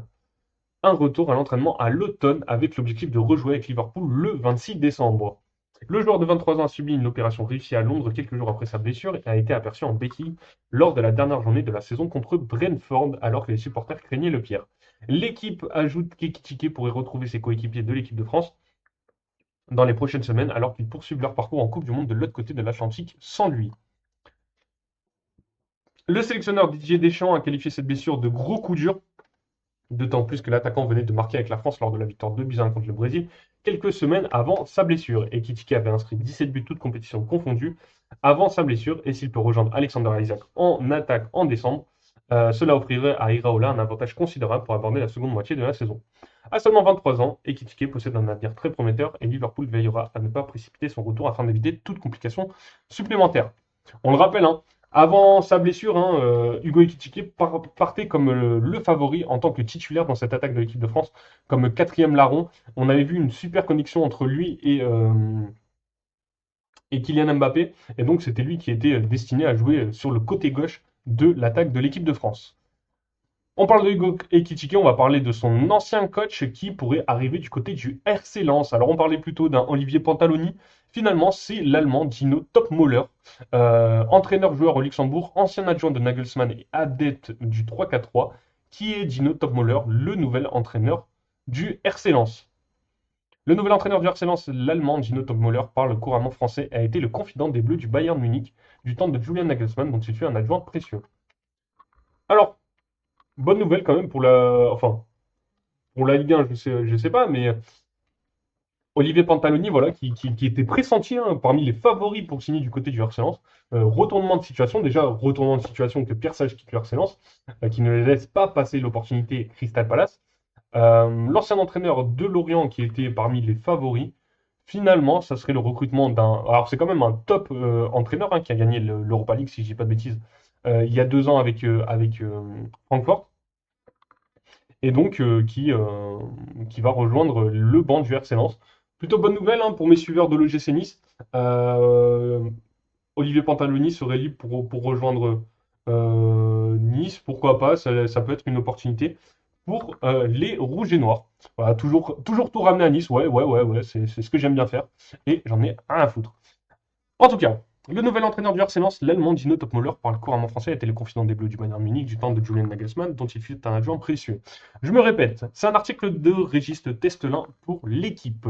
un retour à l'entraînement à l'automne avec l'objectif de rejouer avec Liverpool le 26 décembre. Le joueur de 23 ans a subi une opération réussie à Londres quelques jours après sa blessure et a été aperçu en béquille lors de la dernière journée de la saison contre Brentford alors que les supporters craignaient le pire. L'équipe ajoute qu'Ekitike pourrait retrouver ses coéquipiers de l'équipe de France dans les prochaines semaines alors qu'ils poursuivent leur parcours en Coupe du Monde de l'autre côté de l'Atlantique sans lui. Le sélectionneur Didier Deschamps a qualifié cette blessure de gros coup dur. D'autant plus que l'attaquant venait de marquer avec la France lors de la victoire 2-1 contre le Brésil, quelques semaines avant sa blessure. Et Ekitike avait inscrit 17 buts toutes compétitions confondues avant sa blessure. Et s'il peut rejoindre Alexander Isaac en attaque en décembre, cela offrirait à Iraola un avantage considérable pour aborder la seconde moitié de la saison. À seulement 23 ans, Ekitike possède un avenir très prometteur et Liverpool veillera à ne pas précipiter son retour afin d'éviter toute complication supplémentaire. On le rappelle, hein, Avant sa blessure, hein, Hugo Ekitike partait comme le favori en tant que titulaire dans cette attaque de l'équipe de France, comme quatrième larron. On avait vu une super connexion entre lui et Kylian Mbappé, et donc c'était lui qui était destiné à jouer sur le côté gauche de l'attaque de l'équipe de France. On parle de Hugo Ekitike, on va parler de son ancien coach qui pourrait arriver du côté du RC Lens. Alors on parlait plutôt d'un Olivier Pantaloni. Finalement, c'est l'Allemand Dino Topmöller, entraîneur-joueur au Luxembourg, ancien adjoint de Nagelsmann et adepte du 3-4-3, qui est Dino Topmöller, le nouvel entraîneur du RC Lens. Le nouvel entraîneur du RC Lens, l'Allemand Dino Topmöller, parle couramment français et a été le confident des Bleus du Bayern Munich du temps de Julian Nagelsmann, dont il fut un adjoint précieux. Alors, bonne nouvelle quand même pour la Ligue 1, je sais pas, mais Olivier Pantaloni, voilà, qui était pressenti hein, parmi les favoris pour signer du côté du RC Lens. Retournement de situation, déjà retournement de situation que Pierre Sage quitte le RC Lens, qui ne laisse pas passer l'opportunité Crystal Palace. L'ancien entraîneur de Lorient qui était parmi les favoris, finalement, ça serait le recrutement d'un. Alors c'est quand même un top entraîneur hein, qui a gagné l'Europa League, si je dis pas de bêtises, il y a 2 ans avec Francfort et donc qui va rejoindre le banc du RC Lens. Plutôt bonne nouvelle hein, pour mes suiveurs de l'OGC Nice. Euh, Olivier Pantaloni serait libre pour rejoindre Nice, pourquoi pas, ça peut être une opportunité pour les Rouges et Noirs. Voilà, toujours tout ramener à Nice, ouais, c'est ce que j'aime bien faire, et j'en ai rien à foutre. En tout cas, le nouvel entraîneur du RC Lens, l'Allemand Dino Topmöller, parle couramment français, a été le confident des Bleus du Bayern Munich du temps de Julian Nagelsmann, dont il fut un adjoint précieux. Je me répète, c'est un article de Régis Testelin pour l'équipe.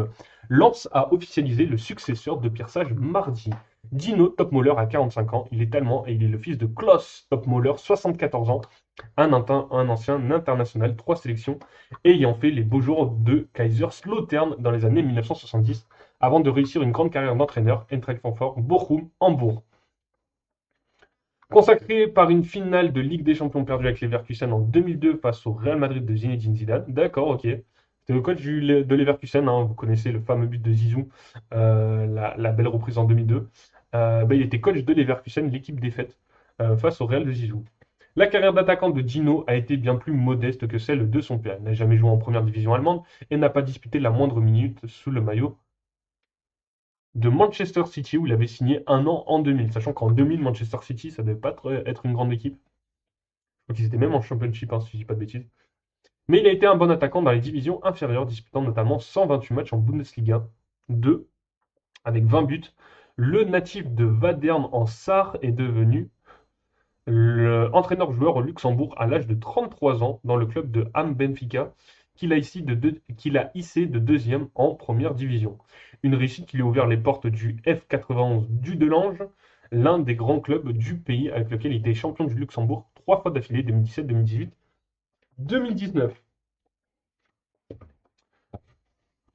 Lens a officialisé le successeur de Pierre Sage mardi. Dino Topmöller a 45 ans, il est allemand et il est le fils de Klaus Topmöller, 74 ans, un ancien international, 3 sélections, ayant fait les beaux jours de Kaiserslautern dans les années 1970, avant de réussir une grande carrière d'entraîneur, Eintracht Francfort, Bochum, Hambourg. Consacré par une finale de Ligue des Champions perdue avec les Leverkusen en 2002 face au Real Madrid de Zinedine Zidane. D'accord, ok. C'est le coach de Leverkusen, hein, vous connaissez le fameux but de Zizou, la belle reprise en 2002. Il était coach de Leverkusen, l'équipe défaite, face au Real de Zizou. La carrière d'attaquant de Dino a été bien plus modeste que celle de son père. Il n'a jamais joué en première division allemande et n'a pas disputé la moindre minute sous le maillot de Manchester City où il avait signé 1 an en 2000. Sachant qu'en 2000, Manchester City, ça devait pas être une grande équipe. Je crois qu'ils étaient même en Championship, hein, si je dis pas de bêtises. Mais il a été un bon attaquant dans les divisions inférieures, disputant notamment 128 matchs en Bundesliga 2, avec 20 buts. Le natif de Vadern en Sarre est devenu entraîneur-joueur au Luxembourg à l'âge de 33 ans dans le club de Ham Benfica, qu'il a hissé de deuxième en première division. Une réussite qui lui a ouvert les portes du F91 du Delange, l'un des grands clubs du pays avec lequel il était champion du Luxembourg 3 fois d'affilée, 2017, 2018, 2019.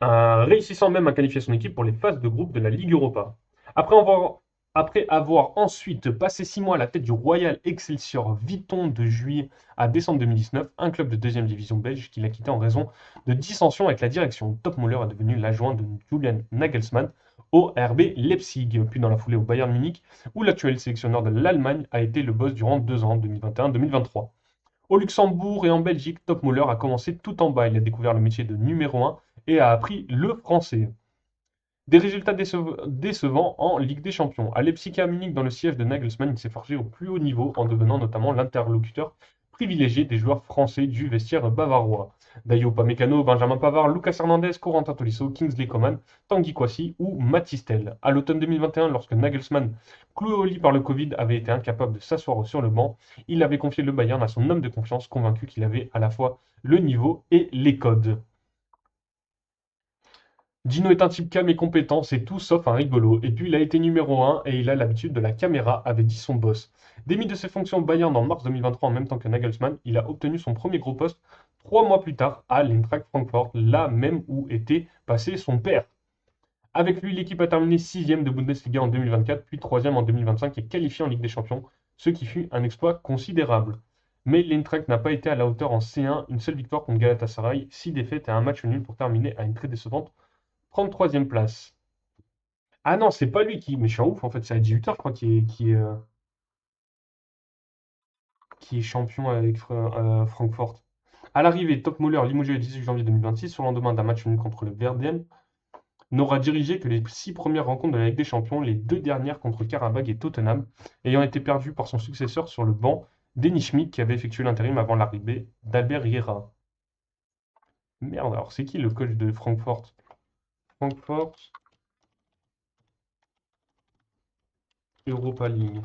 Réussissant même à qualifier son équipe pour les phases de groupe de la Ligue Europa. Après avoir, Après avoir ensuite passé 6 mois à la tête du Royal Excelsior Viton de juillet à décembre 2019, un club de deuxième division belge qu'il a quitté en raison de dissensions avec la direction. Topmöller est devenu l'adjoint de Julian Nagelsmann au RB Leipzig, puis dans la foulée au Bayern Munich, où l'actuel sélectionneur de l'Allemagne a été le boss durant 2 ans, 2021-2023. Au Luxembourg et en Belgique, Topmöller a commencé tout en bas. Il a découvert le métier de numéro 1 et a appris le français. Des résultats décevants en Ligue des Champions. À Leipzig et à Munich, dans le siège de Nagelsmann, il s'est forgé au plus haut niveau en devenant notamment l'interlocuteur privilégié des joueurs français du vestiaire bavarois. Dayo Upamecano, Benjamin Pavard, Lucas Hernandez, Corentin Tolisso, Kingsley Coman, Tanguy Kouassi ou Matistel. À l'automne 2021, lorsque Nagelsmann, cloué au lit par le Covid, avait été incapable de s'asseoir sur le banc, il avait confié le Bayern à son homme de confiance, convaincu qu'il avait à la fois le niveau et les codes. Dino est un type calme et compétent, c'est tout sauf un rigolo. Et puis il a été numéro 1 et il a l'habitude de la caméra, avait dit son boss. Démis de ses fonctions au Bayern en mars 2023 en même temps que Nagelsmann, il a obtenu son premier gros poste 3 mois plus tard à l'Eintracht Francfort, là même où était passé son père. Avec lui, l'équipe a terminé 6e de Bundesliga en 2024, puis 3e en 2025 et qualifié en Ligue des Champions, ce qui fut un exploit considérable. Mais l'Eintracht n'a pas été à la hauteur en C1, une seule victoire contre Galatasaray, 6 défaites et un match nul pour terminer à une très décevante 33e place. Ah non, c'est pas lui qui. Mais je suis un ouf, en fait, c'est à 18h, je crois, qui est. qui est champion avec Francfort. À l'arrivée, Top Moller, limogé le 18 janvier 2026, sur le lendemain d'un match nul contre le Verden, n'aura dirigé que les 6 premières rencontres de la Ligue des Champions, les 2 dernières contre Karabakh et Tottenham, ayant été perdues par son successeur sur le banc, Denis Schmidt, qui avait effectué l'intérim avant l'arrivée d'Albert Riera. Merde, alors c'est qui le coach de Francfort? Francfort, Europa League.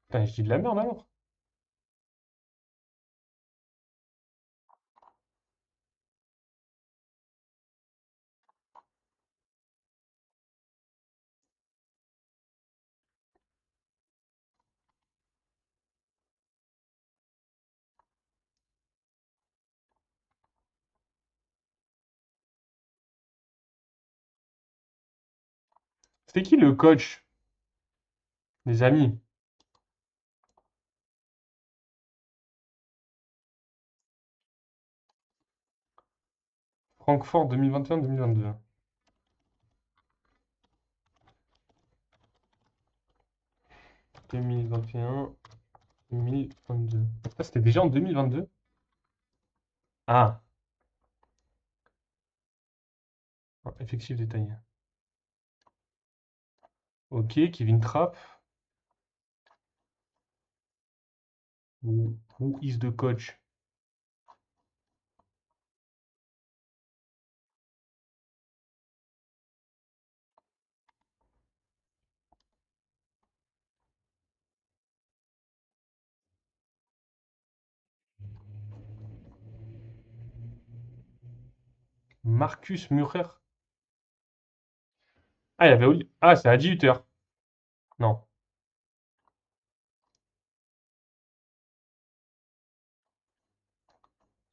Putain, je dis de la merde alors. C'était qui le coach des amis? Francfort 2021-2022. 2021-2022. Ah, c'était déjà en 2022? Ah, effectif détaillé. Ok, Kevin Trapp. Who is the coach? Marcus Murer. Ah, il y avait Ah, c'est à 18h. Non.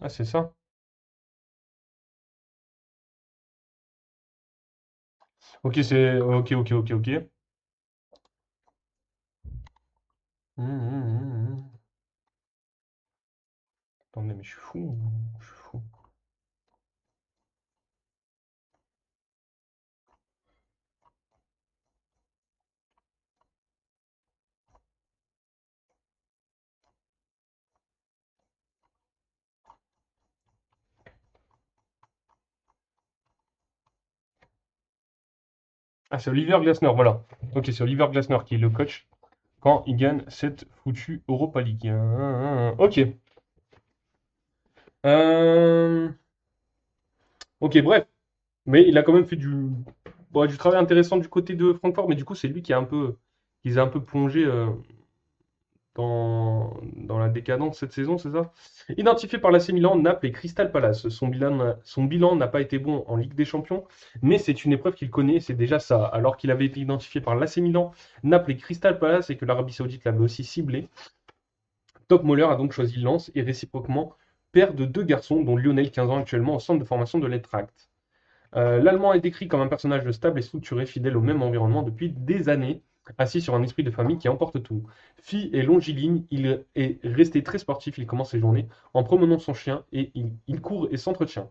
Ah, c'est ça. Ok, c'est. Ok, ok, ok, ok. Hum. Attendez, mais je suis fou. Je suis fou. Ah, c'est Oliver Glasner, voilà. Ok, c'est Oliver Glasner qui est le coach quand il gagne cette foutue Europa League. Ok. Euh, Ok, bref. Mais il a quand même fait bon, du travail intéressant du côté de Francfort, mais du coup, c'est lui qui a un peu, qui les a un peu plongé dans la décadence cette saison, c'est ça? Identifié par l'AC Milan, Naples et Crystal Palace. Son bilan n'a pas été bon en Ligue des Champions, mais c'est une épreuve qu'il connaît, c'est déjà ça. Alors qu'il avait été identifié par l'AC Milan, Naples et Crystal Palace et que l'Arabie Saoudite l'avait aussi ciblé, Top Moller a donc choisi Lens et réciproquement père de 2 garçons, dont Lionel, 15 ans actuellement, au centre de formation de l'Eintracht. L'Allemand est décrit comme un personnage stable et structuré, fidèle au même environnement depuis des années, assis sur un esprit de famille qui emporte tout. Fi et longiligne, il est resté très sportif, il commence ses journées en promenant son chien et il court et s'entretient.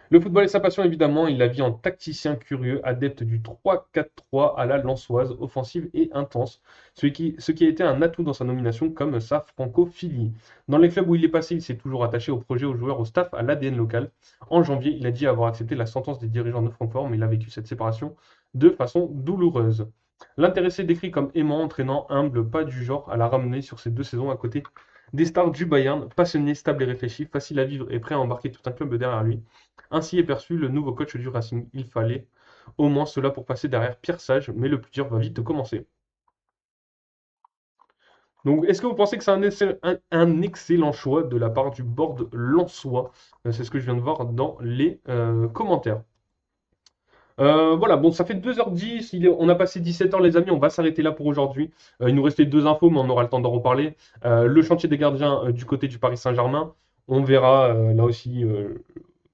Le football est sa passion évidemment, il la vit en tacticien curieux, adepte du 3-4-3 à la lançoise, offensive et intense, ce qui a été un atout dans sa nomination comme sa francophilie. Dans les clubs où il est passé, il s'est toujours attaché au projet, aux joueurs, au staff, à l'ADN local. En janvier, il a dit avoir accepté la sentence des dirigeants de Francfort, mais il a vécu cette séparation de façon douloureuse. L'intéressé décrit comme aimant, entraînant, humble, pas du genre à la ramener sur ces 2 saisons à côté des stars du Bayern, passionné, stable et réfléchi, facile à vivre et prêt à embarquer tout un club derrière lui. Ainsi est perçu le nouveau coach du Racing. Il fallait au moins cela pour passer derrière Pierre Sage, mais le plus dur va vite commencer. Donc, est-ce que vous pensez que c'est un excellent choix de la part du board lensois? C'est ce que je viens de voir dans les commentaires. Voilà, bon, ça fait 2h10, on a passé 17 heures les amis, on va s'arrêter là pour aujourd'hui. Il nous restait 2 infos, mais on aura le temps d'en reparler. Le chantier des gardiens du côté du Paris Saint-Germain, on verra là aussi,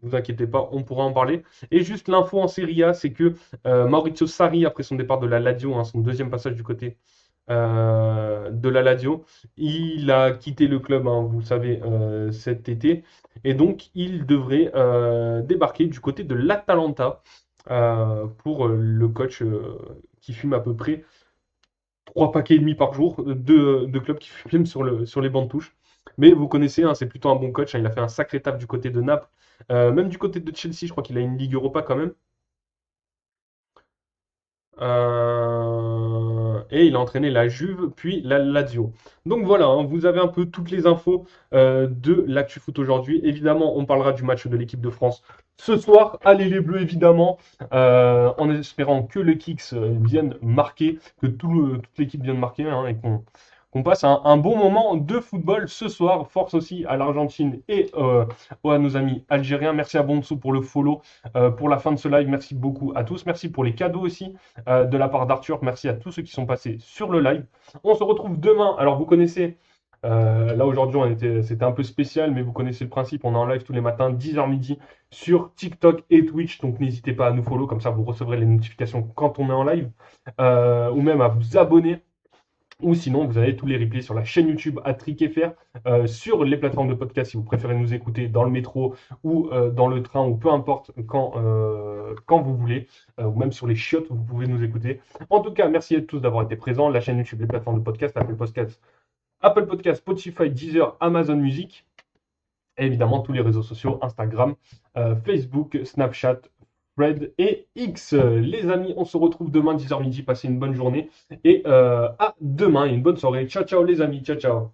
vous inquiétez pas, on pourra en parler. Et juste l'info en Serie A, c'est que Maurizio Sarri, après son départ de la Lazio, hein, son deuxième passage du côté de la Lazio, il a quitté le club, hein, vous le savez, cet été. Et donc, il devrait débarquer du côté de l'Atalanta pour le coach qui fume à peu près 3 paquets et demi par jour de clubs qui fument sur les bancs de touche. Mais vous connaissez, hein, c'est plutôt un bon coach, hein, il a fait un sacré taf du côté de Naples. Même du côté de Chelsea, je crois qu'il a une Ligue Europa quand même. Et il a entraîné la Juve, puis la Lazio. Donc voilà, hein, vous avez un peu toutes les infos de l'actu foot aujourd'hui. Évidemment, on parlera du match de l'équipe de France ce soir. Allez les Bleus, évidemment, en espérant que le Kicks vienne marquer, que toute l'équipe vienne marquer, hein, et qu'on passe un bon moment de football ce soir. Force aussi à l'Argentine et à nos amis algériens. Merci à Bonso pour le follow, pour la fin de ce live. Merci beaucoup à tous. Merci pour les cadeaux aussi de la part d'Arthur. Merci à tous ceux qui sont passés sur le live. On se retrouve demain. Alors, vous connaissez, là aujourd'hui, c'était un peu spécial, mais vous connaissez le principe. On est en live tous les matins, 10h midi, sur TikTok et Twitch. Donc, n'hésitez pas à nous follow, comme ça, vous recevrez les notifications quand on est en live, ou même à vous abonner. Ou sinon, vous avez tous les replays sur la chaîne YouTube AtrickFR, sur les plateformes de podcast si vous préférez nous écouter dans le métro ou dans le train ou peu importe quand vous voulez, ou même sur les chiottes, vous pouvez nous écouter. En tout cas, merci à tous d'avoir été présents. La chaîne YouTube, les plateformes de podcast, Apple Podcast, Spotify, Deezer, Amazon Music. Et évidemment, tous les réseaux sociaux, Instagram, Facebook, Snapchat, Thread et X. Les amis, on se retrouve demain 10h midi. Passez une bonne journée et à demain et une bonne soirée. Ciao, ciao les amis. Ciao, ciao.